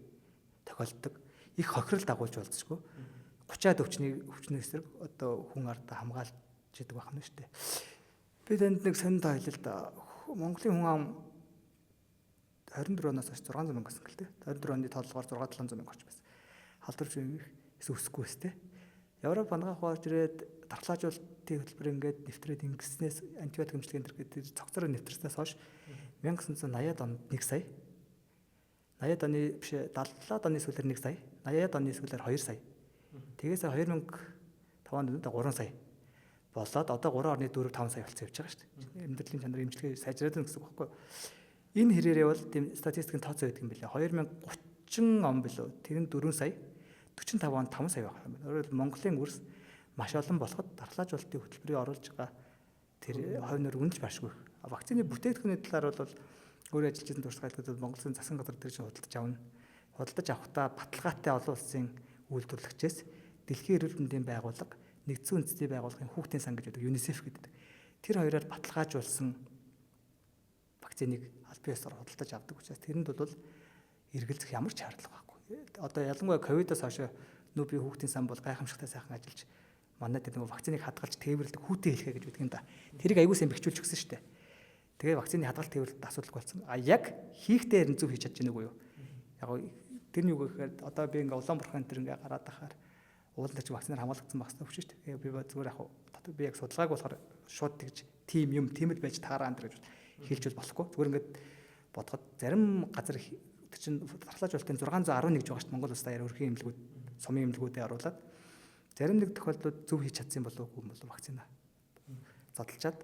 тохиолддог их хохирол дагуулж болцсохгүй 30-аад өвчнөөс одоо хүн ардаа хамгаалж идэг байх нь шүү дээ. Би танд нэг сониндоо хэлээ л да. Монголын хүн ам 24 оноос хойш 600 мянга гэсэн гэлтэй. 24 оны тооллогоор 6-700 мянга орч байсан. Халдварч үеих өсөхгүй өстэй. Европ бангаа хувааж ирээд дархлаажуулалтын хөтөлбөр ингээд нэвтрээд ингэснээс антибиотик эмчилгээнд гэдэг цогцороо нэвтрснээс хойш 1980-ад онд 1 сая 80-ад оны биш 70-ад оны сүүлээр 1 сая 80-ад оны сүүлээр 2 сая тэгээс 2005 онд 3 сая болоод одоо 3.4-5 сая болцсон явж байгаа шүү дээ. Амьдралын чанар эмчилгээ сайжраад байна гэсэн үг байхгүй юу? Энэ хэрээрээ бол тийм статистикийн тооцоо байдаг юм билээ. 2030 он билүү. Тэр нь 4 сая 45 онд 5 сая байх юм байна. Өөрөөр хэлбэл Монголын үрс маш олон болоход дархлаажуулалтын хөтөлбөрийг оруулж байгаа тэр хувь нэр үнэлж баршгүй. Вакцины бүтээгдэхүүний талаар бол өөрөө ажиллаж байсан туршлагаалгад Монголын засгийн газар дээр чинь худалдаж авна. Худалдаж авахдаа баталгаатай олон улсын үйлдвэрлэгчээс Дэлхийн эрүүл мэндийн байгууллага, нэгдсэн үндэсний байгууллагын хүүхдийн сан гэж байдаг ЮНИСЕФ гэдэг. Тэр хоёроор баталгаажуулсан вакциныг аль биесээр худалдаж авдаг учраас тэрэнд бол эргэлзэх ямар ч шаардлага байхгүй. Одоо ялангуяа ковидоос хойш би хүүхдийн сан бол гайхамшигтай сайхан ажиллаж манай тэр вакциныг хадгалж тээвэрлдэг хүүтэн хэлхэ гэж байдаг юм да. Тэрийг аягүй сайн бэхжүүлж өгсөн шүү дээ. Тэгээ вакцины хадгалт тээвэрлэлт асуудалгүй болсон. А яг хийхдээ хэрэн зөв хийж чадж байгааг юу? Яг тэр нь юу гэхээр одоо би ингээ Улаанбаатар энэ ингээ гараад ахаар уулын дээр вакцинаар хамгаалагдсан байх хэрэгтэй шүү дээ. Тэгээ би зүгээр яг би яг судалгааг болохоор шууд тэгж тим юм тиймэл байж таараа энэ гэж хэлж болохгүй. Зүгээр ингээд бодоход зарим газар чинь дархлаажуулалтын 611 гэж байгаа шүү дээ. Монгол улсаа ярь өрхийн эмнэлгүүд, сумын эмнэлгүүдэд оруулаад зарим нэг тохиолдолд зөв хийж чадсан болов уу юм бол вакцина задлчаад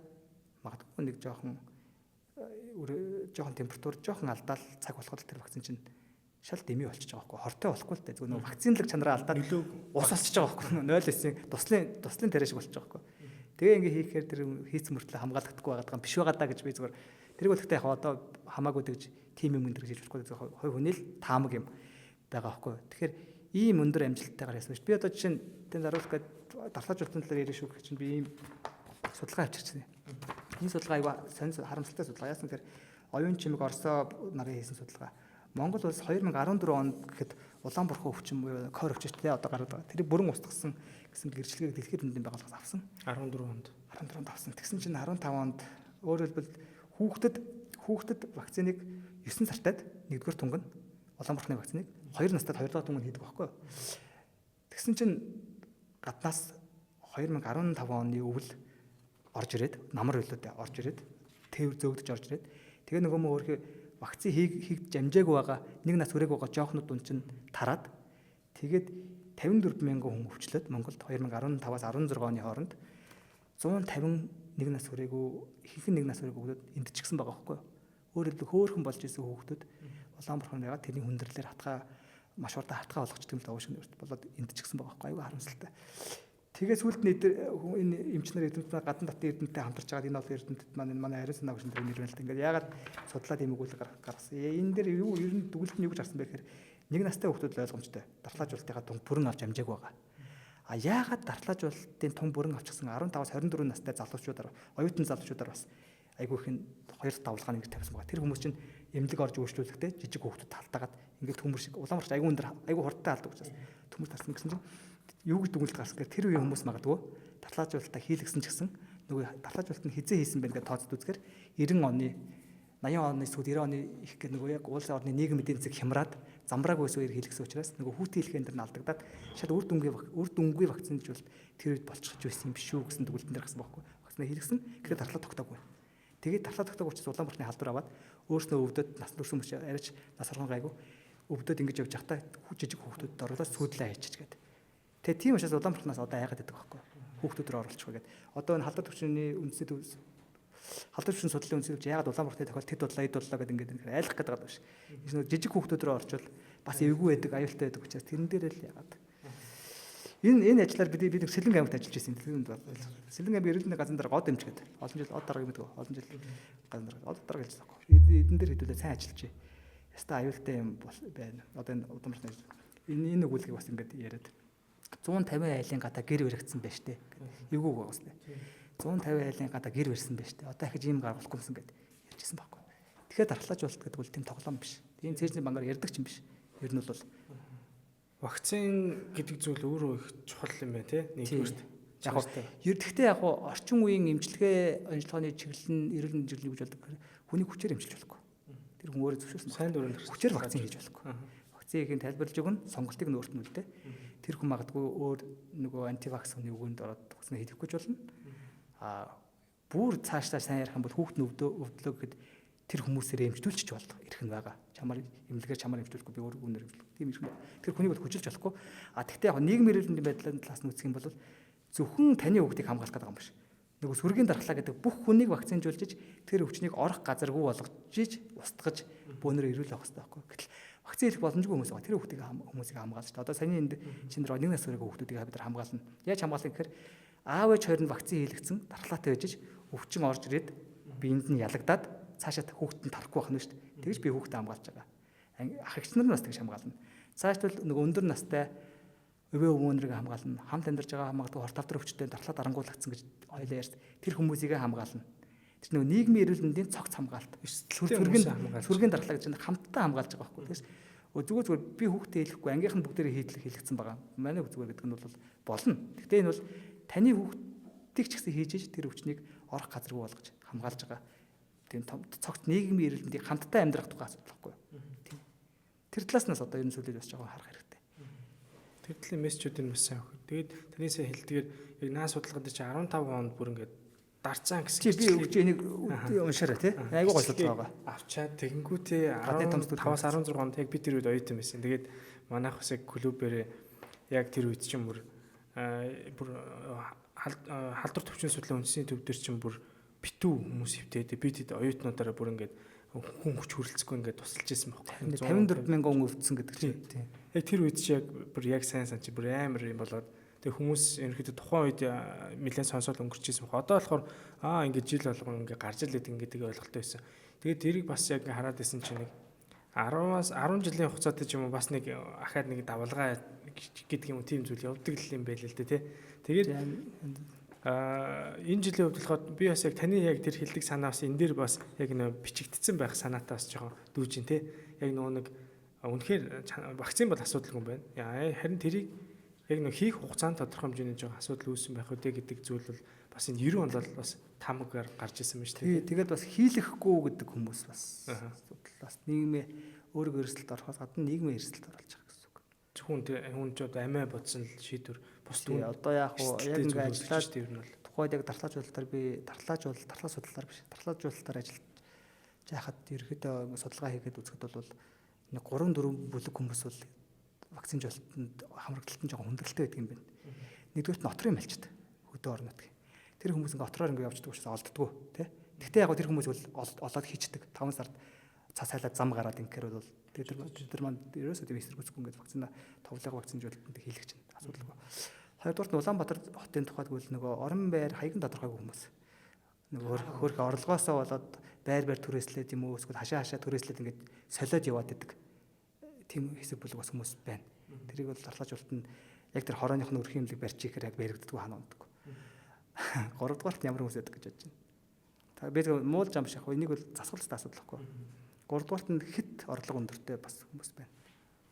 магадгүй нэг жоохон температур жоохон алдаал цаг болоход тэр вакцин чинь шал дэмий болчихж байгаа байхгүй хортой болохгүй л дээ зүгээр нэг вакцинлаг чанараа алдаад ус олчихж байгаа байхгүй 0-9 туслын тариа шиг болчихж байгаа байхгүй тэгээ ингээ хийхээр тэр хийцэн мөртлөө хамгаалагдахгүй байгаа юм биш байгаа даа гэж би зүгээр тэрийг бол гэхдээ яг одоо хамаагүй тэгж тим юм өндөр гэж болохгүй хой хүний л таамаг юм байгаа байхгүй тэгэхээр ийм өндөр амжилттайгаар яасан шүү. Би одоо жишээ нь тэнд харуулах гээд дархлаажуулалтын талаар яриа шүү гэх чинь би ийм судалгаа авчирсан. Энэ судалгаа аяга сонир харамсалтай судалгаа. Яасан гэхээр оюун чимэг Оросоо нарын хийсэн судалгаа. Монгол улс 2014 онд гэхэд Улаанбаатар өвчин буюу ковид өвчтэй одоо гараад байгаа. Тэрийг бүрэн устгасан гэсэн гэрчлэгийг Дэлхийн эрдэнэт байгууллагаас авсан. 14 онд авсан. Тэгсэн чинь 15 онд өөрөөр хэлбэл хүүхдэд вакциныг 9 сартад 1-р түнг нь Улаанбаатарын вакциныг 2 настад 2 дахь түмэнд хийдэг байхгүй. Тэгсэн чинь гаднаас 2015 оны өвөл орж ирээд намар хөлөөд орж ирээд тээвэр зөөгдөж орж ирээд тэгээ нөгөө мө өөрхий вакцин хийгдэж амжаагүй байгаа нэг нас хүрээгүй байгаа жоохнууд дунд чинь тараад тэгээд 54 мянган хүн өвчлөөд Монголд 2015-аас 16 оны хооронд 151 нас хүрээгүй ихэнх нэг нас хүрээгүй хүмүүс эндчихсэн байгаа байхгүй. Өөрөөр хэлбэл хөөхөн болж исэн хүүхдүүд Улаанбаатар ягаад тэрний хүндрэлээр маш урдаа хатгаа болгочдөг юм л аваа шиг болоод эндчихсэн байгаа байхгүй. Аюу харамсалтай. Тэгээ сүүлд нь энэ эмчнэр эрдэмтнээ гадна татны эрдэмтдээ хамтарч байгаа энэ бол эрдэмтэд манай ариун санаа хөшин дээр нэрвэн л та. Ингээд ягаад судлаад ийм өгүүлэг гаргасан. Энэ дээр юу ер нь дүгнэлт нь юу гэж харсан бэ гэхээр нэг настай хүүхдүүд ойлгомжтой. Дархлаажуулалтынхаа тун бүрэн авч амжаагүй байгаа. А яагаад дархлаажуулалтын тун бүрэн авчихсан 15-аас 24 настай залуучуудаар оюутан залуучуудаар бас айгүй их хоёр давлгааны ингэ тавьсан байгаа. Тэр хүмүүс чинь эмнэлэг орж өөрчлүүлэхдээ жижиг хүүхдүүд талтаагаад ингээд төмөр шиг Улаанбаатар айгүй өндөр айгүй хурдтай алдаг учраас төмөр тарсан гэсэн чинь юу гэж дүгнэлт гаргасан гэхээр тэр үеийн хүмүүс магадгүй дархлаажуулалтаа хийлгсэн ч гэсэн нөгөө дархлаажуулалт нь хизээ хийсэн байх гэж тооцоод үзэхээр 90 оны 80 оны сүүл 90 оны их гэх нөгөө яг улсын орны нийгмийн эдийн засаг хямраад замбрааг байсан үеэр хийлгсэн учраас нөгөө хүүтийн хэлхэн дээр нь алдагдаад шал үр дүнгүй вакцинж бол тэр үед болчихж байсан юм биш үү гэсэн дүгнэлтэн дээр гарсан байхгүй. Вакцина хийлгсэн гэхэд дархлаа тогтоогүй. Тэгээд дархлаа тогтоогүй учраас Улаанбаатарны халдвар аваад өөрснөө өвдөд нас төрсөн хүмүүс арайч нас орхон гайгүй өвдөд ингэж явж явахдаа жижиг хүүхдүүдэд оруулаад сүйдлээ хийчих гээд. Тэгээ тийм учраас Улаанбаатараас одоо айгаад байдаг байхгүй. Хүүхдүүдээр оруулчих гээд. Одоо энэ халдвар төвчний үндэсний төвс халдвар төвчний судлалын үндэсний төвч яагаад Улаанбаатарт тохиол тэд бодлоо эд бодлоо гэдэг ингээд айлах гэдэг байгаа биш. Энэ жижиг хүүхдүүдээр орчвол бас эвгүй байдаг, аюултай байдаг учраас тэрэн дээр л яагаад. Энэ ажлаар бид Сэлэнг аймагт ажиллаж байсан. Сэлэнг аймгийн эрдэнэ газрын дараа год эмч гэдэг. Олон жил од дарга гэдэг. Олон жил газрын дараа од дарга ажилласан байхгүй. Эдэн дээр хэдүүлээ сайн ажиллаж байна. Яста аюултай юм байна. Одоо энэ удамрын энэ өгүүлгийг бас ингээд яриад 150 айлын гадаа гэр баригдсан байж тээ. Эвгүй байгаас тээ. 150 айлын гадаа гэр барьсан байж тээ. Одоо ихэж ийм гаргахгүй юмсан гэд ярьжсэн байхгүй. Тэгэхээр дархлаажуулалт гэдэг бол тийм тоглоом биш. Тийм цэжний бангаар ярьдаг ч юм биш. Ер нь бол вакцин гэдэг зүйл өөрөө их чухал юм байна тий. Нэгдүгürt. Гэхдээ яг орчин үеийн эмчилгээ онцлогооны чиглэл нь эрүүл мэндийн чиглэл гэж болдог. Хүний хүчээр эмчилж болохгүй. Тэр хүн өөрөө зөвшөөрсөн. Сайн дурын хүчээр вакцин хийж болохгүй. вакциныг тайлбарлаж өгнө, сонголтыг нь өөрт нь үлдээ. Тэр хүн магадгүй өөр нөгөө антивакцины үгэнд ороод вакцины хийхгүй ч болно. Бүр цаашдаа сайн ярих юм бол хүүхд нь өвдлөө гэхэд тэр хүмүүсээр эмчтүүлчих болдог ирэх нь байгаа. Чамаар эмнэлгээр чамаар эмчтүүлэхгүй би өөр үнээр эмчтүүлэх. Тийм ирэх нь. Тэр хүнийг бол хүчилж болохгүй. Тэгтээ яг нийгмийн эрүүлэндийн байдлын талаас нь үзэх юм бол зөвхөн таны хүүхдийг хамгаалах гэдэг юм биш. Нөгөө сүргийн дархлаа гэдэг бүх хүнийг вакцинжуулж тэр өвчнийг орох газаргүй болгож устгаж бөөнөр ирүүл авах хэрэгтэй байхгүй. Гэтэл вакцин хийх боломжгүй хүмүүс байгаа. Тэр хүмүүсийг хамгаалж та. Одоо саяны энд чинь нэг нас хүрээгүй хүүхдүүдийг бид нар хамгаална. Яаж хамгаалах гэхээр аав ээж хоёр нь вакцин хийлгэсэн дархлаатай байж өвчин орж ирээд биед нь ялагдаад цаашаа хүүхдэд нь тарахгүй байх нь шүү дээ. Тэгж би хүүхдэд хамгаалж байгаа. Ах эгч нар нь бас тэгж хамгаална. Цаашдаа нөгөө өндөр настай өвөө өвөөнрийг хамгаална. Хамт амьдарч байгаа магадгүй хортавдар өвчтөд дархлаа дарангуулагдсан гэж ойлоо ярьж тэр хүмүүсийг хамгаална. Тэр нөгөө нийгмийн эрүүл мэндийн цогц хамгаалт. Сүргийн дархлаа гэж хамтдаа хамгаалж байгаа байхгүй. Тэгээс зүгээр би хүүхдээ хэлэхгүй ангийнх нь бүгдээрээ хийлгсэн байгаа. Манай зүгээр гэдэг нь бол болно. Гэхдээ энэ бол таны хүүхдийг ч гэсэн хийж тэр өвчнийг орох газаргүй болгож хамгаалж байгаа. Тийм цогц нийгмийн эрүүл мэндийг хамтдаа амьдрах тухай асуудал байхгүй. Тийм. Тэр талааснаас одоо энэ зүйлийг бас жоохон харах хэрэгтэй. Тэр талын мессежүүдийг бас сайн өгөх. Тэгээд танийсаа хэлдгээр яг наа судалгаанд чи 15 онд бүр ингээд дарцаан гэсэн чи би өгч энийг уншаарай тий. Айгуу гой судалгаа байгаа. Авчаад тэгэнгүүтээ 15-аас 16 онд яг би тэр үед оюутан байсан. Тэгээд манайх бас яг клубээр яг тэр үед чинь бүр халдвар төвчний судлаа үндэсний төв дээр чинь бүр битүү хүмүүс хөвтээд би тэд оюутнуудаараа бүр ингээд хүн хүч хөрөлцөхгүй ингээд тусалж исэн байхгүй. 54,000 хүн өвдсөн гэдэг чинь тийм. Яг тэр үед чи яг бүр яг сайн санч бүр амар юм болоод тэг хүмүүс ерөнхийдөө тухайн үед нэлээд сонсоод өнгөрч исэн баг. Одоо болохоор ингээд жил болгон ингээд гарч л идэг ингээд ойлголттой байсан. Тэгээд тэрийг бас яг хараад исэн чинь нэг 10-аас 10 жилийн хугацаатай ч юм уу бас нэг ахаад нэг давлгаа гэдэг юм уу тийм зүйл явдаг л юм байл л дээ тий. Тэгээд энэ жилийн хувьд болохоор би бас яг таны яг тэр хэлдэг санаас энэ дээр бас яг нөө бичигдсэн байх санаатай бас жоохон дүүжин тий. Яг нөгөө нэг үнэхээр вакцин бол асуудалгүй юм байна. Харин тэрийг яг нөө хийх хугацаанд тодорхой хэмжээний жоохон асуудал үүссэн байх үдэ гэдэг зүйл бол бас энэ 90 онд бол бас тамгаар гарч ирсэн байна шүү дээ. Тэгээд бас хийлэхгүй гэдэг хүмүүс бас асуудал бас нийгмээ өөрийгөө эрсдэлд орохоос гадна нийгмээ эрсдэлд оруулж байгаа гэсэн үг. Зөвхөн хүн ч одоо амиа бодсон л шийдвэр бус түн одоо яг ингээ ажиллаж тэр нь бол тухайд яг дархлаажуулалтаар би дархлаа судлалаар биш дархлаажуулалтаар ажиллаж яхад ерөөдөө судалгаа хийгээд үзэхэд бол нэг 3-4 бүлэг хүмүүс бол вакцинжуулалтанд хамрагдaltaн жоохон хүндрэлтэй байдаг юм байна. Нэгдүгürt нь отрын малчд хөдөө орон нутгийн. Тэр хүмүүс ингээ отроор ингээ явждаг учраас олддгоо тий. Гэхдээ яг тэр хүмүүс бол олоод хийчдэг. 5 сард цас хайлаад зам гараад ингээр бол тэр маань ерөөсөө тийм эсрэг үзэхгүй ингээ вакцина товлог вакцинжуулалтанд хийлгэж байна. Асуудалгүй. Хоёрдугаар нь Улаанбаатар хотын тухайд бол нөгөө орон байр хаягийн тодорхойгүй хүмүүс. Нөгөө хөрх орлогоосоо болоод байр түрээслээд юм уу эсвэл хашаа түрээслээд ингээд солиод яваад идэг. Тийм хэсэг бүлэг бас хүмүүс байна. Тэрийг бол дархлаажуулалт нь яг тэр хорооных нь өрхийн имлэг барьж ихээр яг баригддаггүй хана ундаг. 3 дугаарт ямар хүмүүс байдаг гэж бодож байна. Та би муулж ам шах энийг бол засварлалтай асуудал байхгүй. 3 дугаарт нь хэд орлого өндөртэй бас хүмүүс байна.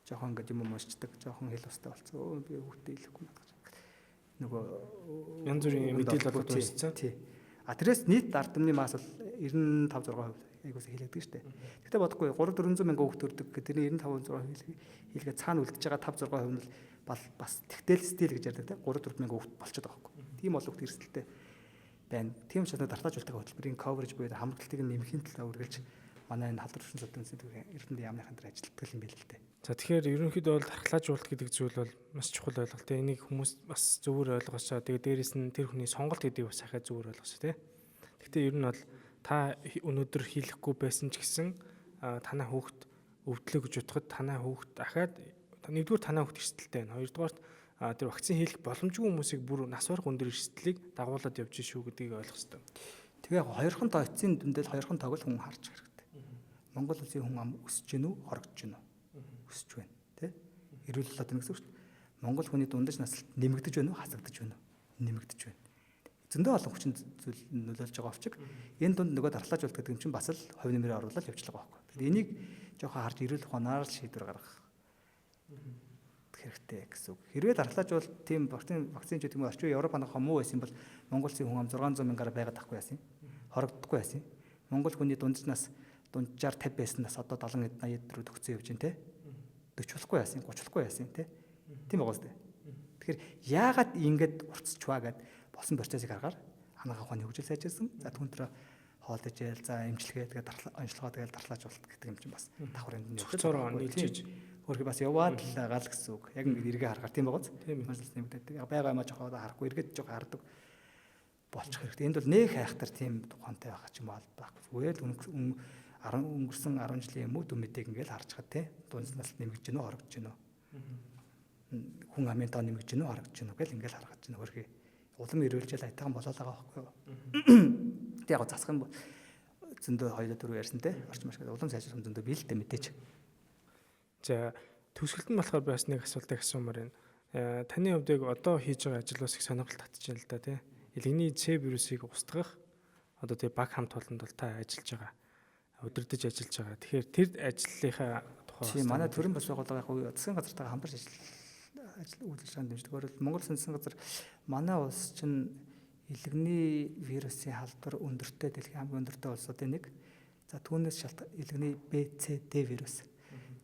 Жохон ингээд юм уушчдаг, жохон хэл устай болцсон. Би хүүхдээ хэлэхгүй надад. Нөгөө янз бүрийн мэдээлэл болоод үүссэн. Тий. Тэрээс нийт ард түмний маас бол 95-6% айгуус хийлэгдэг шүү дээ. Гэхдээ бодохгүй 3-400 мянган хүүхд төрдөг гэдэг тэрний 95-6% хийлгээ цаана үлдчихэж байгаа 5-6% нь бас тэгтэл стил гэж ярьдаг тийм 3-4 мянган хүүхд болчиход байгаа байхгүй. Тийм бол хүүхд эрсдэлтэй байна. Тийм ч одоо дархлаажуулалтын хөтөлбөрийн coverage буюу хамрагдалтыг нэмэхийн төлөө үргэлж манай энэ халдвар төвчний судалгааны цэнтрийн эрдэнэ яамныхан дээр ажилладаг юм байл л дээ. За тэгэхээр ерөнхийдөө бол дархлаажуулалт гэдэг зүйл бол маш чухал ойлголт. Энийг хүмүүс бас зөвөр ойлгосоо. Тэгээ дээрэс нь тэр хүний сонголт гэдгийг бас ахаа зөвөр ойлгосоо тий. Гэхдээ ер нь бол та өнөөдөр хийлэхгүй байсан ч гэсэн танаа хүүхд өвдлөө гэж бодоход танаа хүүхд ахаад нэгдүгээр танаа хүүхд эрсдэлтэй байна. Хоёрдугаарт тэр вакцин хийх боломжгүй хүмүүсийг бүр нас барах өндөр эрсдлийг дагуулад явж шүү гэдгийг ойлгох хэрэгтэй. Тэгээ хоёрхан тооцын дүндэл хоёрхан тоог л хүн харж хэрэгтэй. Монгол улсын хүн ам өсөж гин үү, хорогдож гин үү? Өсөж байна, тий? Эрүүл болоод байна гэсэн үг шүү дээ. Монгол хүний дундаж наслт нэмэгдэж байна уу, хасагдаж байна уу? Нэмэгдэж байна. Зөндөө олон хүчин зүйл нөлөөлж байгаа овчиг. Энэ дунд нөгөө дархлаажуулалт гэдэг юм чинь бас л хувь нэмрээ оруулаад явж байгаа байхгүй. Тэгэхээр энийг жоохон харж эрүүл ухаанаар л шийдвэр гаргах хэрэгтэй гэсэн үг. Хэрвээ дархлаажуулалт тийм вакцин ч гэдэг юм орчин Европ анх муу байсан бол Монгол улсын хүн ам 600 мянгаараа байгаад тахгүй яасан. Хорогддоггүй яасан. Монгол хүний дунджнаас дунджаар 50 байснаас одоо 70 80 руу төгсөө явж байна те. 40 болохгүй яасан, 30 болохгүй яасан тийм байгаа үстэй. Тэгэхээр яагаад ингэж уртсчваа гэд болсон процессыг харахаар ханага ухааны хөгжил сайжирсан. За түүнтрээ хоол ижээл, за эмчилгээ тэгээд онцлогоо тэгээд дархлааж болт гэдэг юм чинь бас давхар энд нь цогцороо нийлжиж өөрхий бас яваад л гал гэсэн үг. Яг ингэ эргээ харахаар тийм байгаа үст. Маш нэмэгдээд байгаа юм а жохоо харахгүй эргээд жохоо хардаг болчих хэрэгтэй. Энд бол нэг хайхтар тийм тухантай байгаа ч юм бол байхгүй. Зүгээр л өнгөрсөн 10 жилийн мөд үмэдэг ингээл харж байгаа те. Дунднаас нэмэгдэж гинөө харагдаж гинөө. Хүн амын тоо нэмэгдэж гинөө харагдаж гинөө гэл ингээл харагдаж гинөө. Өөрхий улам ирүүлжэл айтайхан болоод байгаа байхгүй юу. Тэг яг засах юм бол зөндөө 2-4 ярьсан те. Орчин маш гэдэг улам сайжруулах зөндөө бий л дээ мэдээч. За төгсгөлд нь болохоор би бас нэг асуултыг асуумаар байна. Таны хувьд яг одоо хийж байгаа ажил бас их сонирхол татчихна л да тий. Илгэний C вирусыг устгах одоо тий баг хамт олонд бол та ажиллаж байгаа. Удирдах ажиллаж байгаа. Тэгэхээр тэр ажлынхаа тухай тий манай төрийн бас байгууллага яг засгийн газартайгаа хамтарч ажил үйлчлэгэнд дэмждэг. Өөрөлд Монгол засгийн газар манай улс чинь илгэний вирусын халдвар өндөртэй дэлхийн хамгийн өндөртэй улсуудын нэг. За түүнээс илгэний BCD вирус.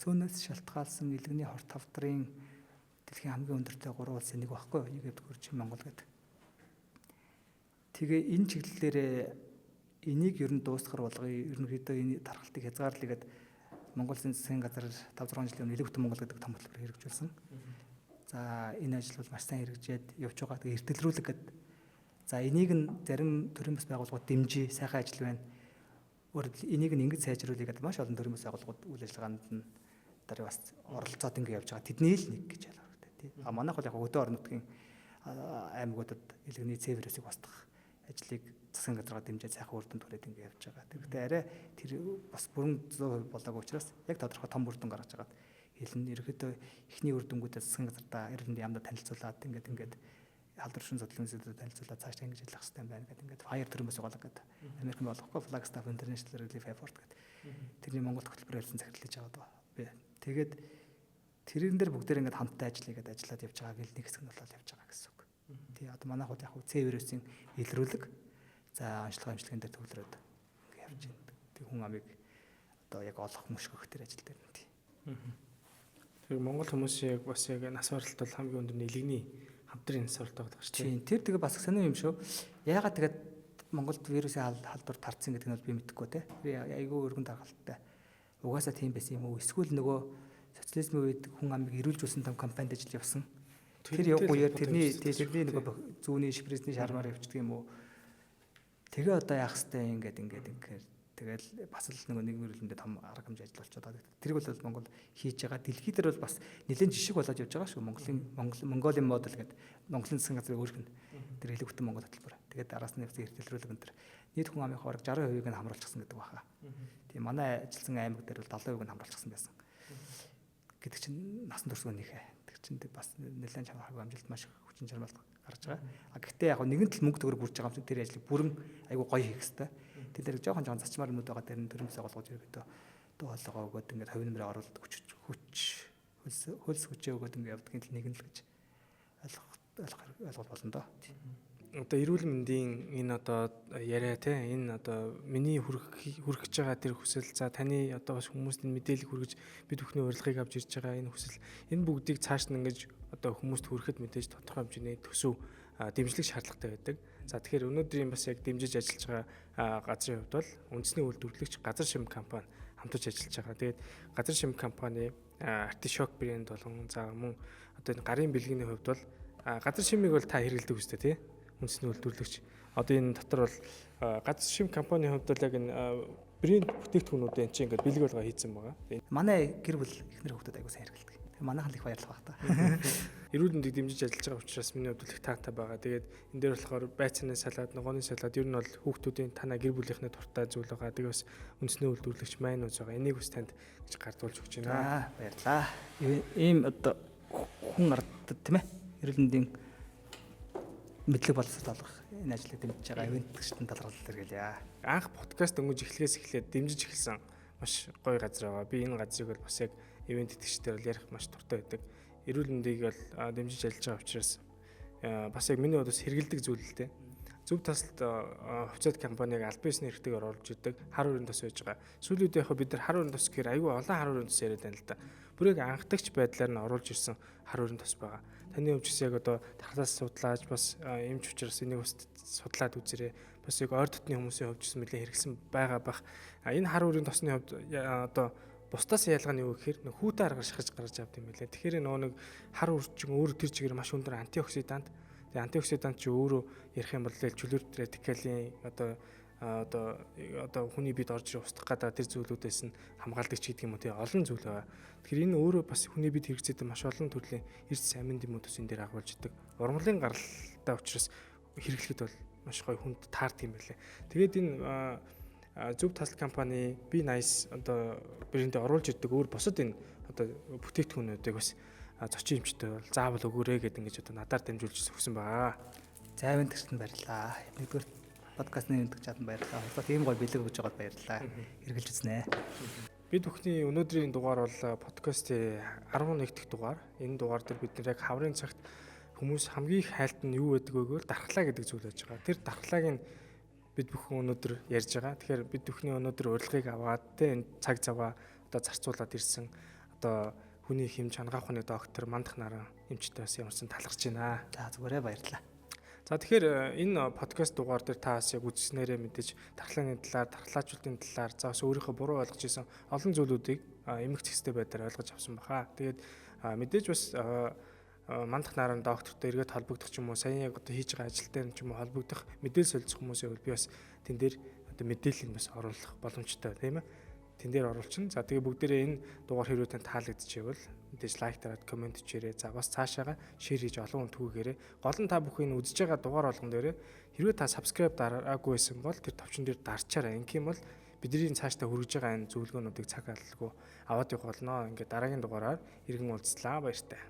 Зүүнээс шалтгаалсан илгэний хорт тавдрын дэлхийн хамгийн өндөртэй 3 улсын нэг багхгүй юу? Нэг дэвтгүр чинь Монгол гэдэг. Тэгээ энэ чиглэлээр энийг ер нь дуусгахар болгоё. Ерөнхийдөө энэ тархалтыг хязгаарлыгээд Монгол засгийн газар 5-6 жилийн өмнө Илэг бүтэн Монгол гэдэг том хөтөлбөр хэрэгжүүлсэн. За энэ ажил бол маш сайн хэрэгжээд явж байгаа. Тэгээ эртэлрүүлэг гэдэг. За энийг нь зарим төрийн бас байгууллагууд дэмжиж сайхан ажил байна. Өөрөөр энийг нь ингэж сайжруулъя гэдэг маш олон төрийн бас байгууллагууд үйл ажиллагаанд нь дараа бас оролцоод ингэ явж байгаа. Тэдний л нэг гэж ялгаатай тий. А манайх бол яг хөдөө орон нутгийн аймагуудад илгэний C вирусыг устгах ажлыг засгийн газараа дэмжиж сайхан үр дүнд хүрээд ингэ явж байгаа. Тэгэхдээ арай тэр бас бүрэн 100% болоогүй учраас яг тодорхой том үр дүн гаргаж байгаад хэлэн ерөөдөө эхний үр дүнгуудаа засгийн газартаа эрдэнэ яамд танилцуулаад ингээд халдваршин судлалын институтад танилцуулаад цааш ингэж ажиллах хэрэгтэй байна гэдэг ингээд FIRE төрийн бас байгууллага гэдэг. Америкийн болгохгүй Flagstaff International Relief Effort гэдэг. Тэрний Монгол хөтөлбөр хэлсэн захирлаж байгаа даа. Тэгээд тэрэн дээр бүгдээр ингээд хамтдаа ажиллагээд ажиллаад явж байгаа гэл нэг хэсэг нь болоод явж байгаа гэсэн үг. Тий одоо манай хууд яг C вирусын илрүүлэг за онцлогоо эмчилгээнд дээр төвлөрөөд ингээд явж байна. Тэг хүн амыг одоо яг олох мөшгөх тэр ажил дээр нь тий. Тэр Монгол хүмүүсийн яг бас яг нас баралт бол хамгийн өндөр нэлгэний хамтрын нас баралт байгаа шүү дээ. Тэр тэгээ бас сонир юм шүү. Яагаад тэгээд Монголд вирусын халдвар тарцсан гэдэг нь бол би мэдэхгүй те. Айгүй өргөн тархалттай. Угаасаа тийм байсан юм уу? Эсвэл нөгөө социализмын үед хүн амыг ирүүлжүүлсэн том компанид ажил явсан. Тэр явгүйгээр тэрний нөгөө зүүнний шипресний шармаар явчихдаг юм уу? Тэгээ одоо яах хэвтэй ингээд тэгэл бас л нэг мөрөлөндөө том арга хэмжээ ажил болчиход байгаа. Тэрийг бол Монгол хийж байгаа. Дэлхий дээр бол бас нэлээд жишг болоод явж байгаа шүү. Монголын модел гэдэг Монголын засгийн газрын өөрх нь тэр Илэг бүтэн Монгол хөтөлбөр. Тэгээд араас нь эртэлрүүлэг энэ төр нийт хүн амын хорог 60%-ийг нь хамруулчихсан гэдэг баха. Тийм манай ажилсан аймаг дээр бол 70%-ийг нь хамруулчихсан байсан. Гэдэг чинь насан турш үнийхээ. Тэр чинь бас нэлээд чанархаг амжилт маш хүчин чармаал гарч байгаа. А гэхдээ яг нэгэн тал мөнгө төгрөг бүрж байгаа юм чинь тэр ажлыг бүрэн айгүй гоё хийх хэрэгтэй. Тэр дээр жоохон зачмаар юмуд байгаа дээр нь төрийн байгууллагууд ерөөдөө дуу хоолойгоо өгөөд ингээд хувийн нэмрээ оруулаад хөлс хүчээ өгөөд ингээд явдгийн л нэг нь л гэж ойлгох болно доо. Одоо эрүүл мэндийн энэ одоо яриа те энэ одоо миний хүрэх гэж байгаа тэр хүсэл за таны одоо бас хүмүүст энэ мэдээлэл хүргэж бид бүхний урилгыг авч ирж байгаа энэ хүсэл энэ бүгдийг цааш нь ингэж одоо хүмүүст хүрэхэд мэдээж тодорхой хэмжээний төсөв дэмжлэг шаардлагатай байдаг. За тэгэхээр өнөөдрийн бас яг дэмжиж ажиллаж байгаа газрын хувьд бол үндэсний үйлдвэрлэгч Газар Шимэг компани хамтарч ажиллаж байгаа. Тэгээд Газар Шимэг компани Artichoke брэнд болгон за мөн одоо энэ гарын бэлгийн хувьд бол Газар Шимэг бол та хэрэглэдэг үстэй тий үндэсний үйлдвэрлэгч. Одоо энэ дотор бол Газар Шимэг компанийн хувьд бол яг энэ брэнд бүтээгдэхүүнүүдийн чинь ингээд бэлэг болгоо хийцэн байгаа. Манай гэр бүл ихнэр хүүхдүүд аягүй сайн хэрэглэдэг. Манайхан л их баярлах баг та. Эрүүл мэндийг дэмжиж ажиллаж байгаа учраас миний хувьд их таатай байгаа. Тэгээд энэ дээр болохоор байцааны салаад, ногооны салаад ер нь бол хүүхдүүдийн танаа гэр бүлийнхний дуртай зүйл байгаа. Тэгээд бас үндэсний үйлдвэрлэгч майнууз байгаа. Энийг бас танд гэж гардуулж өгч байна. Баярлаа. Ийм одоо хүн ардд тийм ээ. Эрүүл мэндийн мэдлэг боловсрол олгох энэ ажлыг дэмжиж байгаа ивэнтгчдийн талархал хэрэглэе. Анх подкаст өнгөж эхлэхээс эхлээд дэмжиж эхэлсэн маш гоё газар байгаа. Би энэ газрыг бол бас яг ивент итгэгчдээр бол ярих маш дуртай байдаг. Эрүүл мэндийг бол дэмжиж ажиллаж байгаа учраас бас яг миний бодос хэрэгэлдэг зүйл л дээ. Зөв тасалд хувьцаат компаниг аль биесний хэрэгтэйгээр оруулж идэг хар өрийн тос байж байгаа. Сүүлийн үед яг бид нар хар өрийн тос гэхээр аюу олон хар өрийн тос яриад байна л да. бүрийг анхдагч байдлаар нь оруулж ирсэн хар өрийн тос байгаа. Таны хувьд яг одоо тархлаас судлааж бас эмч учраас энийг бас судлаад үзээрэй. Бас яг ойр дотны хүмүүсийн хувьд ч нэлээд хэрэгсэн байгаа бах. Энэ хар өрийн тосны хувьд одоо бусдаас ялгаа нь юу гэхээр хүүтэй аргаар шахаж гарч авд юм байлээ. Тэгэхээр нөгөө нэг хар үрчин өөр тэр чигээр маш өндөр антиоксидант. Тэгээ антиоксидант чи өөрөө ярих юм бол чөлөөт радикалын одоо хүний бид орж ирэх устгах гэдэг тэр зүйлүүдээс нь хамгаалдаг ч гэдэг юм уу тий олон зүйл байгаа. Тэгэхээр энэ өөрөө бас хүний бид хэрэгцээтэй маш олон төрлийн эрс аминд юм уу төс энэ дээр агуулж идэг. Урмлын гаралтай учраас хэрэглэхэд бол маш гоё хүнд таард юм байлээ. Тэгээд энэ зөв тасал компани B-Nice одоо брэндээ оруулж ирдэг өөр бусад энэ одоо бүтээгдэхүүнүүдийг бас зочин эмчтэй бол заавал өгөөрэй гэдэг ингэж одоо надаар дамжуулж өгсөн байгаа. За авинтгчтанд баярлалаа. Нэгдүгээр подкастны авинтгч чадсан баярлалаа. Хоёрдугаар ийм гоё бэлэг өгж байгаад баярлалаа. Хэрглэж үзнэ. Бид бүхний өнөөдрийн дугаар бол подкастын 11 дахь дугаар. Энэ дугаар дээр бид нэр яг хаврын цагт хүмүүс хамгийн их хайлт нь юу байдаг вэ гэвэл дархлаа гэдэг зүйл байж байгаа. Тэр дархлааг нь бид бүхэн өнөөдөр ярьж байгаа. Тэгэхээр бид бүхний өнөөдөр урилгыг аваад энэ цаг заваа одоо зарцуулаад ирсэн одоо хүний хэмж хангаах ухааны доктор Мандах Наран эмчтэй бас ямарсан талархаж байна. За зүгээрээ баярлалаа. За тэгэхээр энэ подкаст дугаар дээр та бас яг үзснээрээ мэдээж дархлааны талаар, дархлаачуултын талаар за бас өөрийнхөө буруу ойлгож исэн олон зүйлүүдийг эмгэг зэгстэй байдлаар ойлгож авсан баха. Тэгээд мэдээж бас Мандах Наран доктортой эргээд холбогдох ч юм уу, саяхан яг одоо хийж байгаа ажил дээр ч юм уу холбогдох, мэдээлэл солилцох хүмүүсээ бол би бас тэн дээр одоо мэдээллийг бас оруулах боломжтой тийм ээ. Тэн дээр оруулчин. За тэгээ бүгдээрээ энэ дугаар хэрвээ тань таалагдчихвэл мэдээж лайк дараад комент хийрээ. За бас цаашаага шеэр хийж олон хүнд түгээгээрэй. Гол нь та бүхэн үзэж байгаа дугаар болгон дээрээ хэрвээ та subscribe дараагүй байсан бол тэр товчон дээр дарчаарай. Ингэх юм бол бидний цаашдаа хүргэж байгаа энэ зөвлөгөөнүүдийг цаг алдалгүй аваад явах болно. Ингээд дараагийн дугаараар иргэн уулзлаа. Баяртай.